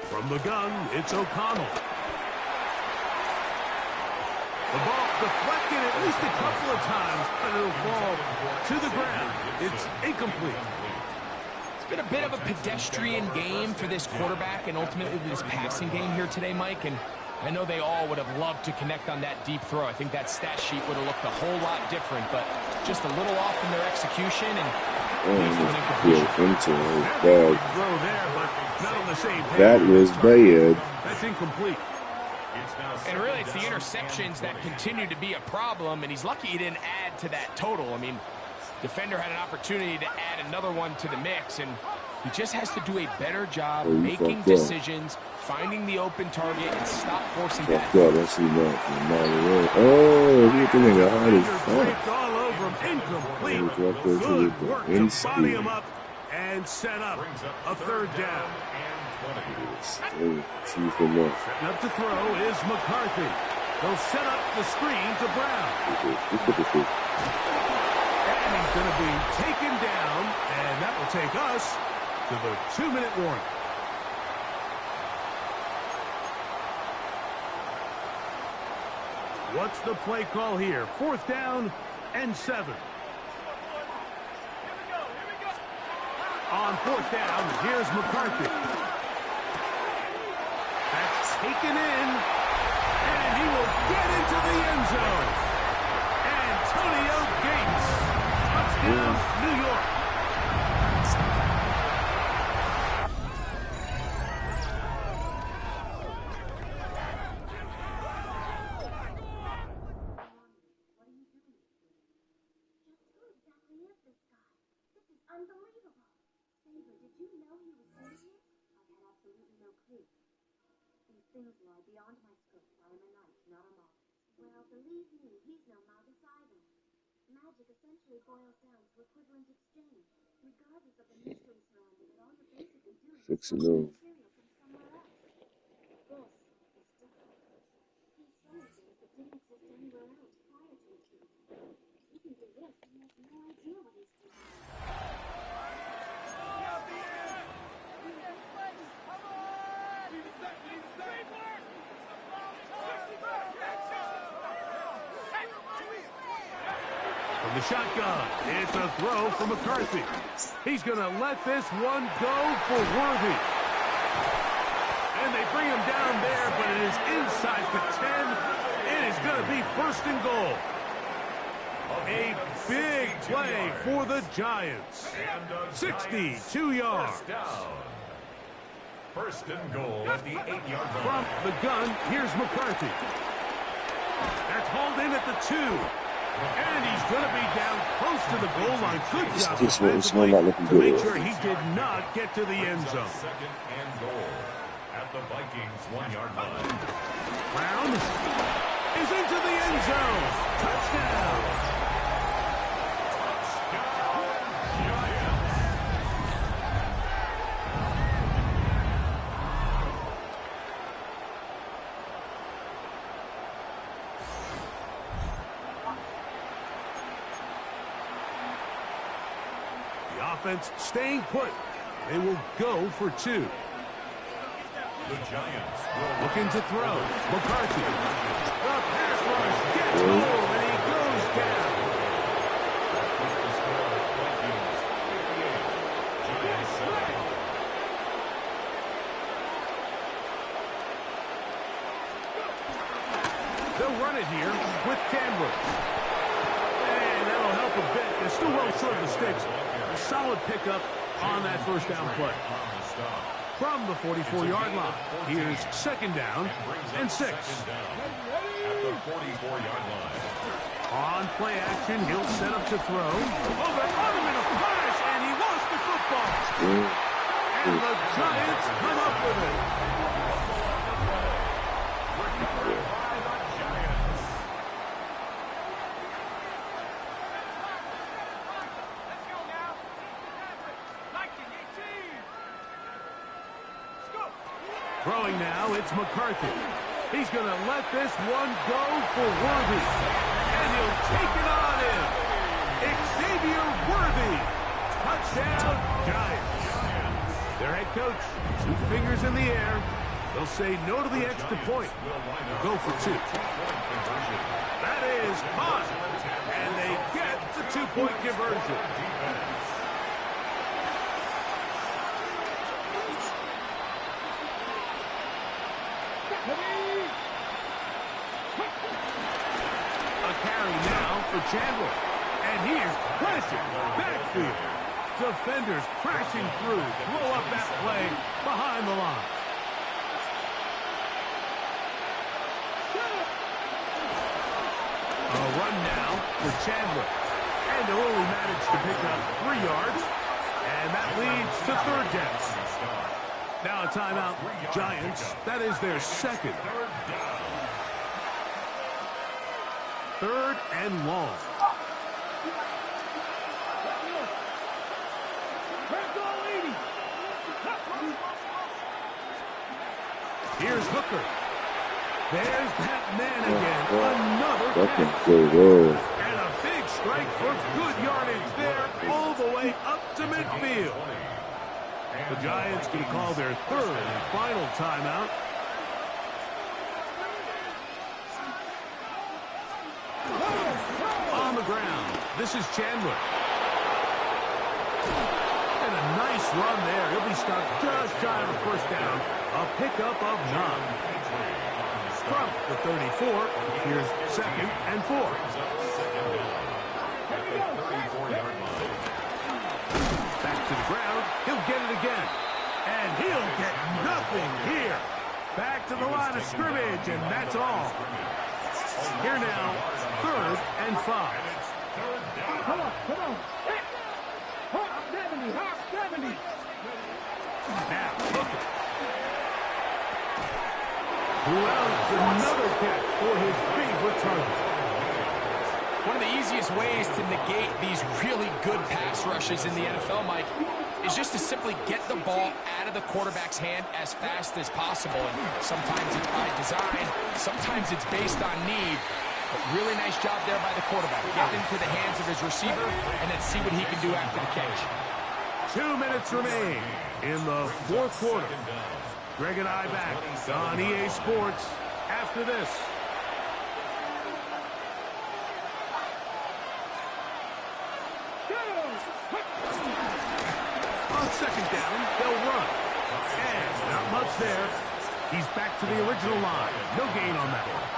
From the gun, it's O'Connell. The ball deflected at least a couple of times, but it'll fall to the ground. It's incomplete. It's been a bit of a pedestrian game for this quarterback and ultimately this passing game here today, Mike. And I know they all would have loved to connect on that deep throw. I think that stat sheet would have looked a whole lot different, but just a little off in their execution. And that was bad. That's incomplete. And really, it's the interceptions that continue to be a problem, and he's lucky he didn't add to that total. I mean, defender had an opportunity to add another one to the mix, and he just has to do a better job making decisions, finding the open target, and stop forcing that. Oh, he hit the nigga hard as fuck. All over him, incomplete. Good work to body him up and set up a third down. Setting up to throw is McCarthy. They'll set up the screen to Brown. And he's going to be taken down, and that will take us to the 2-minute warning. What's the play call here? 4th down and 7. On 4th down, here's McCarthy. taken in, and he will get into the end zone. Antonio Gates, touchdown, New York. Unbelievable. Saber, did you know he was serious? I had absolutely no clue. These things lie beyond my scope. I am a knight, not a moth. Well, believe me, he's no novice either. Magic essentially boils down to equivalent exchange. Regardless of the mystery surrounding it, all you're basically doing is Fixing material from somewhere else. This is different. He's showing things that didn't exist anywhere else prior to his birth. He can do this, and he has no idea what he's doing. From the shotgun, it's a throw from McCarthy. He's going to let this one go for Worthy. And they bring him down there, but it is inside the 10. It is going to be first and goal. A big play for the Giants. 62 yards. First and goal at the 8-yard line. From the gun, here's McCarthy. That's hauled in at the 2. And he's going to be down close to the goal line. Good job defensively to make sure he did not get to the end zone. Second and goal at the Vikings 1-yard line. Brown is into the end zone. Touchdown. Offense staying put. They will go for 2. The Giants looking to throw. McCarthy. The pass rush gets home, and he goes down. They'll run it here with Chandler. And that'll help a bit. They're still well short of the sticks. A solid pickup on that first down play. From the 44-yard line, here's second down and 6. At the 44-yard line. On play action, he'll set up to throw. Oh, they're on him in a flash, and he lost the football. And the Giants come up with it. Throwing now, it's McCarthy. He's going to let this one go for Worthy. And he'll take it on in. Xavier Worthy. Touchdown, Giants. Their head coach, 2 fingers in the air. They'll say no to the extra point. They'll go for 2. That is caught. And they get the 2-point conversion. Chandler, and he is planted backfield. Defenders crashing through, blow up that play behind the line. A run now for Chandler, and they'll only manage to pick up 3 yards, and that leads to third down. Now a timeout, Giants. That is their second. Third and long. Here's Hooker. There's that man again. Another catch. And a big strike for good yardage there all the way up to midfield. The Giants can call their third and final timeout. On the ground, this is Chandler. And Nice run there. He'll be stopped just shy of a first down. A pickup of 9. From the 34, here's 2nd and 4. Back to the ground. He'll get it again. And he'll get nothing here. Back to the line of scrimmage, and that's all. Here now, 3rd and 5. Come on. Hawk 70. Now, look it. Rounds another catch for his favorite target. One of the easiest ways to negate these really good pass rushes in the NFL, Mike, is just to simply get the ball out of the quarterback's hand as fast as possible. And sometimes it's by design, sometimes it's based on need. But really nice job there by the quarterback. Get into the hands of his receiver and then see what he can do after the catch. 2 minutes remain in the 4th quarter. Greg and I back on EA Sports after this. On 2nd down, they'll run. And not much there. He's back to the original line. No gain on that one.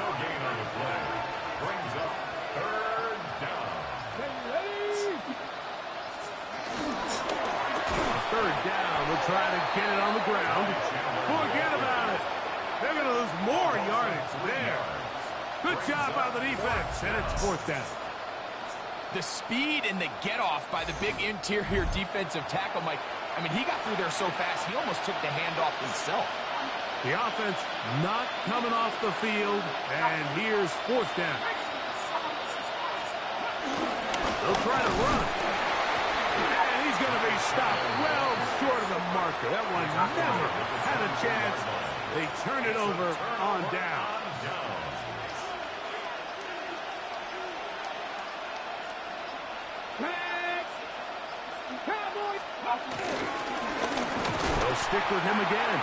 No gain on the play. Brings up 3rd down. 3rd down. We'll try to get it on the ground. Forget about it. They're going to lose more yardage there. Good job by the defense, and it's 4th down. The speed and the get-off by the big interior defensive tackle, Mike. I mean, he got through there so fast, he almost took the handoff himself. The offense not coming off the field, and here's 4th down. They'll try to run. And he's going to be stopped well short of the marker. That one never had a chance. They turn it over on down. They'll stick with him again.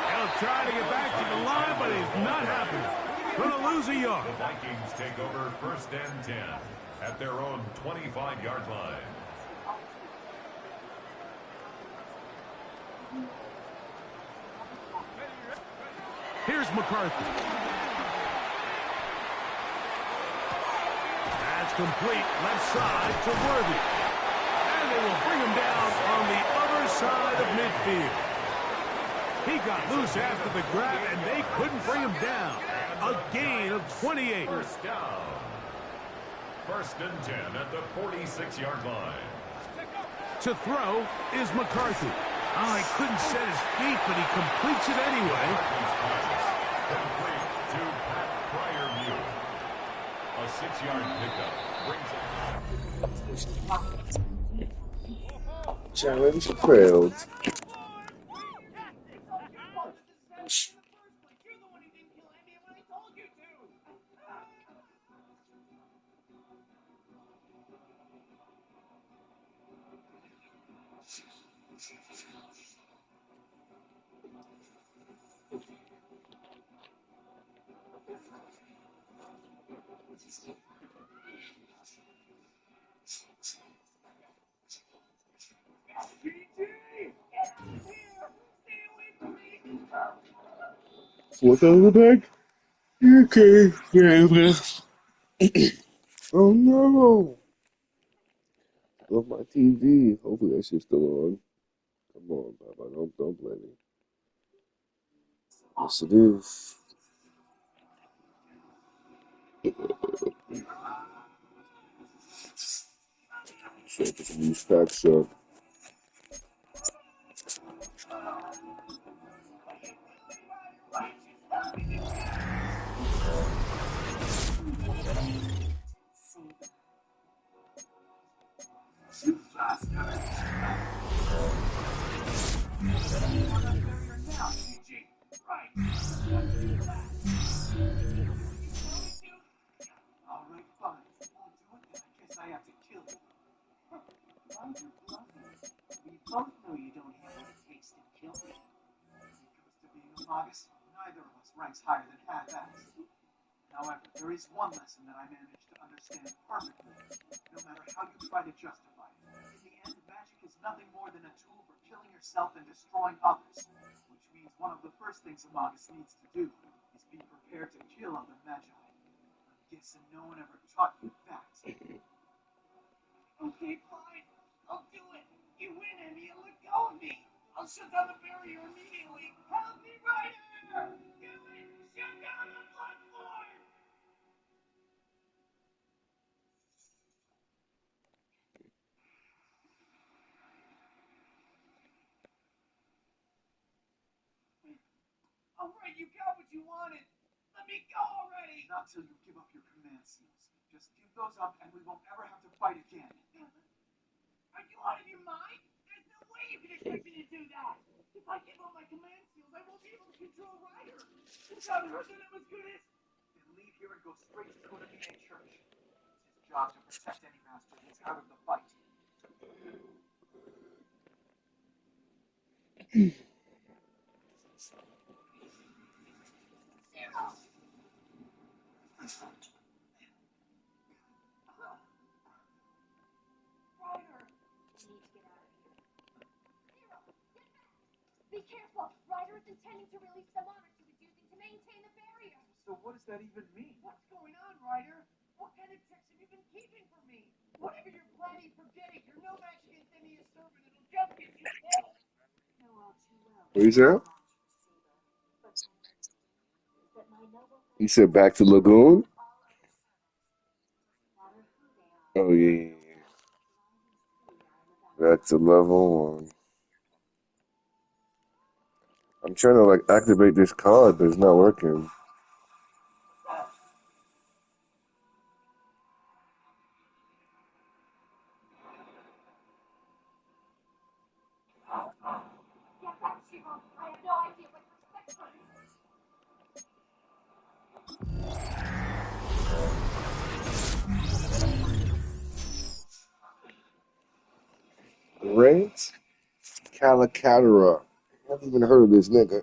They'll try to get back to the line, but it's not happening. Going to lose a yard. The Vikings take over 1st and 10 at their own 25-yard line. Here's McCarthy. That's complete left side to Worthy. And they will bring him down on the other side of midfield. He got loose after the grab, and they couldn't bring him down. A gain of 28. 1st down. 1st and 10 at the 46-yard line. To throw is McCarthy. Oh, he couldn't set his feet, but he completes it anyway. Complete to Pat Fryerview. A 6-yard pickup brings it. Challenge failed. What's on the back? Okay, yeah. Oh no! Love my TV. Hopefully that shit's still on. Come on, Papa. Don't blame me. Yes, it is. So if it's a news pack show. Alright, fine. I'll do it, then I guess I have to kill you. Why are you bluffing? We both know you don't have what it takes to kill me. When it comes to being a novice, neither of us ranks higher than half-assed. However, there is one lesson that I managed to understand perfectly, no matter how you try to justify it. In the end, magic is is nothing more than a tool for killing yourself and destroying others, which means one of the first things a magus needs to do is be prepared to kill other magi. I'm guessing no one ever taught you that. Okay, fine. I'll do it. You win, Emmy, and let go of me. I'll shut down the barrier immediately. Help me, Ryder! Do it! Shut down the platform! All right, you got what you wanted. Let me go already. Not till you give up your command seals. Just give those up and we won't ever have to fight again. Are you out of your mind? There's no way you can expect me to do that. If I give up my command seals, I won't be able to control Ryder. It's not hurting him as good as... Then leave here and go straight to Konamiya Church. It's his job to protect any master who's out of the fight. Ryder! We need to get out of here. Zero, get back! Be careful! Ryder is intending to release the monarch he was using to maintain the barrier. So what does that even mean? What's going on, Ryder? What kind of tricks have you been keeping from me? Whatever you're planning, forget it. You're no match against any servant. It'll just get you killed. Know all too well. What you said? That my noble You said back to Lagoon? Oh, yeah. Back to level 1. I'm trying to, like, activate this card, but it's not working. Get back, Shiro. I have no idea what to expect from you. Great Calicatura. I haven't even heard of this nigga.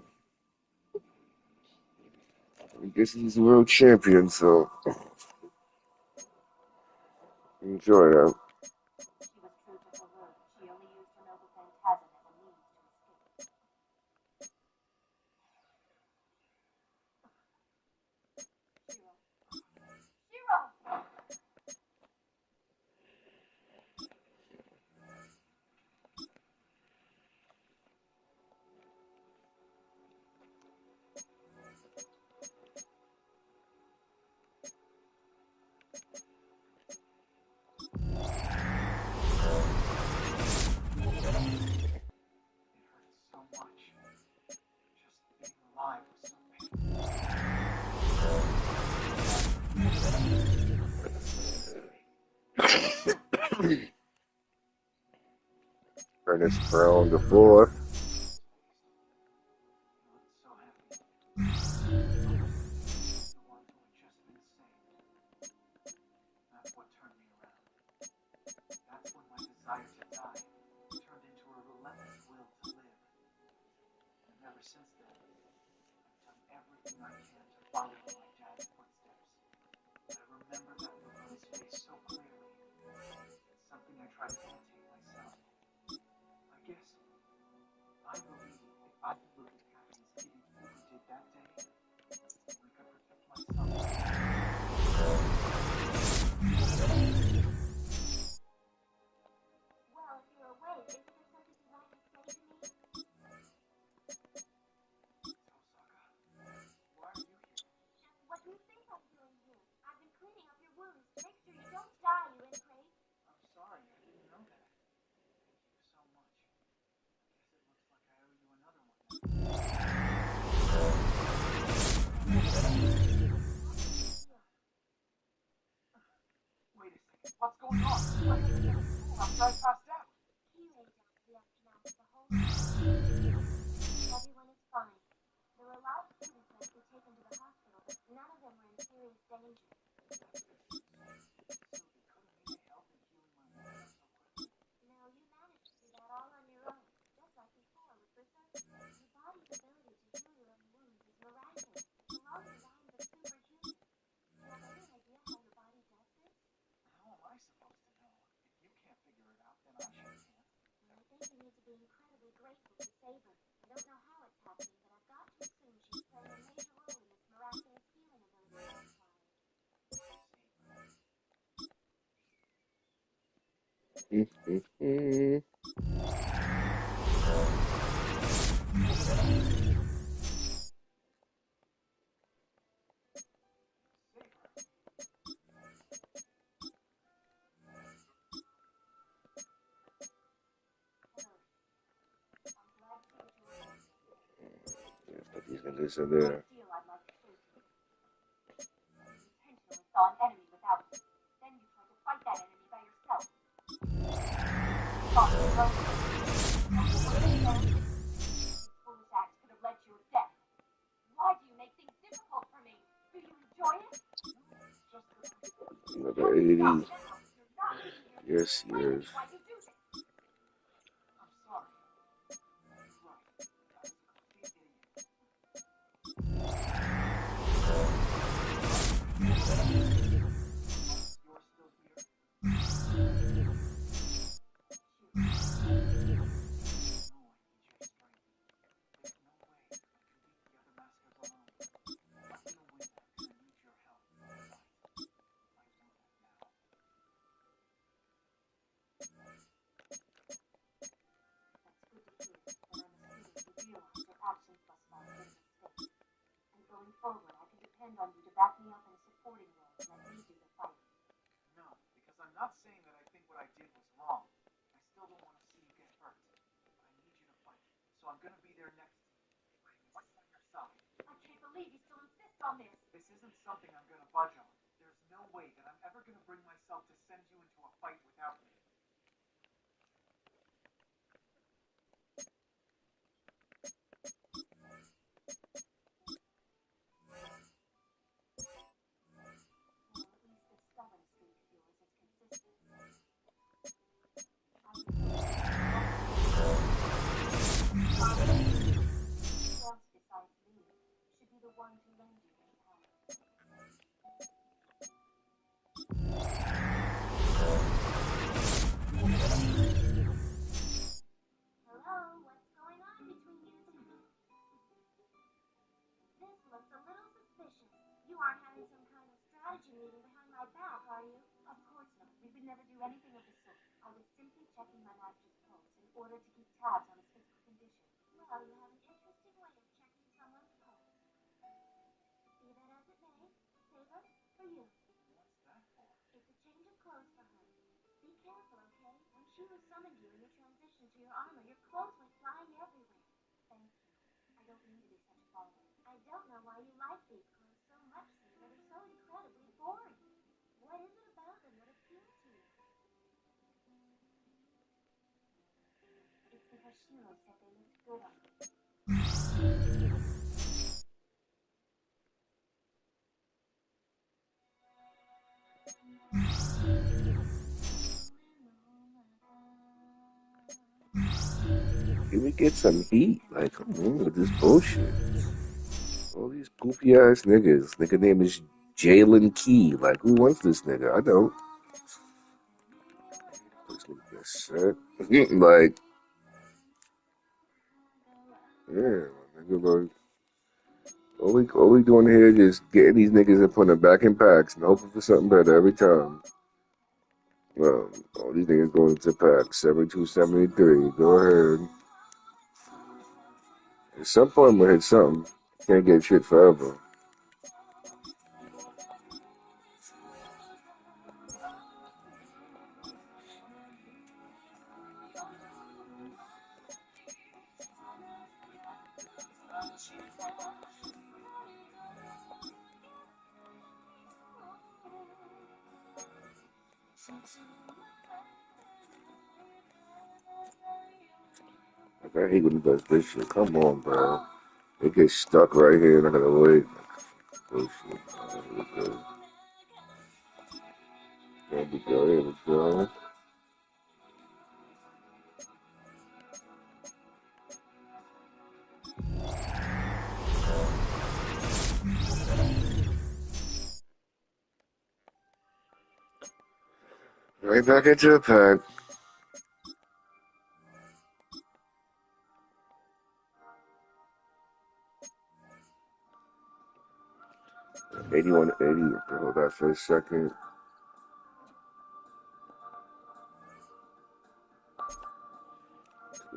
I guess he's the world champion, so enjoy that. She was true to her word. She only used her noble phantasm as a means to escape. Shiro. Shiro! So much. Just being alive was so Ernest Brown the fourth. so happy. The one who had just been saved. That's what turned me around. That's when my desire to die turned into a relentless will to live. And ever since then, I've done everything I can to follow in my dad's footsteps. I remember that look on his face so clearly. It's something I try to imitate myself. I guess I believe if I could look at Captain Stevie Cooper did that day, I could protect myself. Well, if you're awake, isn't there something you'd like to say to me? Why are you here? What do you think I'm doing here? I've been cleaning up your wounds to make sure you don't die, you ingrate. I'm sorry, I didn't know that. Thank you so much. I guess it looks like I owe you another one. Wait a second, what's going on? After I passed out. He lay down to the aftermath of the whole thing. Everyone is fine. There were a lot of students that were taken to the hospital, but none of them were in serious danger. No, you managed to do that all on your own, just like before with Berserker. Your body's ability to heal your own wounds is miraculous. It allows you to but superhuman. Do you have any idea how your body does this? How am I supposed to know? If you can't figure it out, then I Mm-mm-mm. Yeah, put these niggas in there. Deal I'd like to say to you. You intentionally saw an enemy without me. Then you tried to fight that enemy by yourself. Thought you loved me. Don't you understand? This foolish act could have led to your death. Why do you make things difficult for me? Do you enjoy it? Just Another 80. You're not being here to Yes, explain to me yes. why you do this. I'm sorry. Right. I was a complete idiot. You're still here? No, I need your strength. There's no way I can beat the other masters alone. I'm gonna win that, and I need your help. Besides, I know that now. That's good to hear, but I'm assuming you realize your actions thus far have been a mistake. And going forward, I can depend on you to back me up in a supporting role when I need you to fight. No, because I'm not saying that I think what I did was wrong. I still don't want to see you get hurt. But I need you to fight. So I'm gonna be there next to you. Right by your side. I can't believe you still insist on this. This isn't something I'm gonna budge on. There's no way that I'm ever gonna bring myself to send you into a fight without me. Well, at least this stubborn streak of yours is consistent. I suppose who else besides me should be the one to lend you your power? Hello, what's going on between you two? This looks a little suspicious. You aren't having some kind of strategy meeting behind my back, are you? Of course not. We would never do anything of the sort. I was simply checking my master's pulse in order to keep tabs on his physical condition. Well, you have an interesting way of checking someone's pulse. Be that as it may, favor for you. What's that for? It's a change of clothes for her. Be careful, okay? When Shiva summoned you in your transition to your armor, your clothes went flying everywhere. Thank you. I don't mean to be such a bother. I don't know why you like these clothes so much, Saber. They're so incredibly boring. What is it about them that appeals to you? It's because Shiro said they looked good on you. Can we get some heat? Like, come on with this bullshit. All these goofy ass niggas. Nigga name is Jalen Key. Like, who wants this nigga? I don't. This nigga get set. Like, yeah, nigga, like, all we doing here is just getting these niggas and putting them back in packs and hoping for something better every time. All these niggas going into packs 72, 73. Go ahead. At some point, we'll hit something. Can't get shit forever. Like, I hate when he does this shit. Come on, bro. It gets stuck right here and I gotta wait. Bullshit. Here we go. There we go. Here we go. Right back into the pack. 81-80. Hold that for a second.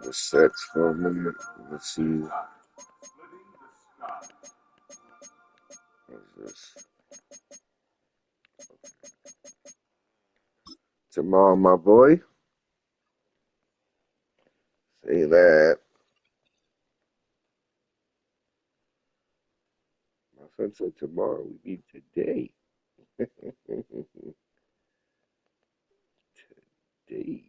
The sets for a minute. Let's see. What's this? Tomorrow, my boy. Say that. My son said tomorrow. We mean today. Today.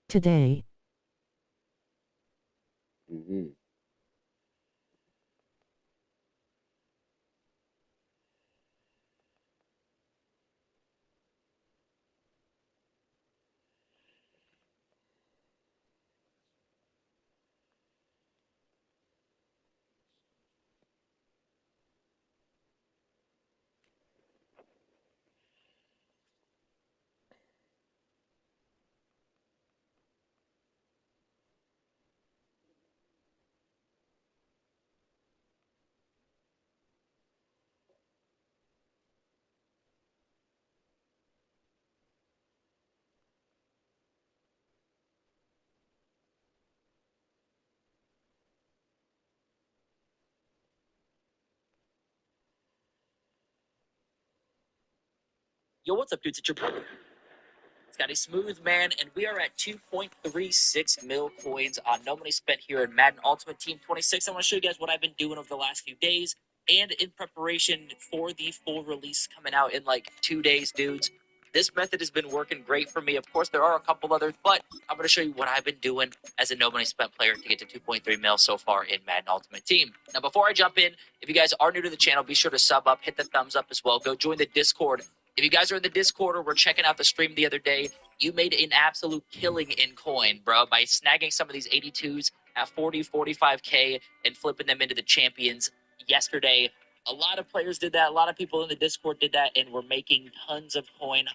Today. Mm-hmm. Yo, what's up, dudes? It's your brother. Scotty Smooth, man, and we are at 2.36 mil coins on no money spent here in Madden Ultimate Team 26. I want to show you guys what I've been doing over the last few days and in preparation for the full release coming out in like 2 days, dudes. This method has been working great for me. Of course, there are a couple others, but I'm going to show you what I've been doing as a no money spent player to get to 2.3 mil so far in Madden Ultimate Team. Now, before I jump in, if you guys are new to the channel, be sure to sub up, hit the thumbs up as well. Go join the Discord. If you guys are in the Discord or were checking out the stream the other day, you made an absolute killing in coin, bro, by snagging some of these 82s at 40, 45K and flipping them into the champions yesterday. A lot of players did that. A lot of people in the Discord did that and were making tons of coin,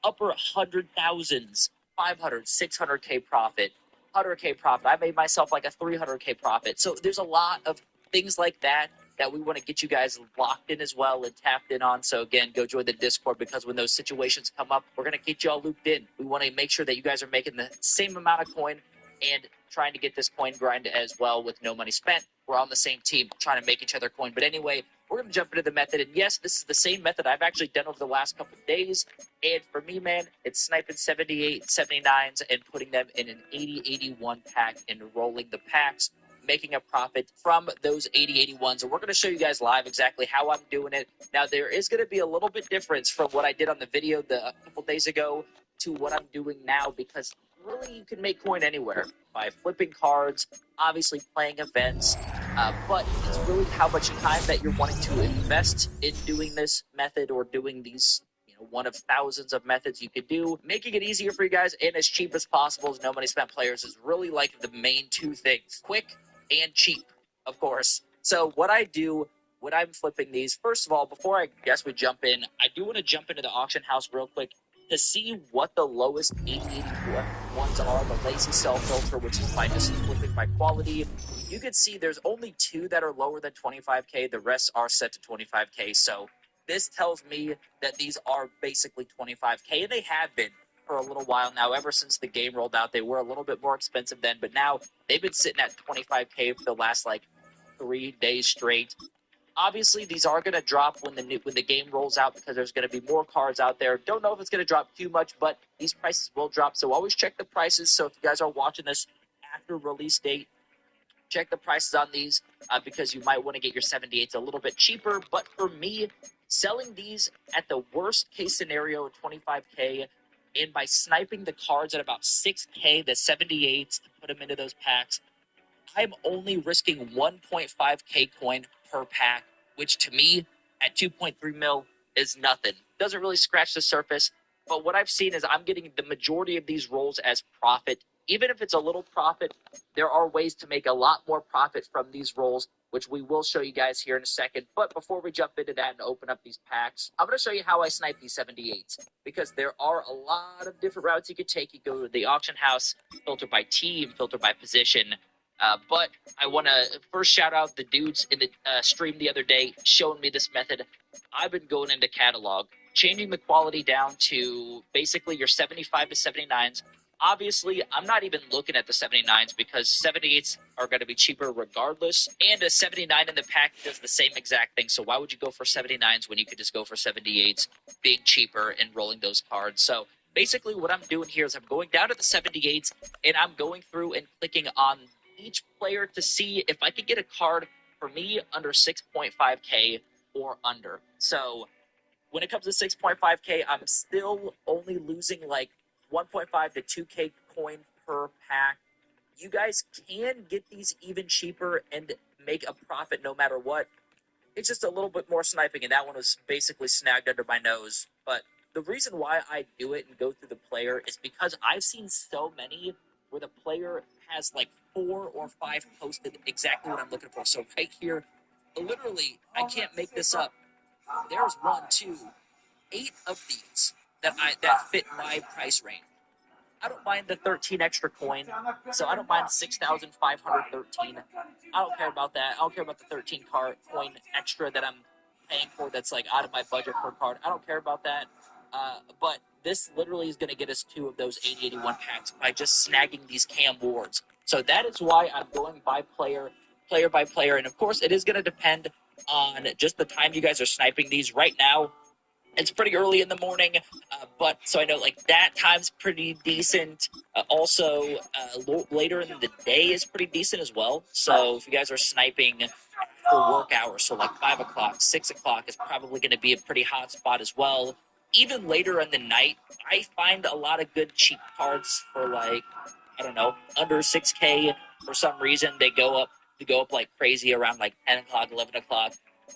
upper 100,000s, 500, 600K profit, 100K profit. I made myself like a 300K profit. So there's a lot of things like that we want to get you guys locked in as well and tapped in on. So again, go join the Discord, because when those situations come up, we're going to get you all looped in. We want to make sure that you guys are making the same amount of coin and trying to get this coin grind as well with no money spent. We're on the same team trying to make each other coin. But anyway, we're going to jump into the method. And yes, this is the same method I've actually done over the last couple of days. And for me, man, it's sniping 78, 79s and putting them in an 80, 81 pack and rolling the packs, making a profit from those 80, 81s. And we're going to show you guys live exactly how I'm doing it. Now, there is going to be a little bit difference from what I did on the video a couple days ago to what I'm doing now, because really you can make coin anywhere by flipping cards, obviously playing events, but it's really how much time that you're wanting to invest in doing this method or doing these, one of thousands of methods you could do. Making it easier for you guys and as cheap as possible as no money spent players is really like the main two things: quick and cheap, of course. So what I do when I'm flipping these, first of all, before I guess we jump in, I do want to jump into the auction house real quick to see what the lowest 80 ones are. The lazy cell filter, which is by just flipping by quality. You can see there's only 2 that are lower than 25K. The rest are set to 25K. So this tells me that these are basically 25K, and they have been for a little while now. Ever since the game rolled out, they were a little bit more expensive then, but now they've been sitting at 25K for the last 3 days straight. Obviously, these are going to drop when the game rolls out, because there's going to be more cards out there. Don't know if it's going to drop too much, but these prices will drop. So always check the prices. So if you guys are watching this after release date, check the prices on these, because you might want to get your 78s a little bit cheaper. But for me, selling these at the worst case scenario, 25K, and by sniping the cards at about 6K, the 78s, to put them into those packs, I'm only risking 1.5K coin per pack, which to me, at 2.3 mil, is nothing. Doesn't really scratch the surface, but what I've seen is I'm getting the majority of these rolls as profit. Even if it's a little profit, there are ways to make a lot more profit from these rolls, which we will show you guys here in a second. But before we jump into that and open up these packs, I'm going to show you how I snipe these 78s, because there are a lot of different routes you could take. You go to the auction house, filter by team, filter by position. But I want to first shout out the dudes in the stream the other day showing me this method. I've been going into catalog, changing the quality down to basically your 75 to 79s. Obviously, I'm not even looking at the 79s because 78s are going to be cheaper regardless, and a 79 in the pack does the same exact thing. So why would you go for 79s when you could just go for 78s, being cheaper and rolling those cards? So basically what I'm doing here is I'm going down to the 78s, and I'm going through and clicking on each player to see if I could get a card for me under 6.5K or under. So when it comes to 6.5K, I'm still only losing like 1.5 to 2K coin per pack. You guys can get these even cheaper and make a profit no matter what. It's just a little bit more sniping, and that one was basically snagged under my nose. But the reason why I do it and go through the player is because I've seen so many where the player has like 4 or 5 posted exactly what I'm looking for. So right here, literally, I can't make this up. There's 1, 2, 8 of these that fit my price range. I don't mind the 13 extra coin, so I don't mind 6,513. I don't care about that. I don't care about the 13 coin extra that I'm paying for that's like out of my budget per card. I don't care about that. But this literally is going to get us 2 of those 80-81 packs by just snagging these cam wards. So that is why I'm going by player by player. And of course, it is going to depend on just the time you guys are sniping these. Right now, it's pretty early in the morning, but so I know like that time's pretty decent. Later in the day is pretty decent as well. So if you guys are sniping for work hours, so like 5 o'clock, 6 o'clock is probably going to be a pretty hot spot as well. Even later in the night, I find a lot of good cheap cards for like, I don't know, under 6K. For some reason, they go up like crazy around like 10 o'clock, 11 o'clock.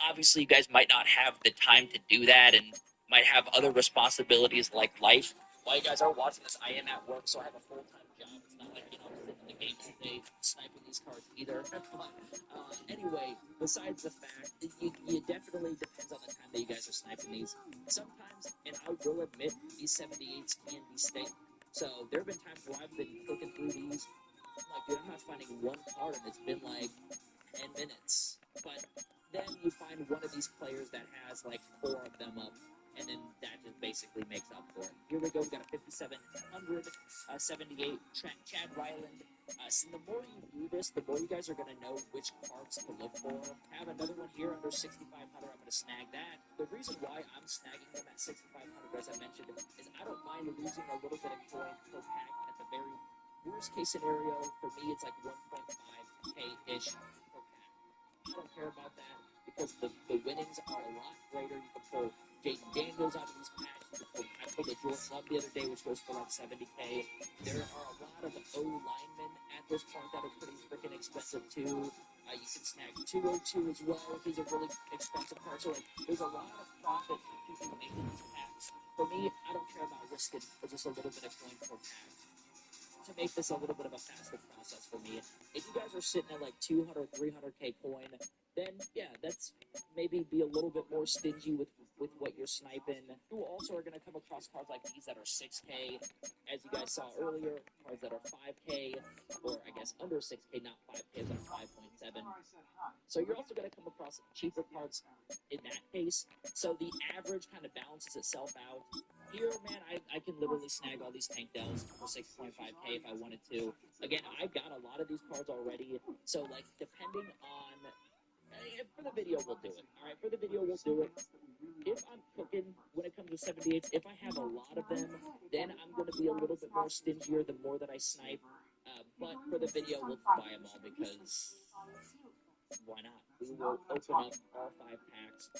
Obviously, you guys might not have the time to do that and might have other responsibilities like life. While you guys are watching this, I am at work, so I have a full-time job. It's not like, I'm sitting in the game today sniping these cards either. Anyway, besides the fact, you definitely depends on the time that you guys are sniping these. Sometimes, and I will admit, these 78s can be stale. So there have been times where I've been clicking through these. I'm like, dude, I'm not finding one card, and it's been like 10 minutes. But then you find one of these players that has like 4 of them up, and then that just basically makes up for it. Here we go. We got a 5,700, 78, Chad Ryland. So the more you do this, the more you guys are going to know which cards to look for. I have another one here under 6,500. I'm going to snag that. The reason why I'm snagging them at 6,500, as I mentioned, is I don't mind losing a little bit of coin per pack at the very worst case scenario. For me, it's like 1.5K-ish per pack. I don't care about that because the winnings are a lot greater. You can pull Jaden Daniels out of these packs. I pulled a Jordan Love the other day, which goes for like 70K. There are a lot of O linemen at this point that are pretty freaking expensive too. You can snag 202 as well if he's a really expensive card. So like, there's a lot of profit people making these packs. For me, I don't care about risking just a little bit of coin per pack. To make this a little bit of a faster process for me. If you guys are sitting at like 200, 300K coin, then yeah, that's maybe be a little bit more stingy with what you're sniping. You also are going to come across cards like these that are 6K, as you guys saw earlier, cards that are 5K, or I guess under 6K, not 5K, but 5.7. So you're also going to come across cheaper cards in that case. So the average kind of balances itself out. Here, man, I can literally snag all these tank dells for 6.5K if I wanted to. Again, I've got a lot of these cards already, so, like, depending on... For the video, we'll do it. All right, for the video, we'll do it. If I'm cooking when it comes to 78s, if I have a lot of them, then I'm going to be a little bit more stingier the more that I snipe. But for the video, we'll buy them all because... why not? We will open up all 5 packs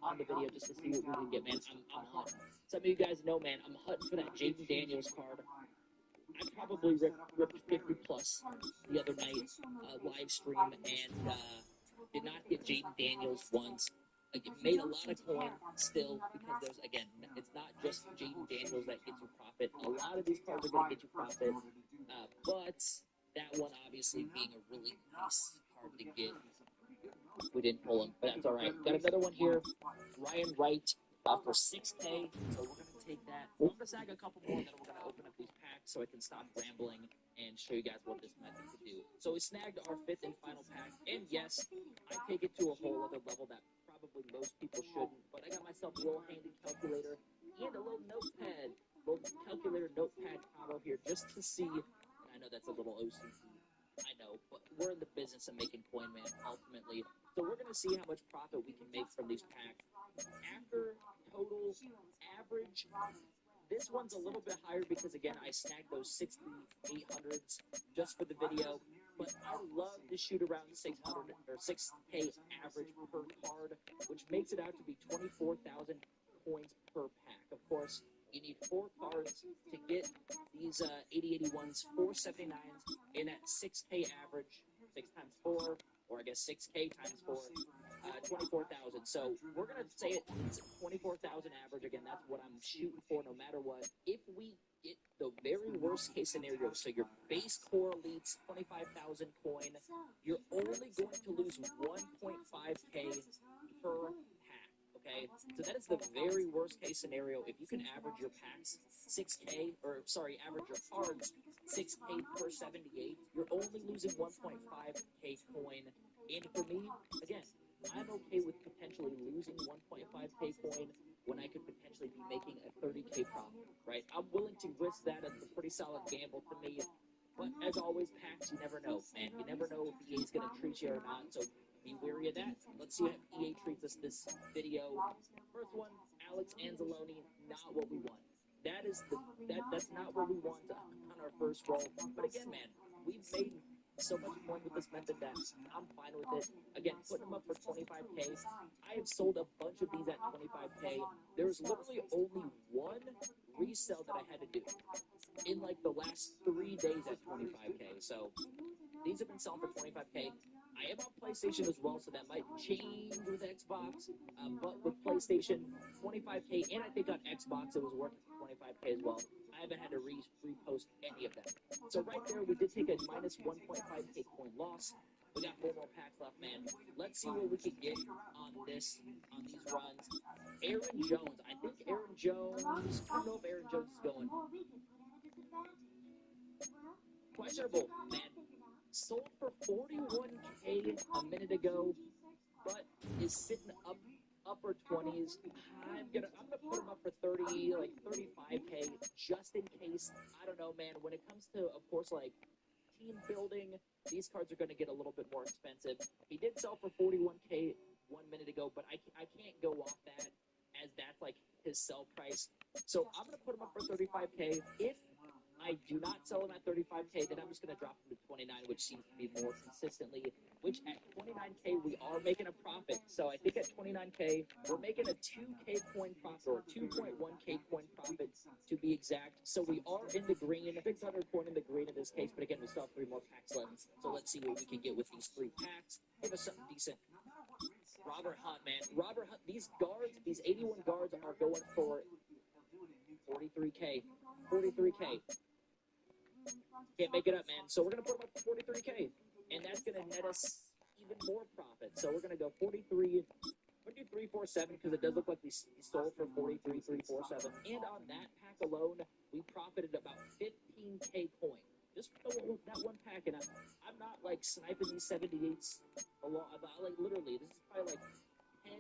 on the video just to see what we can get, man. I'm hunting. Some of you guys know, man, I'm hunting for that Jaden Daniels card. I probably ripped 50 plus the other night live stream and did not get Jaden Daniels once. Like, it made a lot of coin still because there's, again, it's not just Jaden Daniels that gets you profit. A lot of these cards are going to get you profit, but that one obviously being a really nice card to get. We didn't pull him, but that's all right. Got another one here, Ryan Wright, for 6K, so we're going to take that. We're going to snag a couple more, and then we're going to open up these packs so I can stop rambling and show you guys what this method could do. So we snagged our 5th and final pack, and yes, I take it to a whole other level that probably most people shouldn't, but I got myself a little handy calculator and a little notepad, little calculator notepad combo here just to see, and I know that's a little OCD, I know, but we're in the business of making coin, man, ultimately. So we're going to see how much profit we can make from these packs. After total average, this one's a little bit higher because, again, I snagged those 6,800s just for the video. But I love to shoot around 600 or 6K average per card, which makes it out to be 24,000 coins per pack. Of course, you need 4 cards to get these 8081s, 479s, and at 6K average, 6 times 4, or I guess 6K times 4, 24,000. So we're going to say it's 24,000 average. Again, that's what I'm shooting for no matter what. If we get the very worst case scenario, so your base core elites, 25,000 coin, you're only going to lose 1.5K per pack. Okay, so that is the very worst case scenario. If you can average your packs 6K, or sorry, average your cards 6K per 78, you're only losing 1.5K coin. And for me, again, I'm okay with potentially losing 1.5K coin when I could potentially be making a 30K profit, right? I'm willing to risk that. It's a pretty solid gamble to me. But as always, packs, you never know, man. You never know if EA's going to treat you or not, so be wary of that. Let's see how EA treats us this video. First one, Alex Anzalone, not what we want. That's not what we want on our first roll. But again, man, we've made so much coin with this method that I'm fine with it. Again, putting them up for 25K. I have sold a bunch of these at 25K. There's literally only one resale that I had to do in like the last 3 days at 25K. So these have been selling for 25K. I am on PlayStation as well, so that might change with Xbox. But with PlayStation, 25K, and I think on Xbox it was worth 25K as well. I haven't had to repost any of them. So right there, we did take a minus 1.5K coin loss. We got 4 more packs left, man. Let's see what we can get on these runs. Aaron Jones. I think Aaron Jones, I don't know if Aaron Jones is going. Questionable, man. Sold for 41K a minute ago, but is sitting upper 20s. I'm gonna put him up for 30, like 35K, just in case. I don't know, man. When it comes to, of course, like team building, these cards are gonna get a little bit more expensive. He did sell for 41K 1 minute ago, but I can't go off that as that's like his sell price. So I'm gonna put him up for 35K. If I do not sell him at 35K, then I'm just going to drop him to 29, which seems to be more consistently, which at 29K, we are making a profit. So I think at 29K, we're making a 2K coin profit, or 2.1K coin profit to be exact. So we are in the green, 600 coin in the green in this case, but again, we still have 3 more packs left. So let's see what we can get with these 3 packs. Give us something decent. Robert Hunt, man. Robert Hunt, these guards, these 81 guards are going for 43K. 43K. Can't make it up, man. So we're going to put them up to 43K. And that's going to net us even more profit. So we're going to go 43, 43.47, because it does look like we sold for 43.347. And on that pack alone, we profited about 15K coin. Just that one pack. And I'm not like sniping these 78s along. Like literally, this is probably like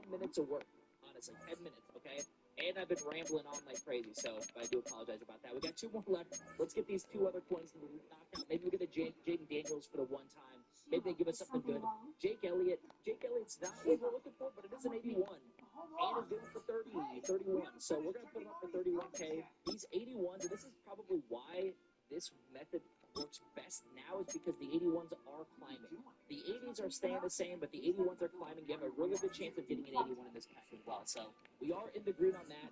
10 minutes of work. Honestly, 10 minutes, okay? And I've been rambling on like crazy, so I do apologize about that. We got 2 more left. Let's get these 2 other coins knocked out. Maybe we get a Jaden Daniels for the one time. Maybe they give us something good. Jake Elliott's not what we're looking for, but it is an 81. And is going for 30, 31. So we're going to put him up for 31K. These 81s, this is probably why this method works best now, is because the 81s are climbing. The 80s are staying the same, but the 81s are climbing. You have a really good chance of getting an 81 in this pack as well. So we are in the green on that.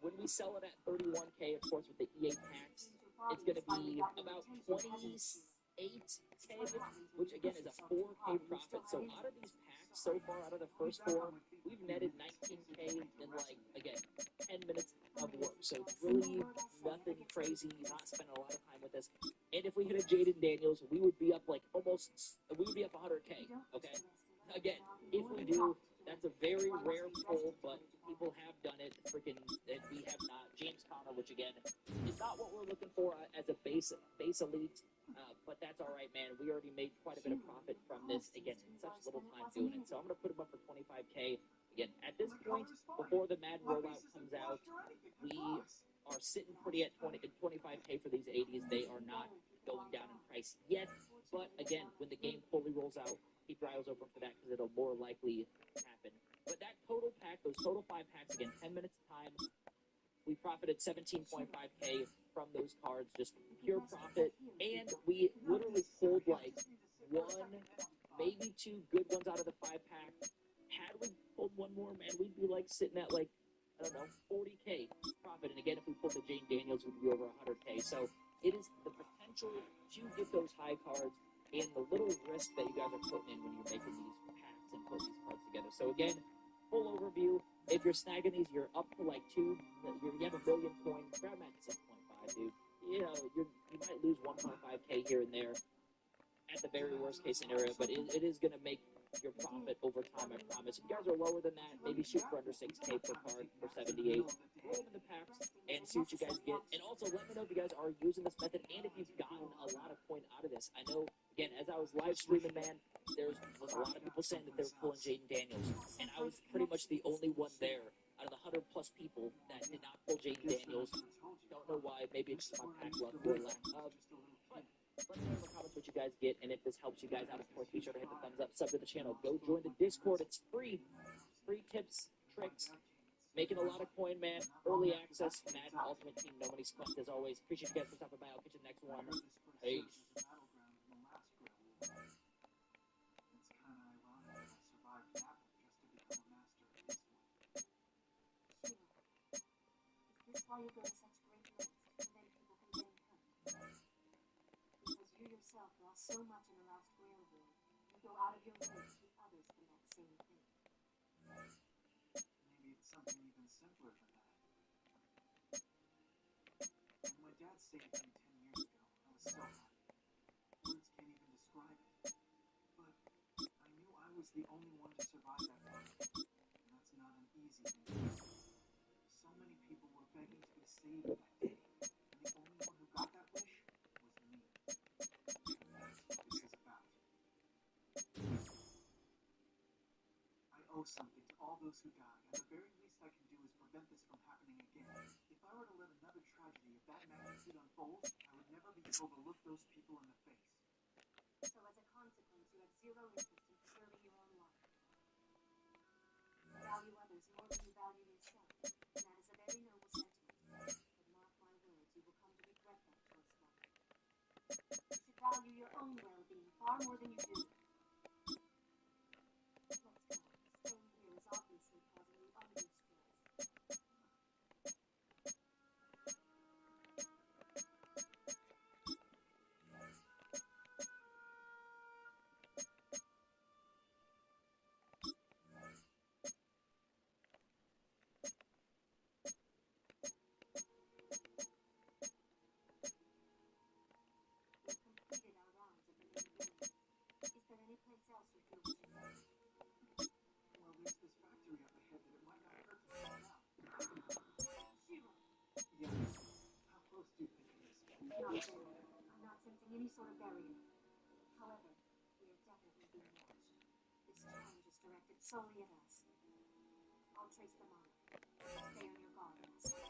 When we sell it at 31K, of course, with the EA packs, it's going to be about 28K, which again is a 4K profit. So out of these packs so far, out of the first 4, we've netted 19K in like, again, 10 minutes of work. So it's really nothing crazy. You're not spending a lot of time with this. And if we hit a Jaden Daniels, we would be up like we would be up 100K, okay? Again, if we do, that's a very rare pull, but people have done it. And we have not. James Conner, which again is not what we're looking for as a base elite, but that's all right, man. We already made quite a bit of profit from this. Again, in such little time doing it. So I'm going to put him up for 25K. Again, Madden rollout comes out, we are sitting pretty at 25K for these 80s. They are not going down in price yet. But again, when the game fully rolls out, keep your eyes open for that because it'll more likely happen. But that total pack, those total 5 packs, again, 10 minutes time, we profited 17.5K from those cards, just pure profit. And we literally pulled like 1, maybe 2 good ones out of the 5 pack. Had we pulled one more, man, we'd be like sitting at like, I don't know, 40K profit. And again, if we pulled the Jane Daniels, we'd be over 100K. So it is the potential to get those high cards and the little risk that you guys are putting in when you're making these packs and putting these cards together. So again, full overview. If you're snagging these, you're up to like 2. You have a million coins. Grab them at 6.5, dude. You know, you might lose 1.5K here and there at the very worst case scenario, but it is going to make your profit over time, I promise. If you guys are lower than that, maybe shoot for under 6K per card for 78. Roll them in the packs and see what you guys get. And also, let me know if you guys are using this method and if you've gotten a lot of coin out of this. I know, again, as I was live streaming, man, there was a lot of people saying that they were pulling Jaden Daniels, and I was pretty much the only one there out of the 100+ people that did not pull Jaden Daniels. Don't know why. Maybe it's just my pack luck or lack of. But let me know in the comments what you guys get, and if this helps you guys out, of course, be sure to hit the thumbs up, sub to the channel, go join the Discord. It's free. Free tips, tricks, making a lot of coin, man. Early access, Madden Ultimate Team, no money spent, as always. Appreciate you guys for stopping by. I'll catch you next one. Peace. Is this why you go to such great lengths to prevent people from getting hurt? Because you yourself lost so much in the last rail war, you go out of your way to keep others from that same thing. Maybe it's something even simpler than that. When my dad saved me 10 years ago, I was so happy. Words can't even describe it. But I knew I was the only one to survive that fight. And that's not an easy thing to do. So many people were begging to be saved that day. And the only one who got that wish was me. That's what this is about. I owe something to all those who died, and the very least I can do is prevent this from happening again. If I were to let another tragedy of that magnitude unfold, I would never be able to look those people in the face. So as a consequence, you have zero interest in preserving your own life. You value others more than you value yourself, and that is a very noble sentiment. But mark my words, you will come to regret that choice one day. You should value your own well-being far more than you do. Let's go. Staying here is obviously causing you undue stress. We've completed our rounds of the main game. Is there any place else you feel we should go? Well, there's this factory up ahead that it might not hurt to check out. Shiro! Yeah. How close do you think it is? Not very. I'm not sensing any sort of barrier. However, we are definitely being watched. This challenge is directed solely at us. I'll trace them on. Stay on your guard, Master.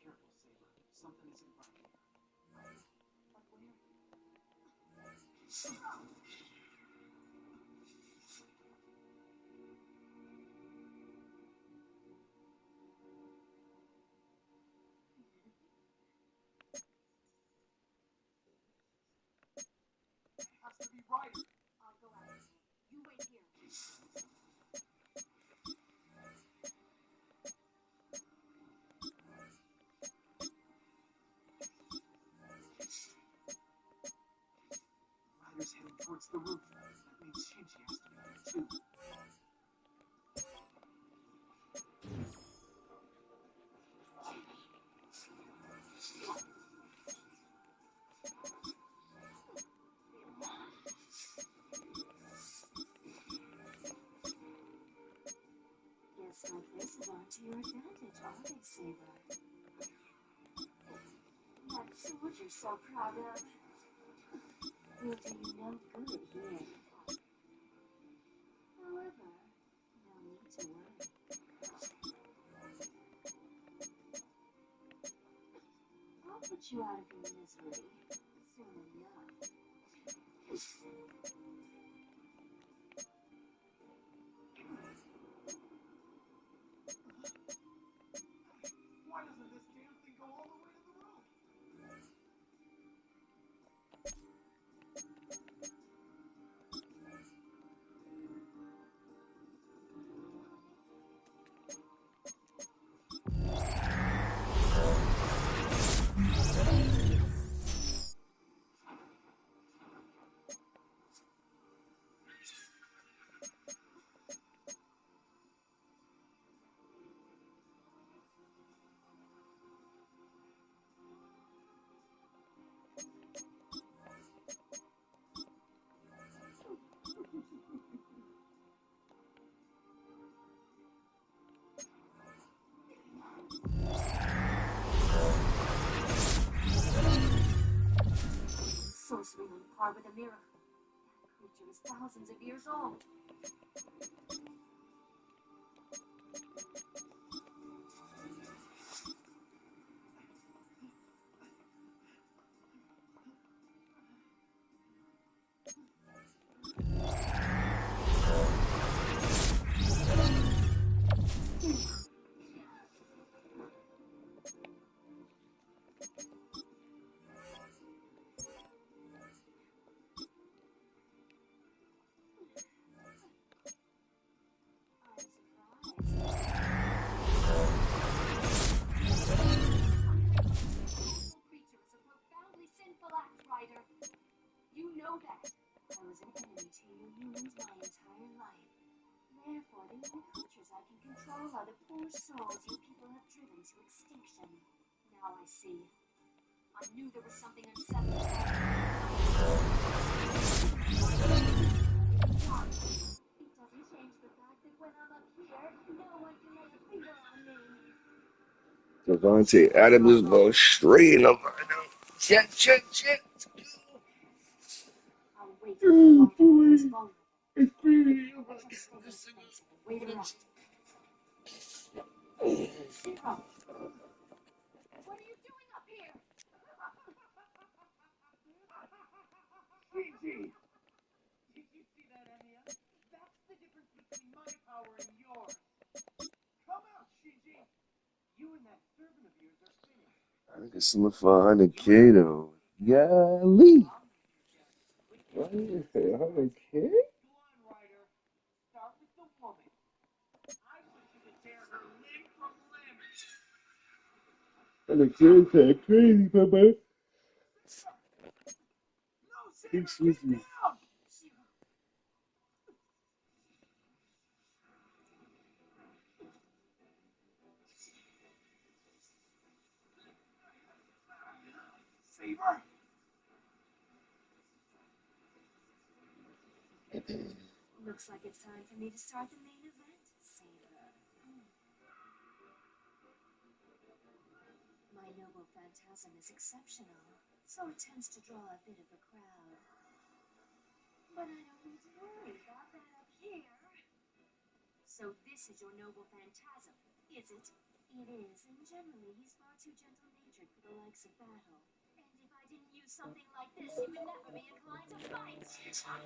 Careful, Saber. Something isn't right here. But where? It has to be right. I'll go after him. You wait here. Ryder's heading towards the roof. That means Shinji has to be there too. Guess my places aren't to your advantage, are they, Saber? That sword you're so proud of will do you no good here. However, no need to worry. I'll put you out of your misery soon enough. Why doesn't this damn thing go all the way to the roof? Sorcery on par with a miracle. That creature is thousands of years old. You know that. I was an enemy to you humans my entire life. Therefore, the only creatures I can control are the poor souls you people have driven to extinction. Now I see. I knew there was something unsettling about it. It doesn't change the fact that when I'm up here, no one can lay a finger on me. Devontae Adams is going straight in the lineup. Check. I'll wait until the is vulnerable. Just stay defensive and wait around. Zero. What are you doing up here? Gigi! Did you see that, Enya? That's the difference between my power and yours. Come out, Shinji. You and that servant of yours are finished. I think it's still 100K though. Golly. 100K? Blonde Rider, start with the woman. I want you to tear her limb from limb. 100K is that crazy, Papa. No, Saber, get down! Saber! Looks like it's time for me to start the main event, Saber. My noble phantasm is exceptional, so it tends to draw a bit of a crowd. But I don't need to worry about that up here. So this is your noble phantasm, is it? It is, and generally he's far too gentle-natured for the likes of battle. And if I didn't use something like this, you would never be inclined to fight. Die, Saber!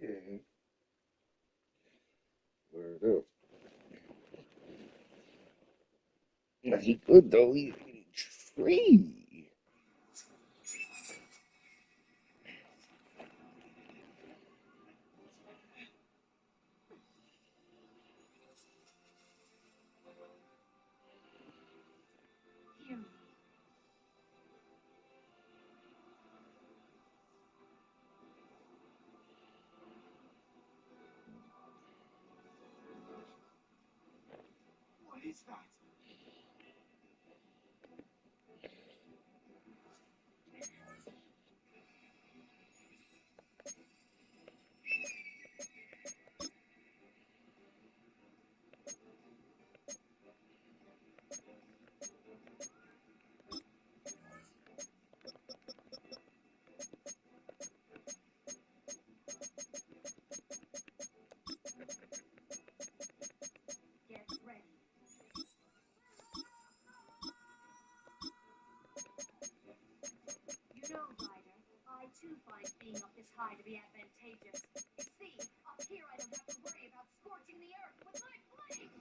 Yeah. Word up. Yeah, he good though. He tree. What is that? Get ready. You know, Ryder, I too find being up this high to be advantageous. You see, up here I don't have to worry about scorching the earth with my flame.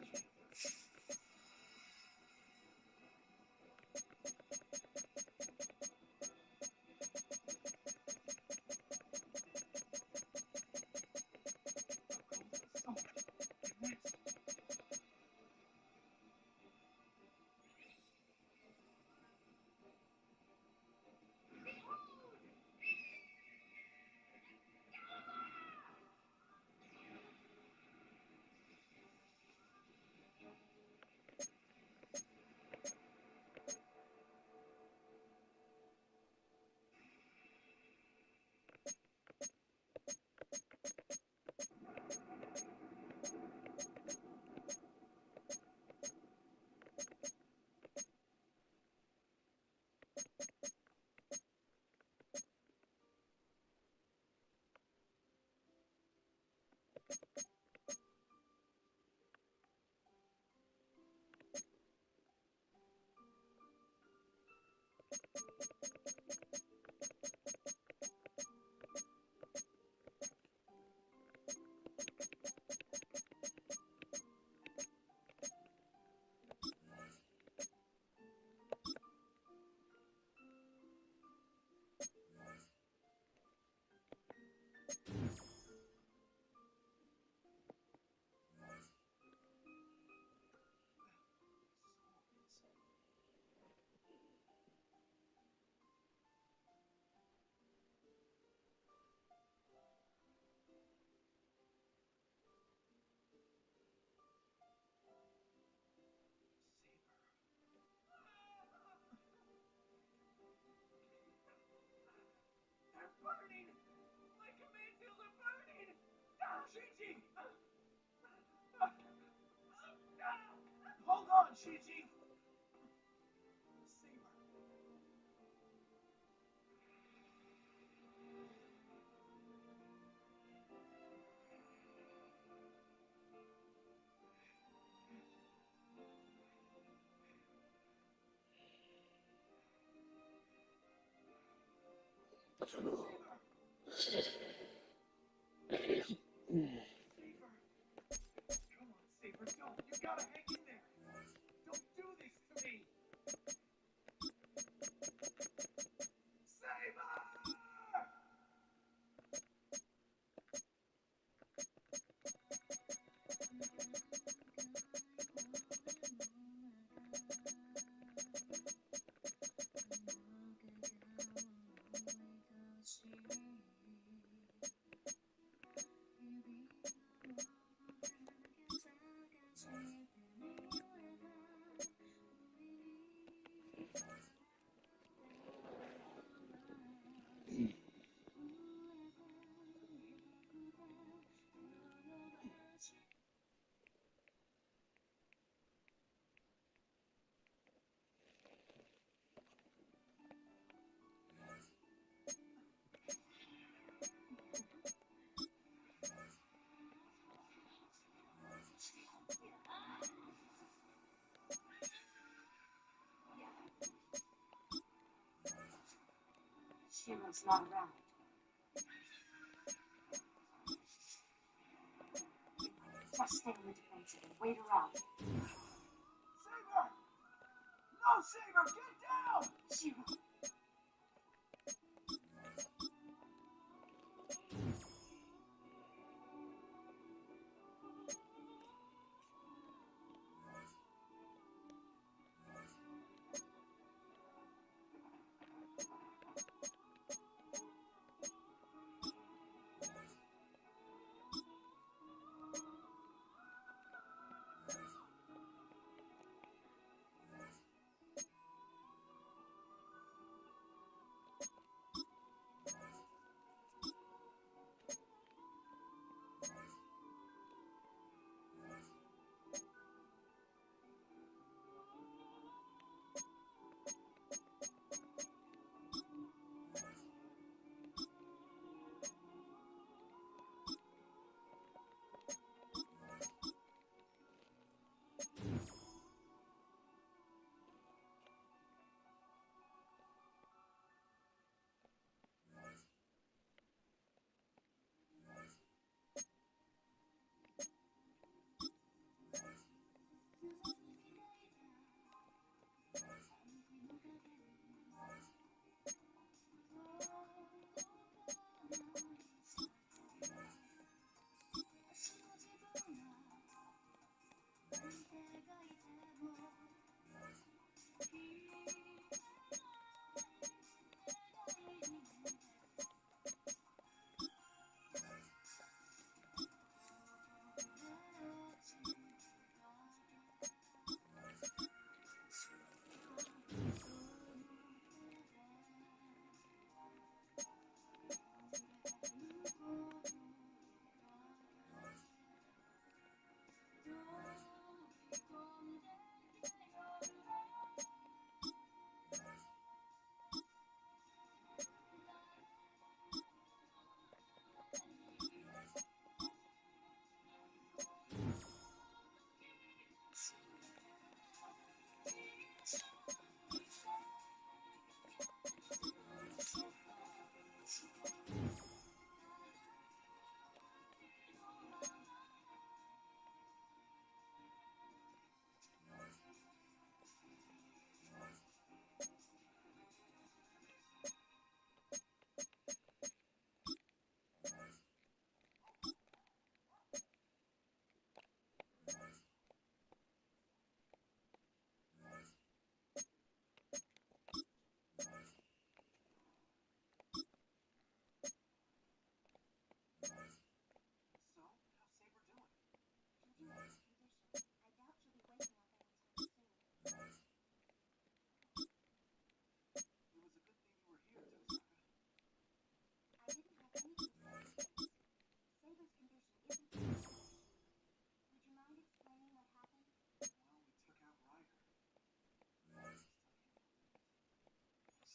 They're burning! My command field are burning! Ah, Chi-Chi! Hold on, Chi-Chi! Saber. Come on, Saber, don't. You gotta hang in there. Don't do this to me. Saber! Shimmer's not around. stay on the defensive and wait her out. Saber! No, Saber, get down! Shiro.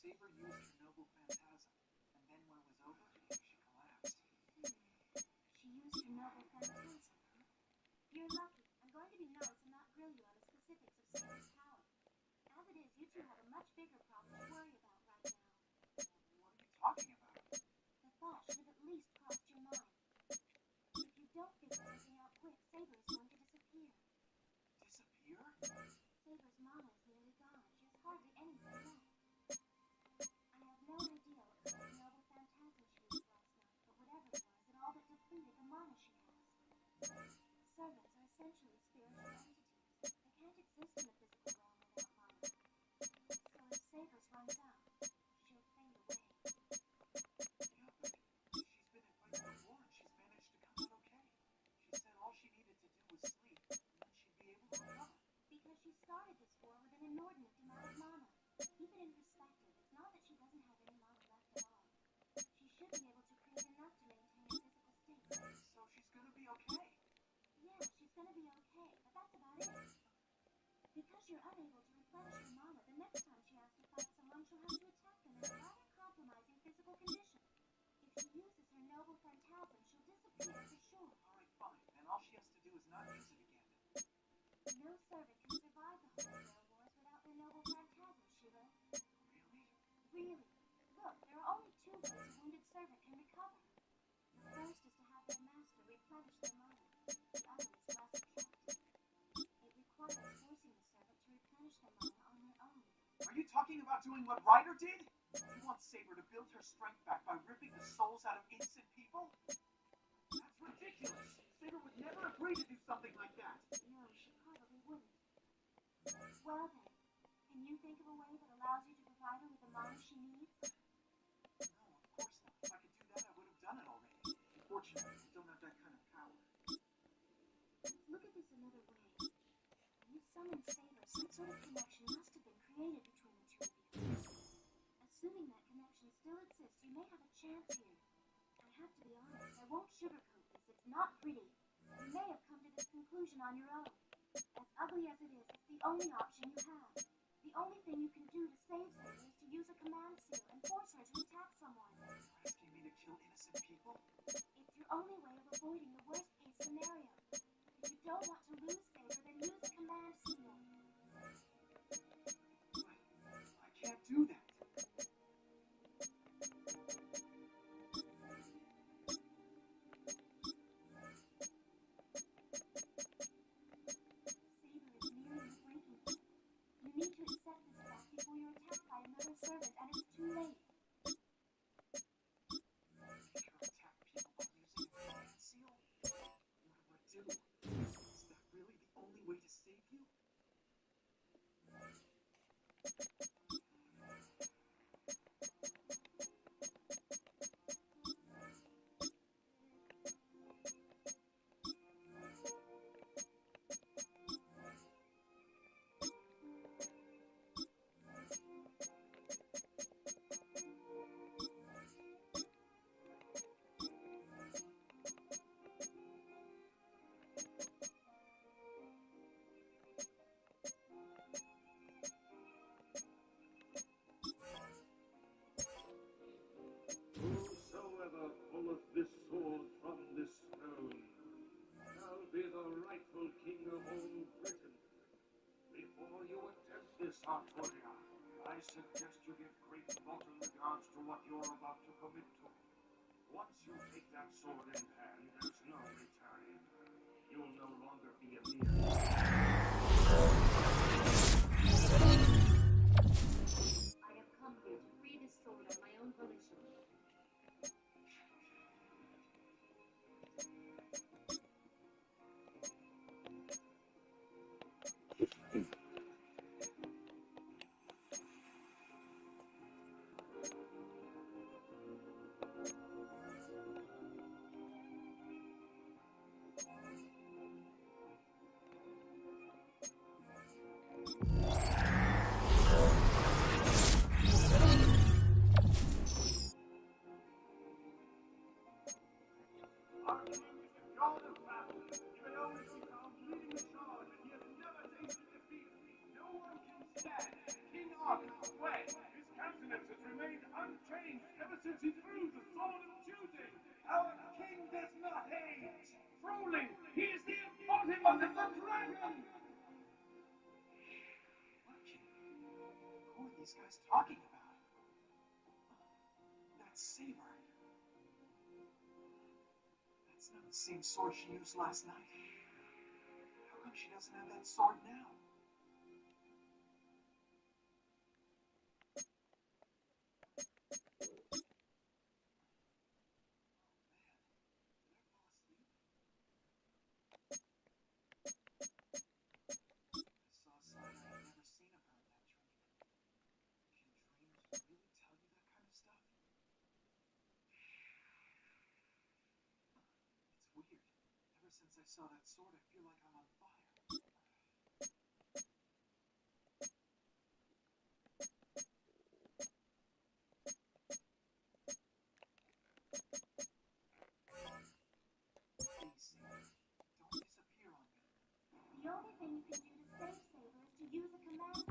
Saber used her noble phantasm, and then when it was over, she collapsed. She used her noble phantasm, huh? You're lucky. I'm going to be nice and not grill you on the specifics of Saber's power. As it is, you two have a much bigger problem to worry about right now. What are you talking about? The thought should have at least crossed your mind. If you don't figure something out quick, Saber is going to disappear. Disappear? Saber's mama is nearly gone. She has hardly anything left. I have no idea what kind of noble phantasm she used last night, but whatever it was, it all but depleted the mana she has. Servants are essentially spiritual entities. They can't exist in the physical realm without mana. So if Saber's runs out, she'll fade away. Yeah, but she's been in fights before and she's managed to come out okay. She said all she needed to do was sleep, and then she'd be able to recover. Because she started this war with an inordinate amount of mana. Even in perspective, it's not that she doesn't have any mana left at all. She should be able to create enough to maintain her physical state. So she's gonna be okay. Yeah, she's gonna be okay, but that's about it. Because you're unable to replenish her mana, the next time she has to fight someone, she'll have to attack them in a rather compromising physical condition. If she uses her noble phantasm, she'll disappear for sure. Alright, fine. Then all she has to do is not use it again. No servant can survive the Holy Grail Wars without their noble phantasm, Shiro. Really? Really. Look, there are only two ways a wounded servant can recover. The first is to have their master replenish their mana. The other is less talking about doing what Ryder did? You want Saber to build her strength back by ripping the souls out of innocent people? That's ridiculous. Saber would never agree to do something like that. No, she probably wouldn't. Well then, can you think of a way that allows you to provide her with the money she needs? No, of course not. If I could do that, I would have done it already. Unfortunately, I don't have that kind of power. Look at this another way. When you summon Saber, some sort of connection must have been created between the two of you. Assuming that connection still exists, you may have a chance here. I have to be honest, I won't sugarcoat this. It's not pretty. You may have come to this conclusion on your own. As ugly as it is, it's the only option you have. The only thing you can do to save Saber is to use a command seal and force her to attack someone. You're asking me to kill innocent people? It's your only way of avoiding the worst-case scenario. If you don't want to lose Saber, then use a command seal. I can't do that. You need to accept this fact before you're attacked by another servant, and it's too late. You're attack people by using a command seal? What do I do? Is that really the only way to save you? Whosoever pulleth this sword from this stone shall be the rightful king of all Britain. Before you attempt this, Artoria, I suggest you give great thought in regards to what you're about to commit to. Once you take that sword in hand, there's no returning. You'll no longer be a mere... I have come here to free this sword on my own volition. Our king is the god of battle. He may always be found leading the charge, and he has never tasted defeat. No one can stand King Arthur's way. His countenance has remained unchanged ever since he threw the sword of duty. Our king does not age. Truly, he is the embodiment of the dragon. What king? Who are these guys talking about? That's Saber. That's not the same sword she used last night. How come she doesn't have that sword now? Since I saw that sword, I feel like I'm on fire. Please, don't disappear on me. The only thing you can do to save Saber is to use a command.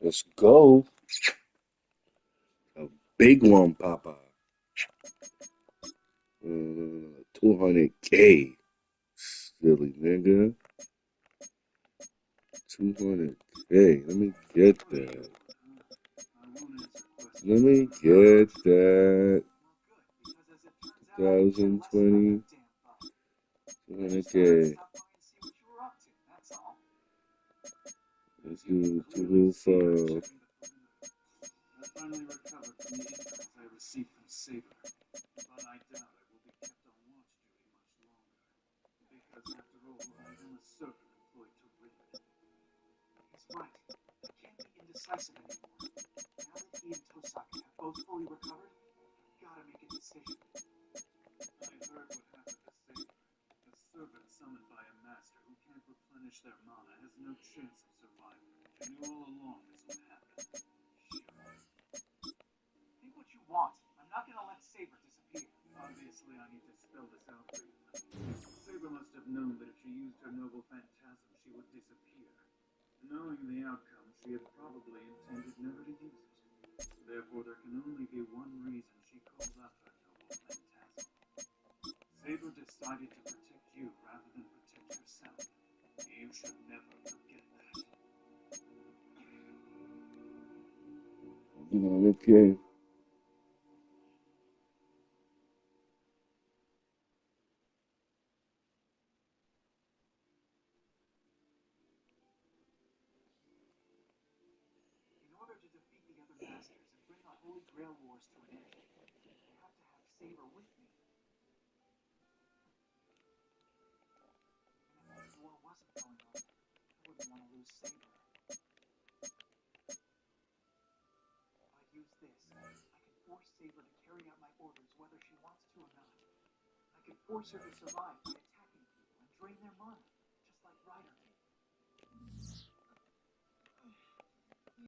Let's go. A big one, Papa. 200K. Silly nigga. 200K. Let me get that. Let me get that. 2020. Okay. Let's do 205. I finally recovered from the insults I received from Saber, but I doubt I will be kept on watch duty much longer. Because after all, I am a servant employed to win. He's right. I can't be indecisive anymore. Now that he and Tosaka have both fully recovered, I've got to make a decision. I heard what happened to Saber. A servant summoned by a master who can't replenish their mana has no chance of survival. I knew all along this would happen. Think what you want. I'm not gonna let Saber disappear. Obviously, I need to spell this out for you. Saber must have known that if she used her noble phantasm, she would disappear. Knowing the outcome, she had probably intended never to use it. Therefore, there can only be one reason she called up her noble phantasm. Saber decided to protect you rather than protect herself. You should never forget that. Okay. In order to defeat the other masters and bring the Holy Grail Wars to an end, I have to have Saber with me. And if this war wasn't going on, I wouldn't want to lose Saber. If I use this, I can force Saber to carry out my orders whether she wants to or not. I can force her to survive by attacking